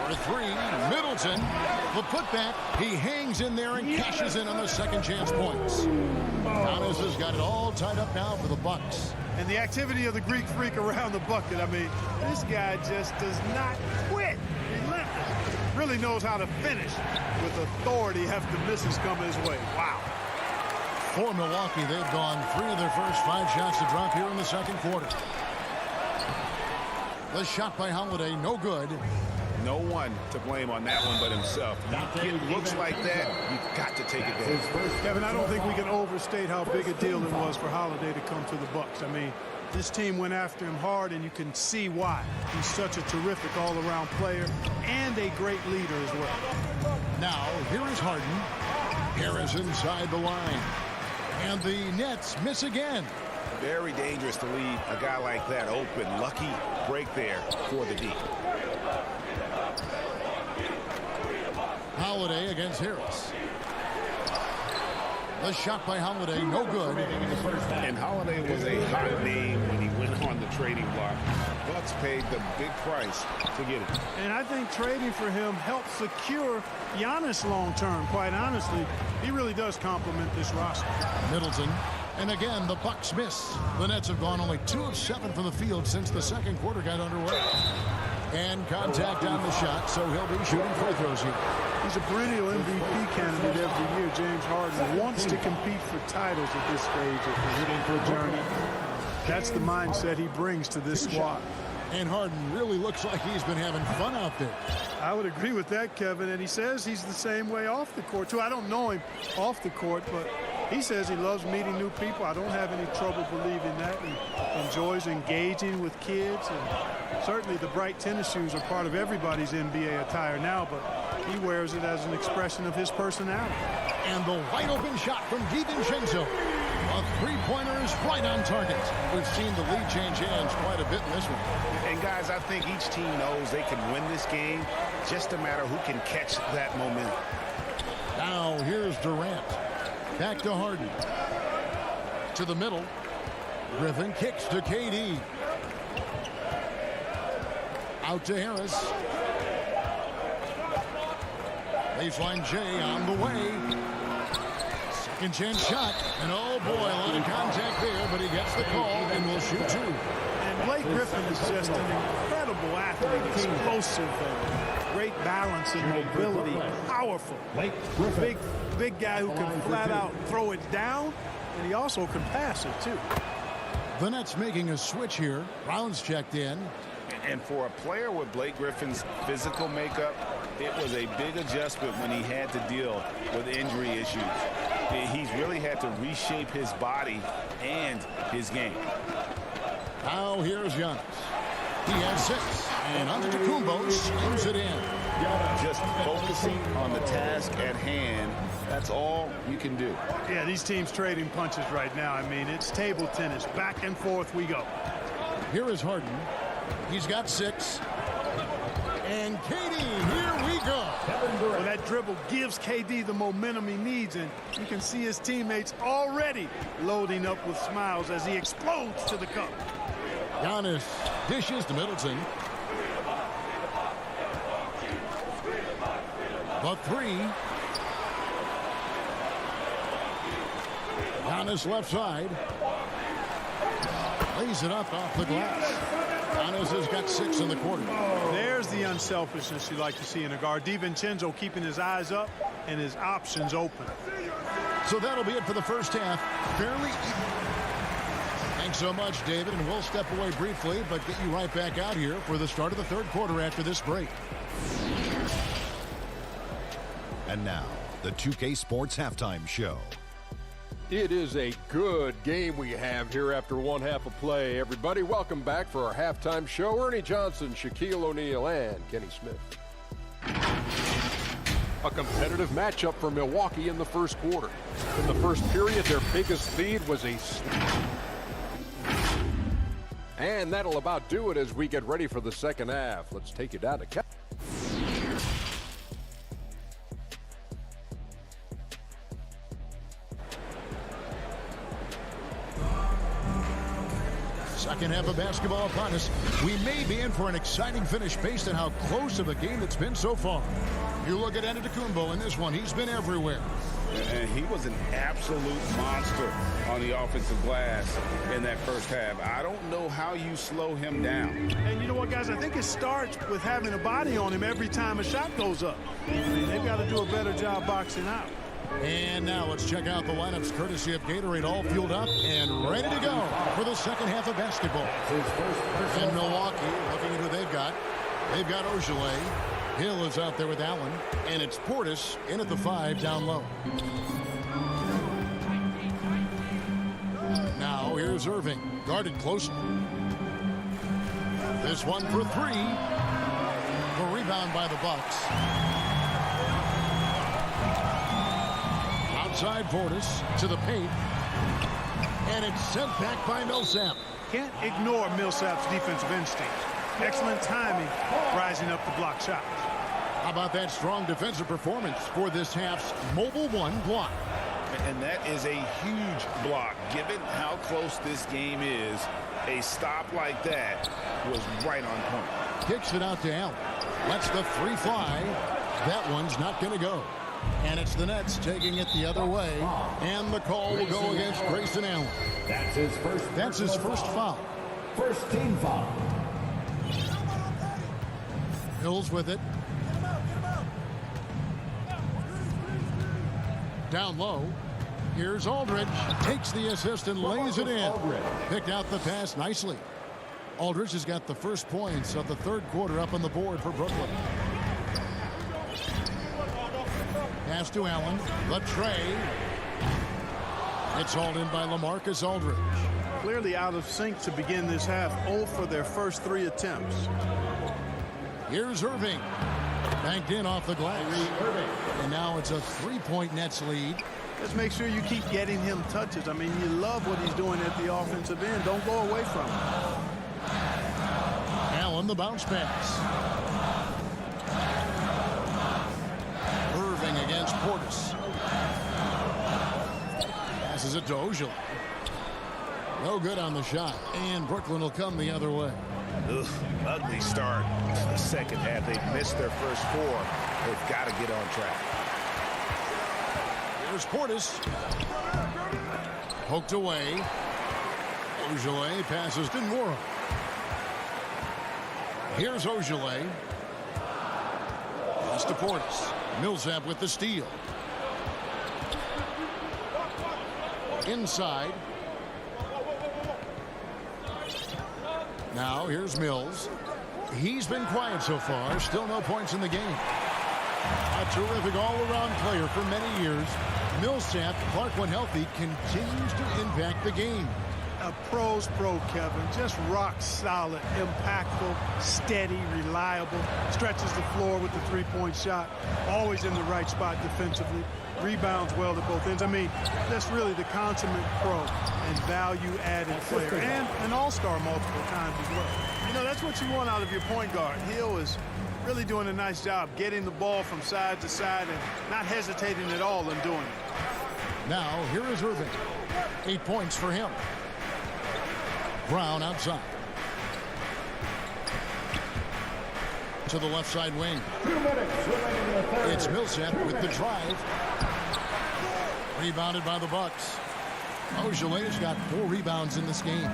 For 3, Middleton. The putback. He hangs in there and cashes in on the second chance points. Giannis has got it all tied up now for the Bucks. And the activity of the Greek freak around the bucket. I mean, this guy just does not quit. Relentless. Really knows how to finish with authority after misses come his way. Wow. For Milwaukee, they've gone 3 of their first 5 shots to drop here in the second quarter. The shot by Holiday, no good. No one to blame on that one but himself. You get looks like that, you've got to take it down. Kevin, I don't think we can overstate how big a deal it was for Holiday to come to the Bucks. I mean, this team went after him hard, and you can see why. He's such a terrific all-around player and a great leader as well. Now, here is Harden. Harris inside the line. And the Nets miss again. Very dangerous to leave a guy like that open. Lucky break there for the D. Holiday against Harris. The shot by Holiday, no good. And Holiday was a hot name when he went on the trading block. Bucks paid the big price to get him. And I think trading for him helped secure Giannis long-term, quite honestly. He really does complement this roster. Middleton. And again, the Bucks miss. The Nets have gone only 2 of 7 from the field since the second quarter got underway. And contact on the shot, so he'll be shooting free throws here. He's a perennial MVP candidate every year. James Harden wants to compete for titles at this stage of the journey. That's the mindset he brings to this squad. And Harden really looks like he's been having fun out there. I would agree with that, Kevin. And he says he's the same way off the court, too. I don't know him off the court, but he says he loves meeting new people. I don't have any trouble believing that. He enjoys engaging with kids. And certainly the bright tennis shoes are part of everybody's NBA attire now, but he wears it as an expression of his personality. And the wide open shot from DiVincenzo. A three-pointer is right on target. We've seen the lead change hands quite a bit in this one. And guys, I think each team knows they can win this game. Just a matter who can catch that momentum. Now here's Durant. Back to Harden. To the middle. Griffin kicks to KD. Out to Harris. Baseline J on the way. Second chance shot. And oh boy, a lot of contact there, but he gets the call and will shoot two. And Blake Griffin is just an incredible athlete. Explosive, great balance and mobility. Powerful. Big guy who can flat out throw it down, and he also can pass it too. The Nets making a switch here. Brown's checked in. And for a player with Blake Griffin's physical makeup, it was a big adjustment when he had to deal with injury issues. He's really had to reshape his body and his game. Now here's Giannis. He has 6. And Antetokounmpo slams it in. Just focusing on the task at hand. That's all you can do. Yeah, these teams trading punches right now. I mean, it's table tennis. Back and forth we go. Here is Harden. He's got 6. And KD, here we go. Well, that dribble gives KD the momentum he needs, and you can see his teammates already loading up with smiles as he explodes to the cup. Giannis dishes to Middleton. The 3. Giannis left side. Lays it up off the glass. Giannis has got 6 in the quarter. There's the unselfishness you like to see in a guard. DiVincenzo keeping his eyes up and his options open. So that'll be it for the first half. Fairly even. Thanks so much, David, and we'll step away briefly, but get you right back out here for the start of the third quarter after this break. And now, the 2K Sports Halftime Show. It is a good game we have here after one half of play. Everybody, welcome back for our halftime show. Ernie Johnson, Shaquille O'Neal, and Kenny Smith. A competitive matchup for Milwaukee in the first quarter. In the first period, their biggest lead was a... And that'll about do it as we get ready for the second half. Let's take you down to Kevin. Second half of basketball upon us. We may be in for an exciting finish based on how close of a game it's been so far. You look at Antetokounmpo in this one. He's been everywhere. And he was an absolute monster on the offensive glass in that first half. I don't know how you slow him down. And you know what, guys? I think it starts with having a body on him every time a shot goes up. I mean, they've got to do a better job boxing out. And now let's check out the lineups courtesy of Gatorade, all fueled up and ready to go for the second half of basketball. And Milwaukee, looking at who they've got. They've got Ogilvy. Hill is out there with Allen. And it's Portis in at the 5 down low. Now here's Irving, guarded closely. This one for 3. The rebound by the Bucks. Outside Portis to the paint. And it's sent back by Millsap. Can't ignore Millsap's defensive instinct. Excellent timing, rising up to block shots. How about that strong defensive performance for this half's Mobile One block? And that is a huge block. Given how close this game is, a stop like that was right on point. Kicks it out to Allen. Lets the 3 fly. That one's not going to go. And it's the Nets taking it the other way. And the call will go against Grayson Allen. That's his first foul. First team foul. Mills with it. Down low. Here's Aldridge. Takes the assist and lays it in. Picked out the pass nicely. Aldridge has got the first points of the third quarter up on the board for Brooklyn. Pass to Allen. The tray. It's hauled in by LaMarcus Aldridge. Clearly out of sync to begin this half. 0 for their first 3 attempts. Here's Irving. Banked in off the glass. And now it's a 3-point Nets lead. Just make sure you keep getting him touches. I mean, you love what he's doing at the offensive end. Don't go away from him. Allen, the bounce pass. Irving against Portis. Passes it to Ojala. No good on the shot. And Brooklyn will come the other way. Ugh, ugly start to the second half. They've missed their first 4. They've got to get on track. Here's Portis. Poked away. Ojala passes to Nwora. Here's Ojala. Pass to Portis. Millsap with the steal. Inside. Now here's Mills. He's been quiet so far. Still no points in the game. A terrific all-around player for many years. Millsap, Clark when healthy, continues to impact the game. A pro's pro, Kevin. Just rock solid, impactful, steady, reliable. Stretches the floor with the three-point shot. Always in the right spot defensively. Rebounds well at both ends. I mean, that's really the consummate pro and value-added player. And an all-star multiple times as well. You know, that's what you want out of your point guard. Hill is really doing a nice job getting the ball from side to side and not hesitating at all in doing it. Now, here is Irving. 8 points for him. Brown outside. To the left side wing. It's Millsap with the drive. Rebounded by the Bucks. Ojala's got 4 rebounds in this game.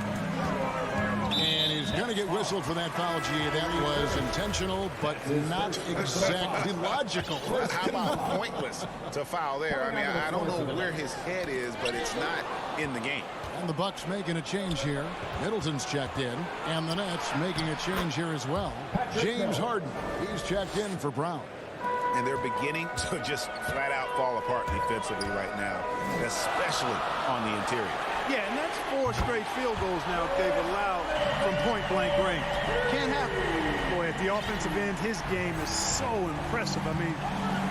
And he's going to get whistled for that foul, G. That was intentional, but not exactly logical. How about pointless to foul there? I mean, I don't know where his head is, but it's not in the game. And the Bucks making a change here. Middleton's checked in. And the Nets making a change here as well. James Harden, he's checked in for Brown. And they're beginning to just flat out fall apart defensively right now, especially on the interior. Yeah, and that's 4 straight field goals now they've allowed from point-blank range. Can't happen. Boy, at the offensive end, his game is so impressive. I mean,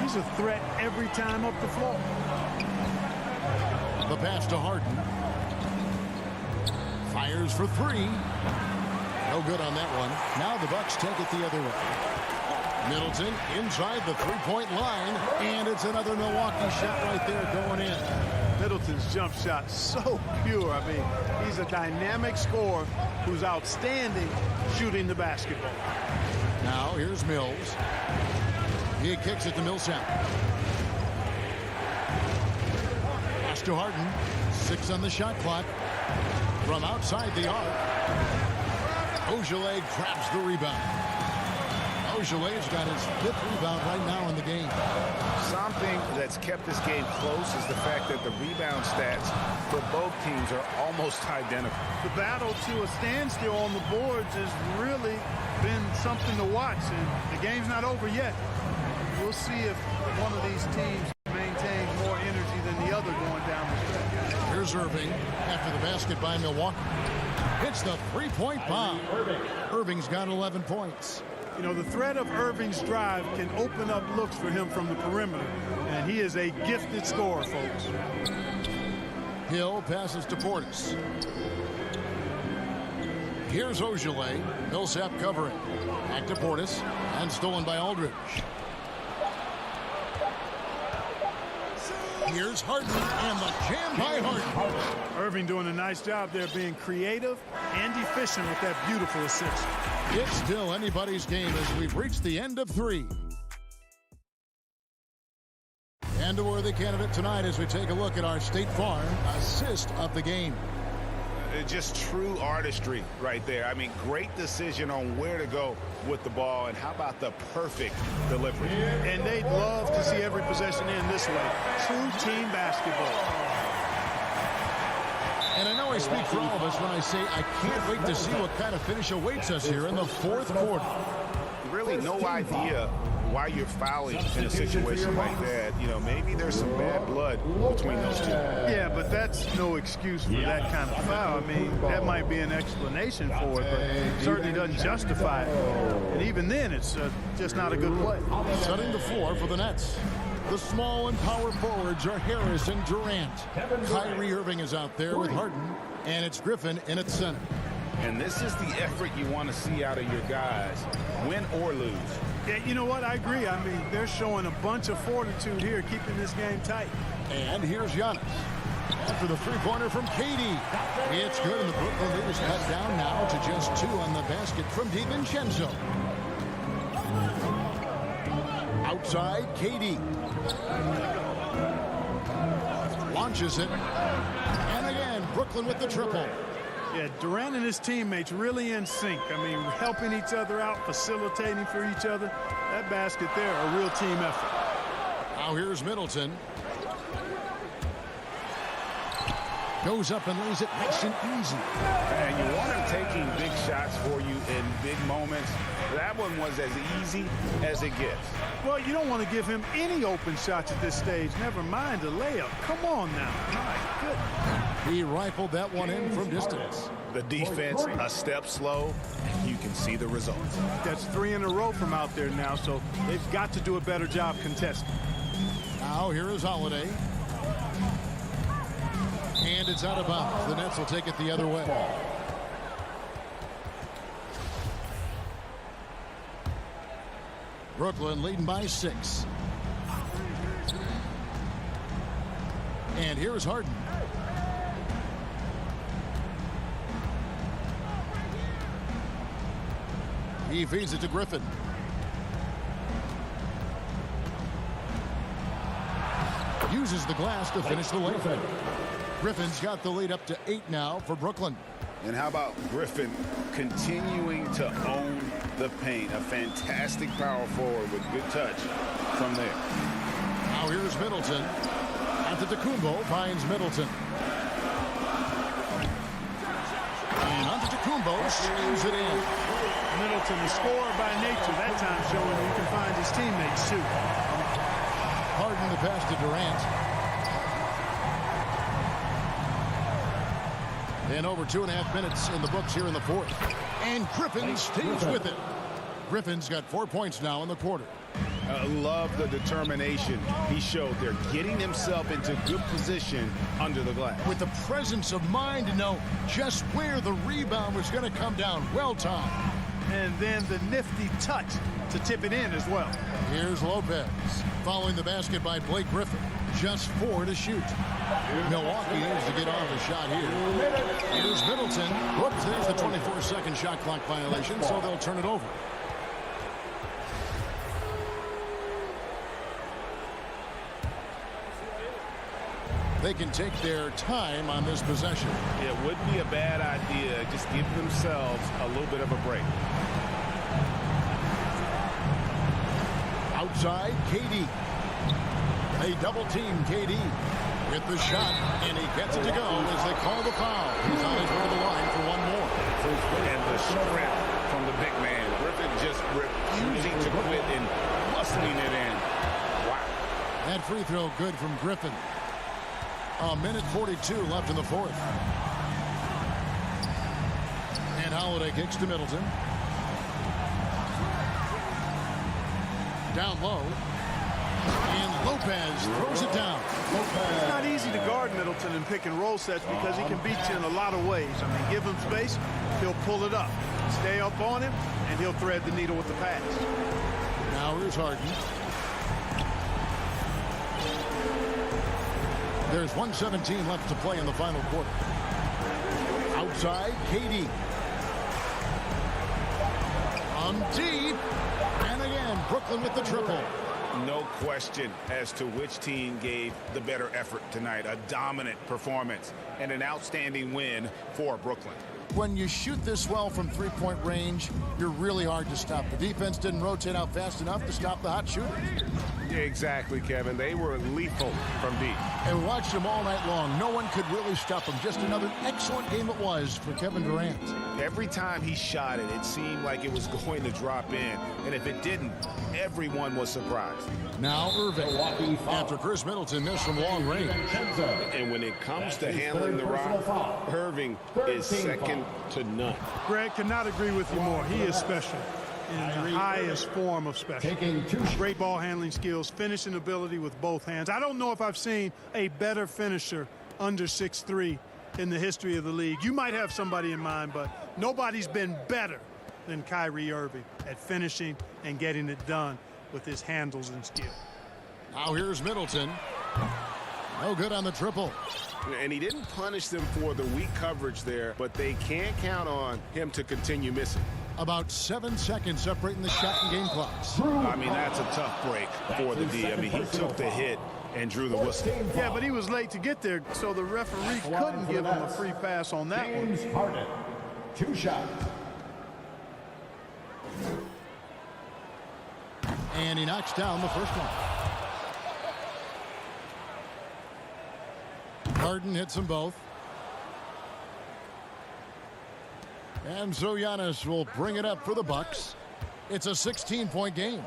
he's a threat every time up the floor. The pass to Harden. Fires for 3. No good on that one. Now the Bucks take it the other way. Middleton inside the 3-point line, and it's another Milwaukee shot right there going in. Middleton's jump shot so pure. I mean, he's a dynamic scorer who's outstanding shooting the basketball. Now here's Mills. He kicks it to Millsap. Pass to Harden. 6 on the shot clock. From outside the arc. Ojala grabs the rebound. Ojala's got his 5th rebound right now in the game. Something that's kept this game close is the fact that the rebound stats for both teams are almost identical. The battle to a standstill on the boards has really been something to watch, and the game's not over yet. We'll see if one of these teams maintains more energy than the other going down the stretch. Here's Irving after the basket by Milwaukee. Hits the 3-point bomb. Irving's got 11 points. You know, the threat of Irving's drive can open up looks for him from the perimeter, and he is a gifted scorer, folks. Hill passes to Portis. Here's Ojala. Millsap covering. Back to Portis, and stolen by Aldridge. Here's Harden, and the jam by Harden. Irving doing a nice job there being creative and efficient with that beautiful assist. It's still anybody's game as we've reached the end of 3. And a worthy candidate tonight as we take a look at our State Farm assist of the game. Just true artistry right there. I mean, great decision on where to go with the ball, and how about the perfect delivery? And they'd love to see every possession end this way. True team basketball. And I know I speak for all of us when I say I can't wait to see what kind of finish awaits us here in the fourth quarter. Really no idea why you're fouling in a situation like that. You know, maybe there's some bad blood between those two. Yeah, but that's no excuse for that kind of foul. I mean, that might be an explanation for it, but it certainly doesn't justify it. And even then, it's just not a good play. Setting the floor for the Nets. The small and power forwards are Harris and Durant. Kyrie Irving is out there with Harden, and it's Griffin in at center. And this is the effort you want to see out of your guys, win or lose. Yeah, you know what? I agree. I mean, they're showing a bunch of fortitude here, keeping this game tight. And here's Giannis. After the three-pointer from KD. It's good, and the Brooklyn lead is cut down now to just 2 on the basket from DiVincenzo. Outside, KD. Launches it. And again, Brooklyn with the triple. Yeah, Durant and his teammates really in sync. I mean, helping each other out, facilitating for each other. That basket there, a real team effort. Now here's Middleton. Goes up and lays it nice and easy. And you want him taking big shots for you in big moments. That one was as easy as it gets. Well, you don't want to give him any open shots at this stage. Never mind a layup. Come on now. My goodness. He rifled that one in from distance. The defense a step slow, and you can see the results. That's 3 in a row from out there now, so they've got to do a better job contesting. Now here is Holiday. And it's out of bounds. The Nets will take it the other way. Brooklyn leading by 6. And here's Harden. He feeds it to Griffin. Uses the glass to finish the layup. Griffin's got the lead up to 8 now for Brooklyn. And how about Griffin continuing to own the paint? A fantastic power forward with good touch from there. Now here's Middleton. Antetokounmpo finds Middleton. And Antetokounmpo slams it in. Middleton, the scorer by nature, that time showing you can find his teammates too. Harden the pass to Durant. And over 2.5 minutes in the books here in the fourth. And Griffin stays with it. Griffin's got 4 points now in the quarter. I love the determination he showed there, getting himself into good position under the glass. With the presence of mind to know just where the rebound was going to come down. Well timed. And then the nifty touch to tip it in as well. Here's Lopez. Following the basket by Blake Griffin. Just 4 to shoot. Milwaukee needs to get off a shot here. Here's Middleton. Whoops, there's the 24-second shot clock violation, so they'll turn it over. They can take their time on this possession. It wouldn't be a bad idea. Just give themselves a little bit of a break. Outside, KD. They double-team KD. With the shot, and he gets it to go as they call the foul. He's on his way to the line for one more. And the strength from the big man. Griffin just refusing to quit and muscling it in. Wow. That free throw good from Griffin. A minute 42 left in the fourth. And Holiday kicks to Middleton. Down low. And Lopez throws it down. It's not easy to guard Middleton in pick and roll sets because he can beat you in a lot of ways. I mean, give him space, he'll pull it up. Stay up on him, and he'll thread the needle with the pass. Now here's Harden. There's 1:17 left to play in the final quarter. Outside, KD. Deep. And again, Brooklyn with the triple. No question as to which team gave the better effort tonight. A dominant performance and an outstanding win for Brooklyn. When you shoot this well from three-point range, you're really hard to stop. The defense didn't rotate out fast enough to stop the hot shooters. Yeah, exactly, Kevin. They were lethal from deep. And watched them all night long. No one could really stop them. Just another excellent game it was for Kevin Durant. Every time he shot it, it seemed like it was going to drop in. And if it didn't, everyone was surprised. Now Irving, after Chris Middleton missed from long range. And when it comes to handling the rock, Irving is second to none. Greg, cannot agree with you more. He is special in the highest form of special. Great ball handling skills, finishing ability with both hands. I don't know if I've seen a better finisher under 6'3" in the history of the league. You might have somebody in mind, but nobody's been better than Kyrie Irving at finishing and getting it done with his handles and skill. Now here's Middleton. No good on the triple. And he didn't punish them for the weak coverage there, but they can't count on him to continue missing. About 7 seconds separating the shot and game clocks. I mean, that's a tough break for the D. I mean, he took the hit and drew the whistle. Yeah, but he was late to get there, so the referee couldn't give him a free pass on that one. James Harden, 2 shots. And he knocks down the first one. Harden hits them both. And so Giannis will bring it up for the Bucks. It's a 16-point game.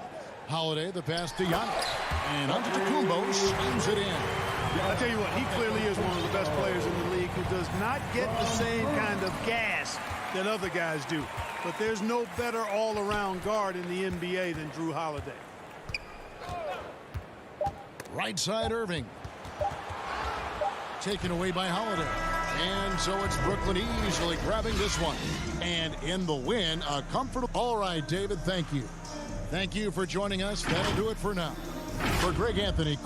Holiday, the pass to Giannis. And Antetokounmpo slams it in. I tell you what, he clearly is one of the best players in the league who does not get the same kind of gas that other guys do. But there's no better all-around guard in the NBA than Drew Holiday. Right side Irving. Taken away by Holiday. And so it's Brooklyn easily grabbing this one. And in the win, a comfortable... All right, David, thank you. Thank you for joining us. That'll do it for now. For Greg Anthony...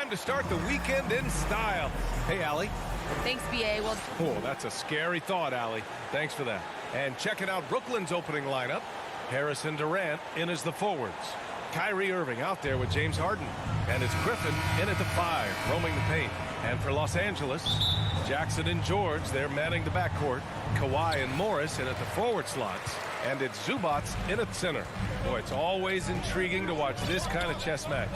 Time to start the weekend in style. Hey, Allie. Thanks, B.A. Well, oh, that's a scary thought, Allie. Thanks for that. And checking out Brooklyn's opening lineup. Harrison Durant in as the forwards. Kyrie Irving out there with James Harden. And it's Griffin in at the 5, roaming the paint. And for Los Angeles, Jackson and George, they're manning the backcourt. Kawhi and Morris in at the forward slots. And it's Zubac in at center. Boy, it's always intriguing to watch this kind of chess match.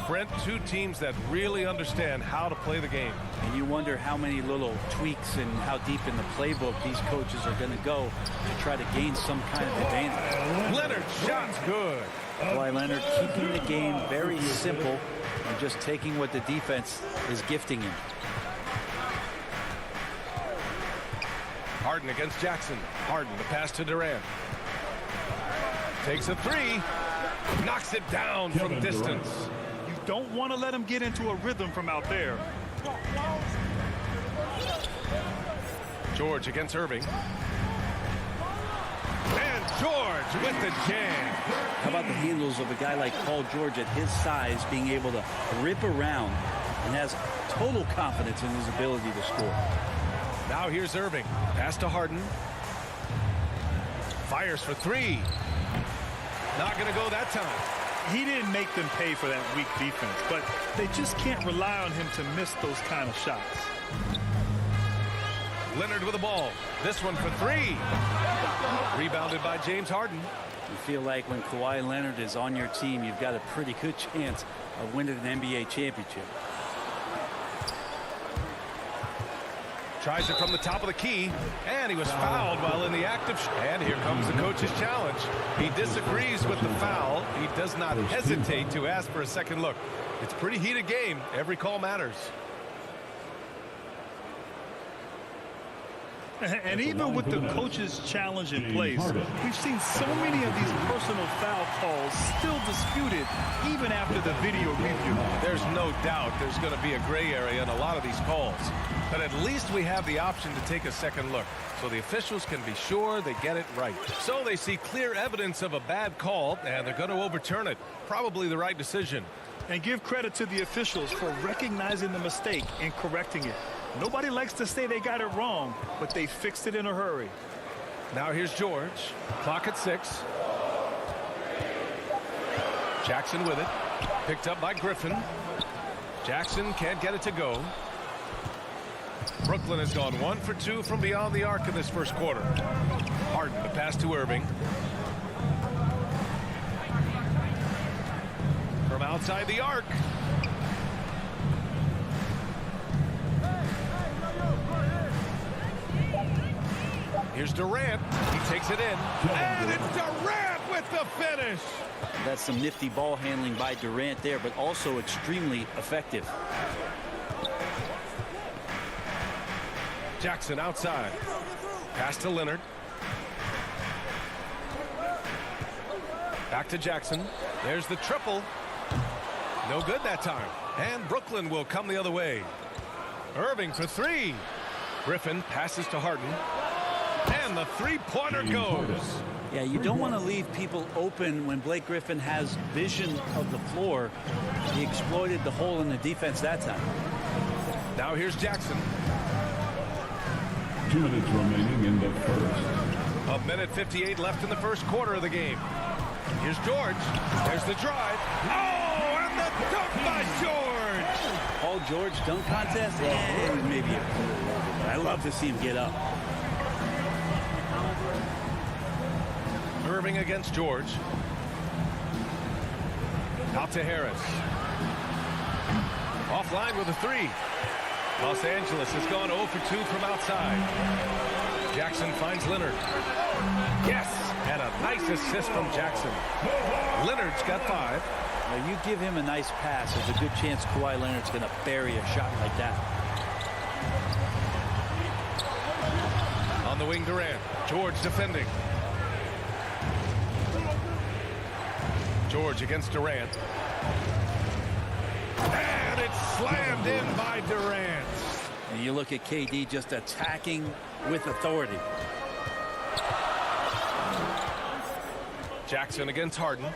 Brent, two teams that really understand how to play the game. And you wonder how many little tweaks and how deep in the playbook these coaches are going to go to try to gain some kind of advantage. Leonard, shot's good. Kawhi Leonard keeping the game very simple, and just taking what the defense is gifting him. Harden against Jackson. Harden, the pass to Durant. Takes a three. Knocks it down from distance. You don't want to let him get into a rhythm from out there. George against Irving. And George with the jam. How about the handles of a guy like Paul George at his size being able to rip around and has total confidence in his ability to score. Now here's Irving. Pass to Harden. Fires for three. Not going to go that time. He didn't make them pay for that weak defense, but they just can't rely on him to miss those kind of shots. Leonard with the ball. This one for three. Rebounded by James Harden. You feel like when Kawhi Leonard is on your team, you've got a pretty good chance of winning an NBA championship. Tries it from the top of the key, and he was fouled while in the act of... And here comes the coach's challenge. He disagrees with the foul. He does not hesitate to ask for a second look. It's a pretty heated game. Every call matters. And even with the coach's challenge in place, we've seen so many of these personal foul calls still disputed even after the video review. There's no doubt there's going to be a gray area in a lot of these calls. But at least we have the option to take a second look, so the officials can be sure they get it right. So they see clear evidence of a bad call, and they're going to overturn it. Probably the right decision. And give credit to the officials for recognizing the mistake and correcting it. Nobody likes to say they got it wrong, but they fixed it in a hurry. Now here's George. Clock at 6. Jackson with it. Picked up by Griffin. Jackson can't get it to go. Brooklyn has gone 1 for 2 from beyond the arc in this first quarter. Harden, the pass to Irving. From outside the arc. Here's Durant. He takes it in. And it's Durant with the finish. That's some nifty ball handling by Durant there, but also extremely effective. Jackson outside. Pass to Leonard. Back to Jackson. There's the triple. No good that time. And Brooklyn will come the other way. Irving for three. Griffin passes to Harden. And the three-pointer goes. Yeah, you don't want to leave people open when Blake Griffin has vision of the floor. He exploited the hole in the defense that time. Now here's Jackson. 2 minutes remaining in the first. 1:58 left in the first quarter of the game. Here's George. There's the drive. Oh, and the dunk by George. Paul George dunk contest? Yeah, maybe a little, but I love to see him get up. Irving against George. Out to Harris. Offline with a three. Los Angeles has gone 0 for 2 from outside. Jackson finds Leonard. Yes, and a nice assist from Jackson. Leonard's got 5. Now you give him a nice pass, there's a good chance Kawhi Leonard's going to bury a shot like that. On the wing, Durant. George defending. George against Durant. And it's slammed in by Durant. And you look at KD just attacking with authority. Jackson against Harden.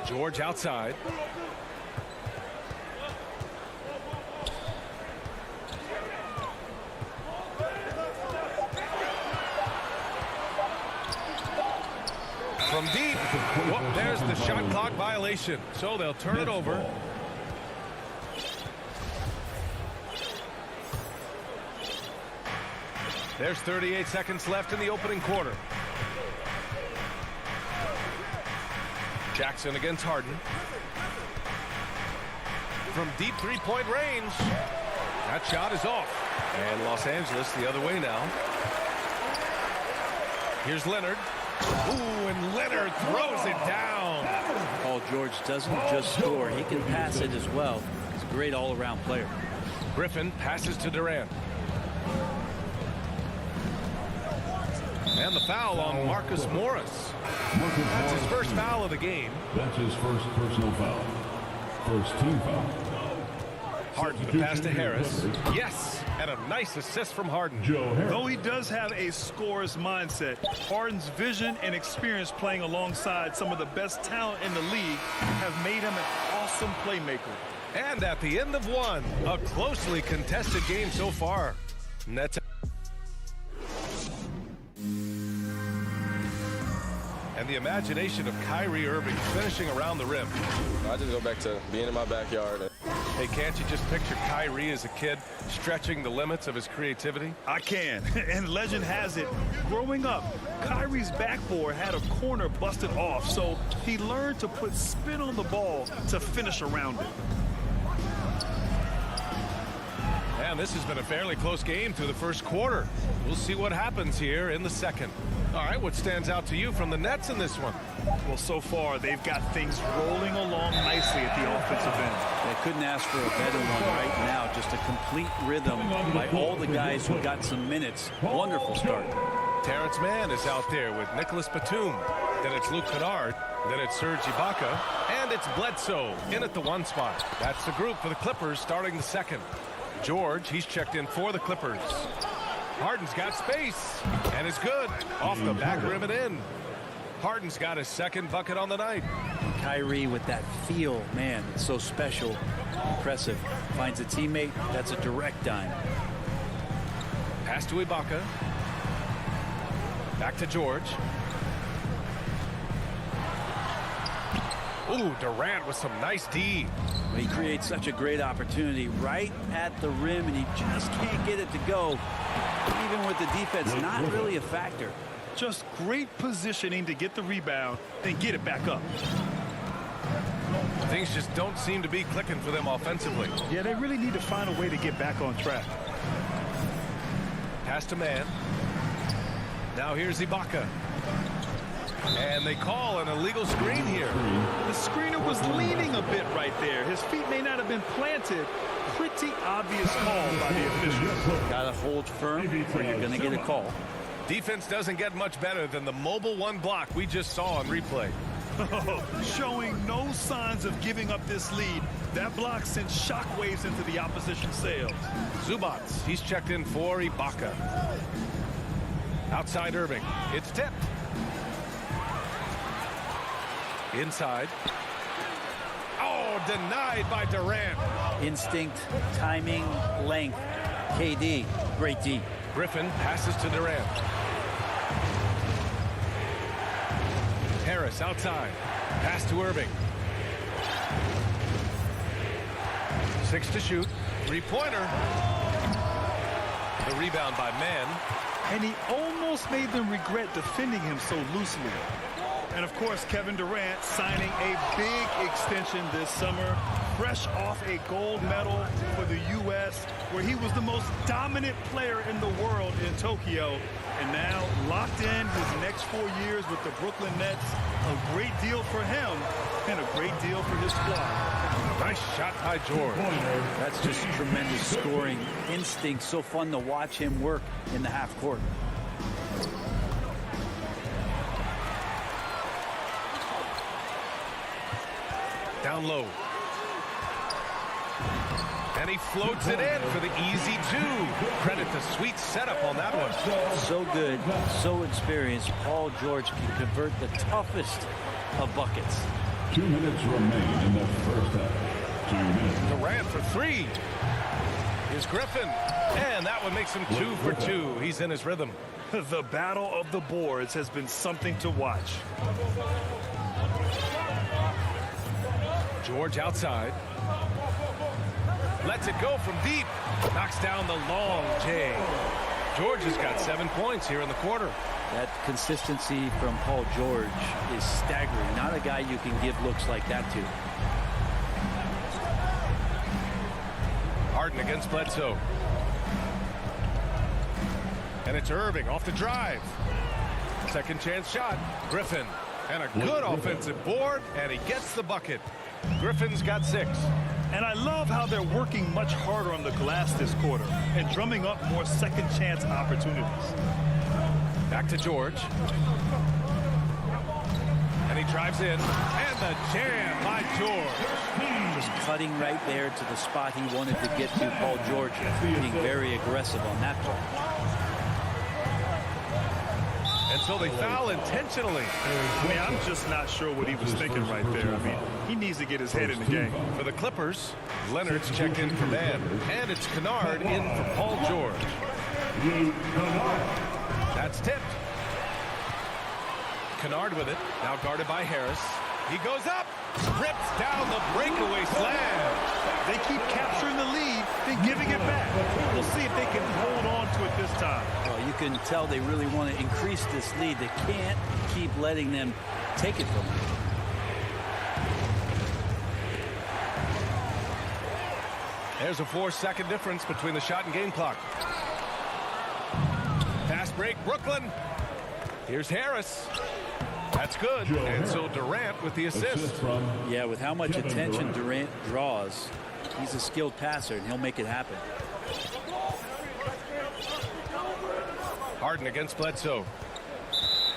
George outside. From deep. Whoop, there's the shot clock violation. So they'll turn it over. There's 38 seconds left in the opening quarter. Jackson against Harden. From deep three-point range. That shot is off. And Los Angeles the other way now. Here's Leonard. Ooh, and Leonard throws it down. Paul George doesn't just score. He can pass it as well. He's a great all-around player. Griffin passes to Durant. And the foul on Marcus Morris. That's his first foul of the game. That's his first personal foul. First team foul. Harden the pass to Harris. Yes, and a nice assist from Harden. Though he does have a scorer's mindset, Harden's vision and experience playing alongside some of the best talent in the league have made him an awesome playmaker. And at the end of one, a closely contested game so far. Nets. And the imagination of Kyrie Irving finishing around the rim. I just go back to being in my backyard. Hey, can't you just picture Kyrie as a kid stretching the limits of his creativity? I can. And legend has it, growing up, Kyrie's backboard had a corner busted off, so he learned to put spin on the ball to finish around it. And this has been a fairly close game through the first quarter. We'll see what happens here in the second. All right, what stands out to you from the Nets in this one? Well, so far, they've got things rolling along nicely at the offensive end. They couldn't ask for a better one right now. Just a complete rhythm by all the guys who got some minutes. Wonderful start. Terrence Mann is out there with Nicholas Batum. Then it's Luke Kennard. Then it's Serge Ibaka. And it's Bledsoe in at the one spot. That's the group for the Clippers starting the second. George, he's checked in for the Clippers. Harden's got space and is good. Off the back rim and in. Harden's got his second bucket on the night. Kyrie with that feel, man, it's so special, impressive. Finds a teammate, that's a direct dime. Pass to Ibaka. Back to George. Ooh, Durant with some nice D. He creates such a great opportunity right at the rim, and he just can't get it to go. Even with the defense, not really a factor. Just great positioning to get the rebound, then get it back up. Things just don't seem to be clicking for them offensively. Yeah, they really need to find a way to get back on track. Pass to Mann. Now here's Ibaka. And they call an illegal screen here. The screener was leaning a bit right there. His feet may not have been planted. Pretty obvious call by the officials. Gotta hold firm or you're gonna get a call. Defense doesn't get much better than the mobile one block we just saw on replay. Showing no signs of giving up this lead. That block sent shockwaves into the opposition sails. Zubac, he's checked in for Ibaka. Outside Irving. It's tipped. Inside. Oh, denied by Durant. Instinct, timing, length. KD, great D. Griffin passes to Durant. Harris outside. Pass to Irving. 6 to shoot. Three-pointer. The rebound by Mann. And he almost made them regret defending him so loosely. And, of course, Kevin Durant signing a big extension this summer, fresh off a gold medal for the U.S., where he was the most dominant player in the world in Tokyo. And now locked in his next 4 years with the Brooklyn Nets. A great deal for him and a great deal for his squad. Nice shot by George. That's just tremendous scoring instinct. So fun to watch him work in the half court. Down low. And he floats it in for the easy two. Credit the sweet setup on that one. So good, so experienced. Paul George can convert the toughest of buckets. 2 minutes remain in the first half. 2 minutes. Durant for three. Here's Griffin. And that one makes him 2 for 2. He's in his rhythm. The battle of the boards has been something to watch. George outside. Lets it go from deep. Knocks down the long J. George has got 7 points here in the quarter. That consistency from Paul George is staggering. Not a guy you can give looks like that to. Harden against Bledsoe. And it's Irving off the drive. Second chance shot. Griffin. And a good offensive board, and he gets the bucket. Griffin's got 6. And I love how they're working much harder on the glass this quarter and drumming up more second chance opportunities. Back to George. And he drives in. And the jam by George. Just cutting right there to the spot he wanted to get to. Paul George being very aggressive on that play. And so they foul intentionally. I mean, I'm just not sure what he was thinking right there. I mean, he needs to get his head in the game. For the Clippers, Leonard's checked in for man. And it's Kennard in for Paul George. That's tipped. Kennard with it. Now guarded by Harris. He goes up. Rips down the breakaway slam. They keep capturing the lead, then giving it back. We'll see if they can hold on to it this time. Well, you can tell they really want to increase this lead. They can't keep letting them take it from them. There's a 4-second difference between the shot and game clock. Fast break, Brooklyn. Here's Harris. That's good. And so Durant with the assist. Yeah, with how much attention Durant draws, he's a skilled passer, and he'll make it happen. Harden against Bledsoe.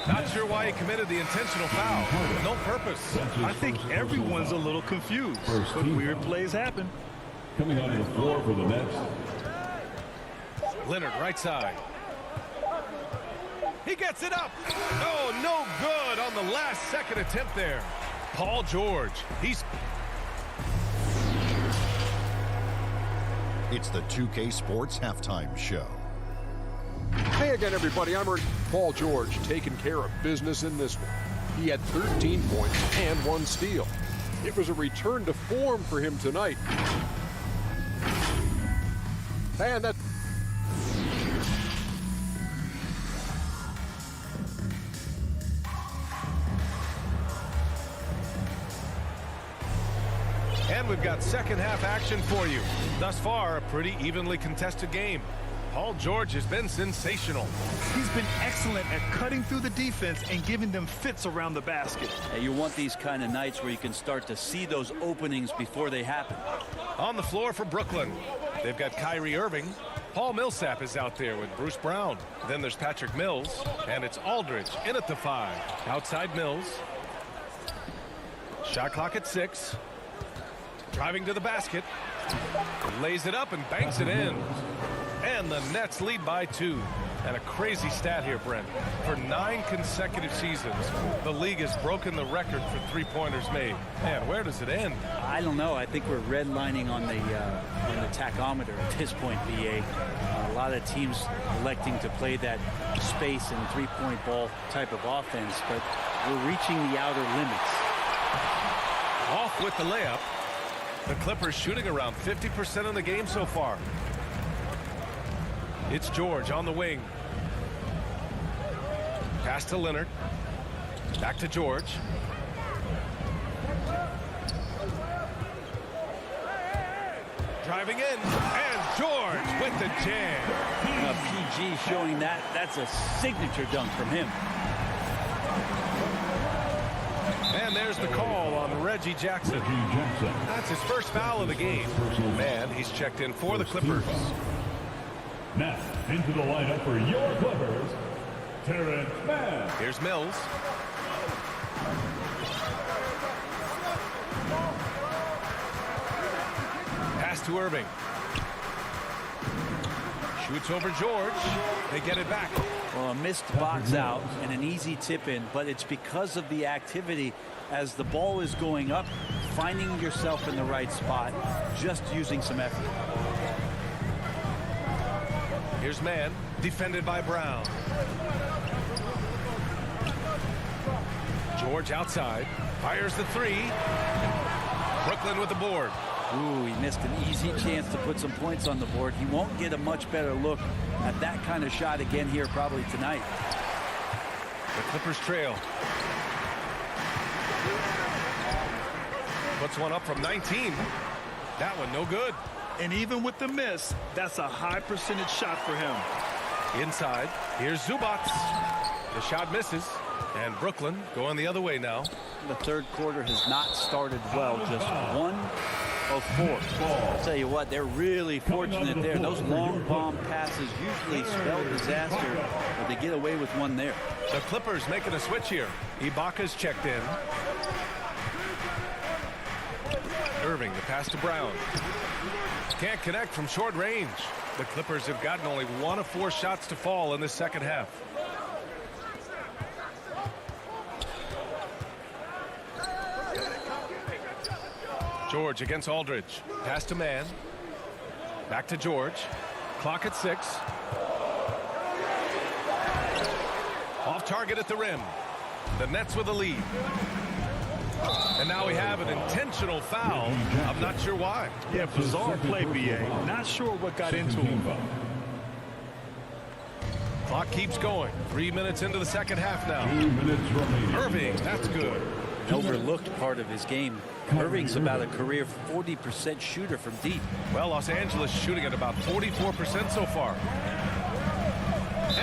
Not sure why he committed the intentional foul. No purpose. I think everyone's a little confused, but weird plays happen. Coming onto the floor for the Nets. Leonard, right side. He gets it up. Oh, no good on the last second attempt there. Paul George. It's the 2K Sports Halftime Show. Hey again, everybody. I'm Paul George taking care of business in this one. He had 13 points and 1 steal. It was a return to form for him tonight. And that... And we've got second half action for you. Thus far, a pretty evenly contested game. Paul George has been sensational. He's been excellent at cutting through the defense and giving them fits around the basket. You want these kind of nights where you can start to see those openings before they happen. On the floor for Brooklyn, they've got Kyrie Irving. Paul Millsap is out there with Bruce Brown. Then there's Patrick Mills, and it's Aldridge in at the 5. Outside Mills. Shot clock at 6. Driving to the basket. Lays it up and banks it in. And the Nets lead by 2. And a crazy stat here, Brent. For 9 consecutive seasons, the league has broken the record for three-pointers made. Man, where does it end? I don't know. I think we're redlining on the tachometer at this point, BA. A lot of teams electing to play that space and three-point ball type of offense, but we're reaching the outer limits. Off with the layup. The Clippers shooting around 50% of the game so far. It's George on the wing. Pass to Leonard. Back to George. Driving in. And George with the jam. PG showing that's a signature dunk from him. And there's the call on Reggie Jackson. That's his first foul of the game. And he's checked in for the Clippers. Now, into the lineup for your Clippers, Terrence Mann. Here's Mills. Pass to Irving. Shoots over George. They get it back. Well, a missed box out and an easy tip in, but it's because of the activity as the ball is going up, finding yourself in the right spot, just using some effort. Here's Mann, defended by Brown. George outside, fires the 3. Brooklyn with the board. Ooh, he missed an easy chance to put some points on the board. He won't get a much better look at that kind of shot again here probably tonight. The Clippers trail. Puts one up from 19. That one no good. And even with the miss, that's a high percentage shot for him. Inside, here's Zubac. The shot misses. And Brooklyn going the other way now. The third quarter has not started well. Just 1 of 4. I'll tell you what, they're really fortunate there. Those long bomb passes usually spell disaster, but they get away with one there. The Clippers making a switch here. Ibaka's checked in. Irving, the pass to Brown. Can't connect from short range. The Clippers have gotten only 1 of 4 shots to fall in the second half. George against Aldridge. Pass to Mann. Back to George. Clock at 6. Off target at the rim. The Nets with a lead. And now we have an intentional foul. I'm not sure why. Yeah, bizarre play, B.A. Not sure what got into him. Clock keeps going. 3 minutes into the second half now. Irving, that's good. Overlooked part of his game. Irving's about a career 40% shooter from deep. Well, Los Angeles shooting at about 44% so far.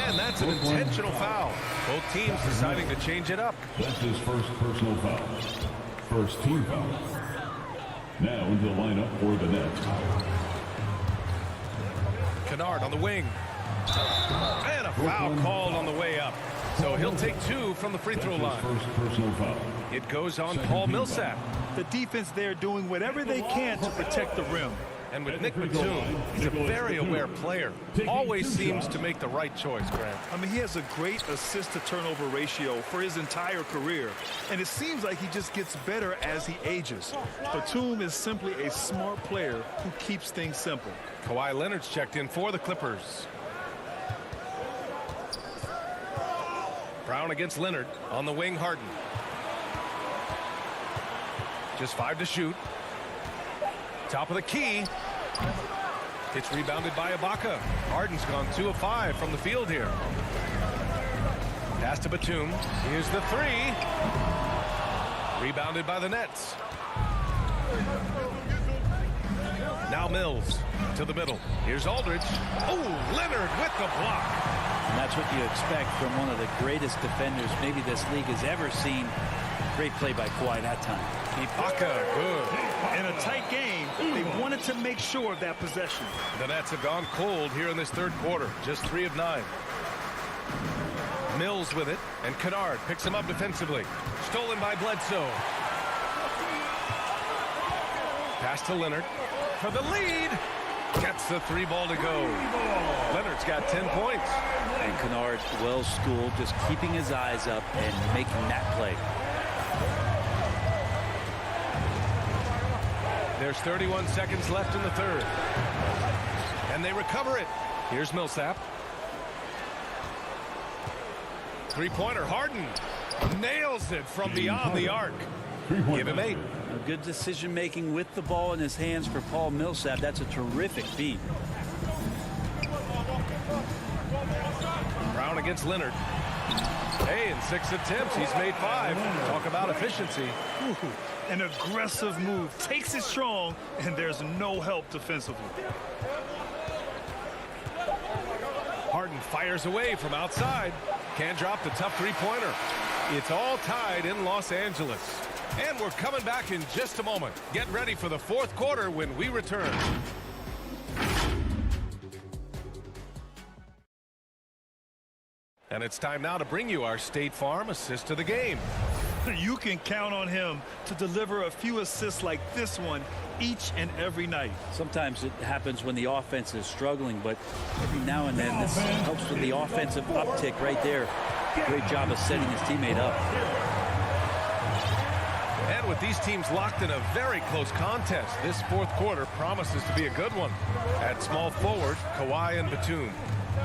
And that's an intentional foul. Both teams deciding to change it up. That's his first personal foul. First team foul. Now into the lineup for the Nets. Kennard on the wing. And a foul called on the way up. So he'll take 2 from the free throw line. First personal foul. It goes on Paul Millsap. The defense there doing whatever they can to protect the rim. And with Nick Batum, he's a very aware player. Always seems to make the right choice, Grant. I mean, he has a great assist-to-turnover ratio for his entire career. And it seems like he just gets better as he ages. Batum is simply a smart player who keeps things simple. Kawhi Leonard's checked in for the Clippers. Brown against Leonard. On the wing, Harden. Just 5 to shoot. Top of the key. It's rebounded by Ibaka. Harden's gone 2 of 5 from the field here. Pass to Batum. Here's the 3. Rebounded by the Nets. Now Mills to the middle. Here's Aldridge. Oh, Leonard with the block. And that's what you expect from one of the greatest defenders maybe this league has ever seen. Great play by Kawhi that time. Ibaka, good. In a tight game, they wanted to make sure of that possession. The Nets have gone cold here in this third quarter. Just 3 of 9. Mills with it, and Kennard picks him up defensively. Stolen by Bledsoe. Pass to Leonard for the lead. Gets the 3 ball to go. Leonard's got 10 points. And Kennard, well schooled, just keeping his eyes up and making that play. There's 31 seconds left in the third. And they recover it. Here's Millsap. 3-pointer, Harden. Nails it from beyond the arc. Give him 8. A good decision-making with the ball in his hands for Paul Millsap. That's a terrific feat. Brown against Leonard. Hey, in 6 attempts, he's made 5. Talk about efficiency. An aggressive move. Takes it strong, and there's no help defensively. Harden fires away from outside. Can't drop the tough 3-pointer. It's all tied in Los Angeles. And we're coming back in just a moment. Get ready for the fourth quarter when we return. And it's time now to bring you our State Farm assist of the game. You can count on him to deliver a few assists like this one each and every night. Sometimes it happens when the offense is struggling, but every now and then this helps with the offensive uptick right there. Great job of setting his teammate up. And with these teams locked in a very close contest, this fourth quarter promises to be a good one. At small forward, Kawhi and Batum.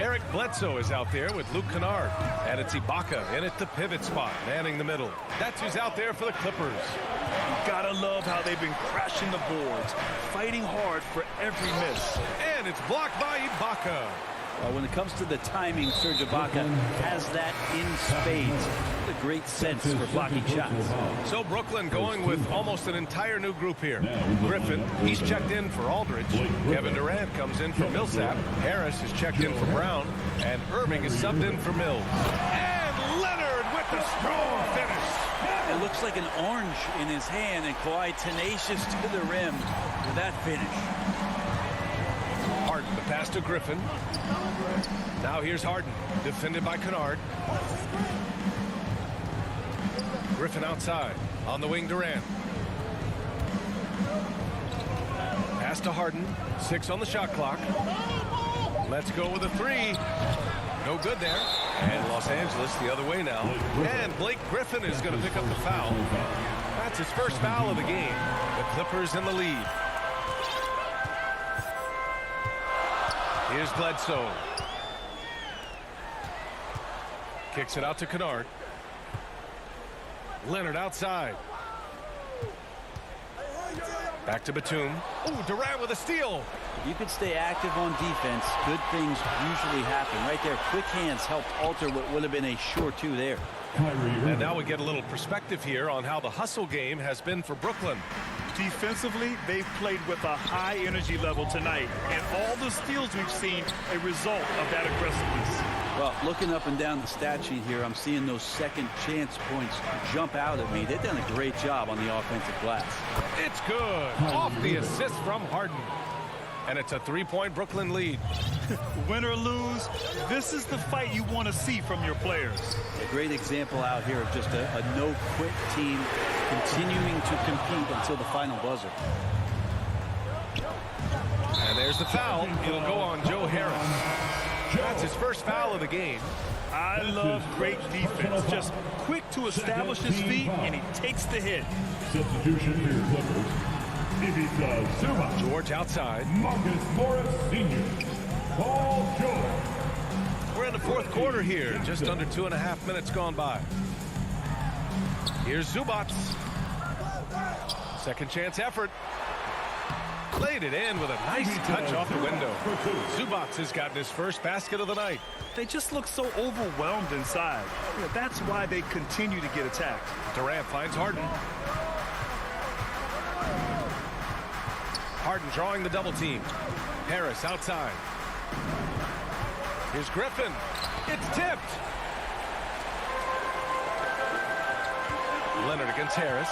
Eric Bledsoe is out there with Luke Kennard. And it's Ibaka in at the pivot spot, manning the middle. That's who's out there for the Clippers. Gotta love how they've been crashing the boards, fighting hard for every miss. And it's blocked by Ibaka. When it comes to the timing, Serge Ibaka has that in spades. A great sense for blocking shots. So Brooklyn going with almost an entire new group here. Griffin, he's checked in for Aldridge. Kevin Durant comes in for Millsap. Harris is checked in for Brown. And Irving is subbed in for Mills. And Leonard with with the strong finish. It looks like an orange in his hand, and Kawhi tenacious to the rim with that finish. Harden, the pass to Griffin. Now here's Harden, defended by Kennard. Griffin outside. On the wing, Durant. Pass to Harden. 6 on the shot clock. Let's go with a 3. No good there. And Los Angeles the other way now. And Blake Griffin is going to pick up the foul. That's his first foul of the game. The Clippers in the lead. Here's Bledsoe. Kicks it out to Kennard. Leonard outside. Back to Batum. Oh, Durant with a steal. You could stay active on defense. Good things usually happen. Right there, quick hands helped alter what would have been a sure 2 there. And now we get a little perspective here on how the hustle game has been for Brooklyn. Defensively, they've played with a high energy level tonight, and all the steals we've seen a result of that aggressiveness. Well, looking up and down the stat sheet here, I'm seeing those second chance points jump out at me. They've done a great job on the offensive glass. It's good. Off the assist from Harden. And it's a 3-point Brooklyn lead. Win or lose, this is the fight you want to see from your players. A great example out here of just a no-quit team continuing to compete until the final buzzer. And there's the foul. It'll go on Joe Harris. That's his first foul of the game. I love great defense. Just quick to establish his feet, and he takes the hit. Substitution for your Clippers. George outside. Marcus Morris Sr. Paul George. We're in the fourth quarter here. Just under 2.5 minutes gone by. Here's Zubac. Second chance effort. Laid it in with a nice touch off the window. Zubac has gotten his first basket of the night. They just look so overwhelmed inside. That's why they continue to get attacked. Durant finds Harden. Harden drawing the double team. Harris outside. Here's Griffin. It's tipped. Leonard against Harris.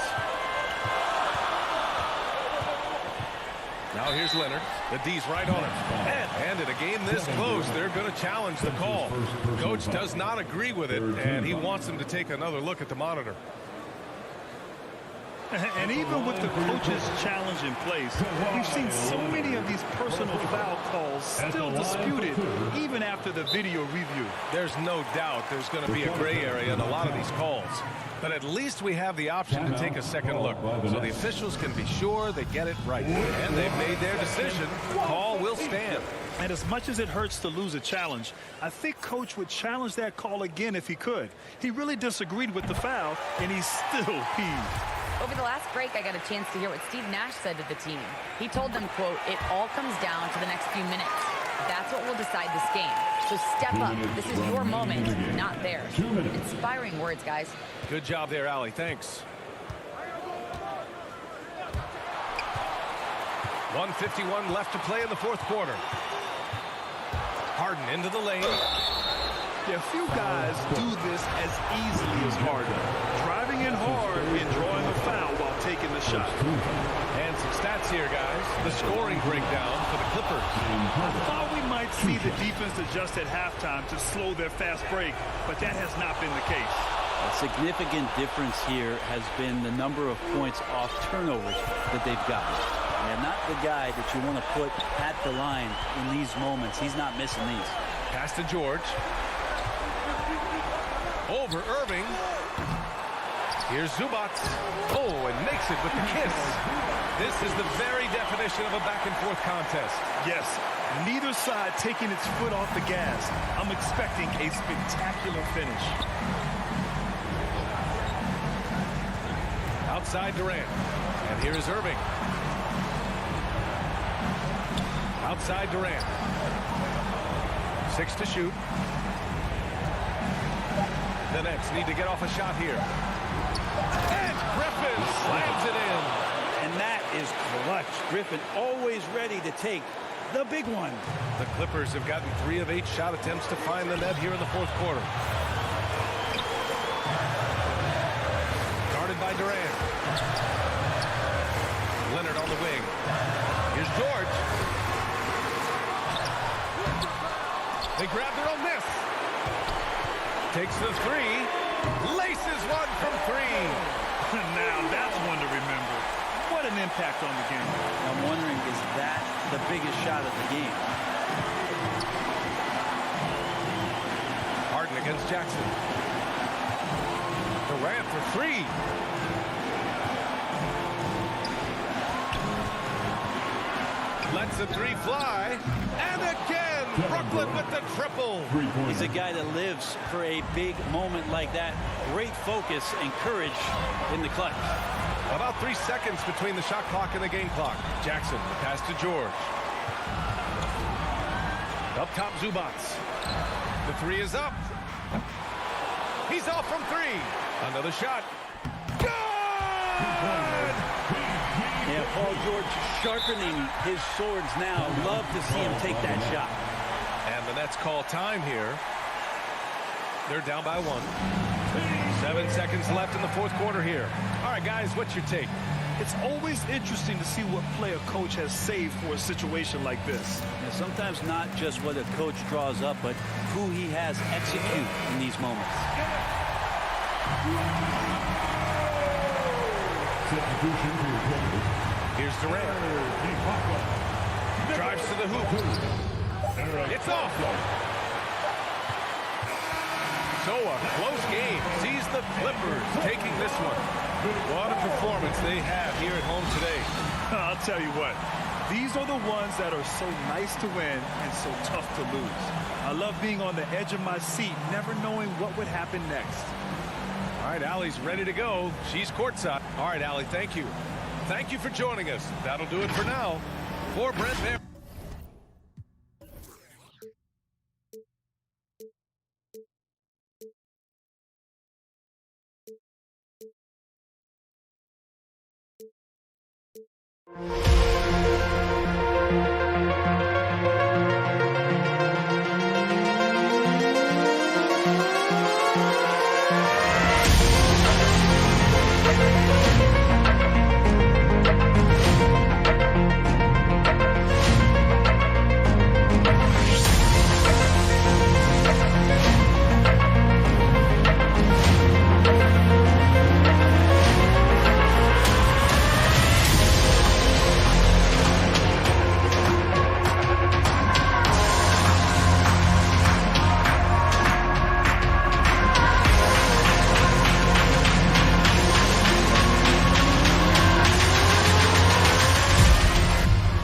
Now here's Leonard. The D's right on it. And in a game this close, they're going to challenge the call. Coach does not agree with it, and he wants them to take another look at the monitor. And even with the coach's challenge in place, we've seen so many of these personal foul calls still disputed, even after the video review. There's no doubt there's going to be a gray area in a lot of these calls. But at least we have the option to take a second look, so the officials can be sure they get it right. And they've made their decision. The call will stand. And as much as it hurts to lose a challenge, I think Coach would challenge that call again if he could. He really disagreed with the foul, and he's still peeved. Over the last break, I got a chance to hear what Steve Nash said to the team. He told them, quote, "It all comes down to the next few minutes. That's what will decide this game. So step up. This is your moment, not theirs." Inspiring words, guys. Good job there, Allie. Thanks. 1:51 left to play in the fourth quarter. Harden into the lane. Yeah, few guys do this as easily as Harden. Driving in hard and drawing a foul while taking the shot. And some stats here, guys. The scoring breakdown for the Clippers. I thought we might see the defense adjust at halftime to slow their fast break, but that has not been the case. A significant difference here has been the number of points off turnovers that they've gotten. And not the guy that you want to put at the line in these moments. He's not missing these. Pass to George. Over Irving. Here's Zubac. Oh, and makes it with the kiss. This is the very definition of a back-and-forth contest. Yes, neither side taking its foot off the gas. I'm expecting a spectacular finish. Outside Durant. And here is Irving. Outside Durant. 6 to shoot. The Nets need to get off a shot here. And Griffin slams it in. And that is clutch. Griffin always ready to take the big one. The Clippers have gotten 3 of 8 shot attempts to find the net here in the fourth quarter. find Durant. Leonard on the wing. Here's George. They grab their own miss. Takes the three. Laces one from three. Now that's one to remember. What an impact on the game. I'm wondering, is that the biggest shot of the game? Harden against Jackson. Durant for three. Lets the three fly. And again, Brooklyn with the triple. He's a guy that lives for a big moment like that. Great focus and courage in the clutch. About 3 seconds between the shot clock and the game clock. Jackson, the pass to George. Up top, Zubats. The three is up. He's off from three. Another shot. Good! Yeah, Paul George sharpening his swords now. Love to see him take that shot. And the Nets call time here. They're down by one. 7 seconds left in the fourth quarter here. All right, guys, what's your take? It's always interesting to see what play a coach has saved for a situation like this. And sometimes not just what a coach draws up, but who he has execute in these moments. Here's Durant. Drives to the hoop. It's off. So a close game sees the Clippers taking this one. What a performance they have here at home today. I'll tell you what, these are the ones that are so nice to win and so tough to lose. I love being on the edge of my seat, never knowing what would happen next. All right, Allie's ready to go. She's courtside. All right, Allie, thank you. Thank you for joining us. That'll do it for now. For Brent Bear. Thank you.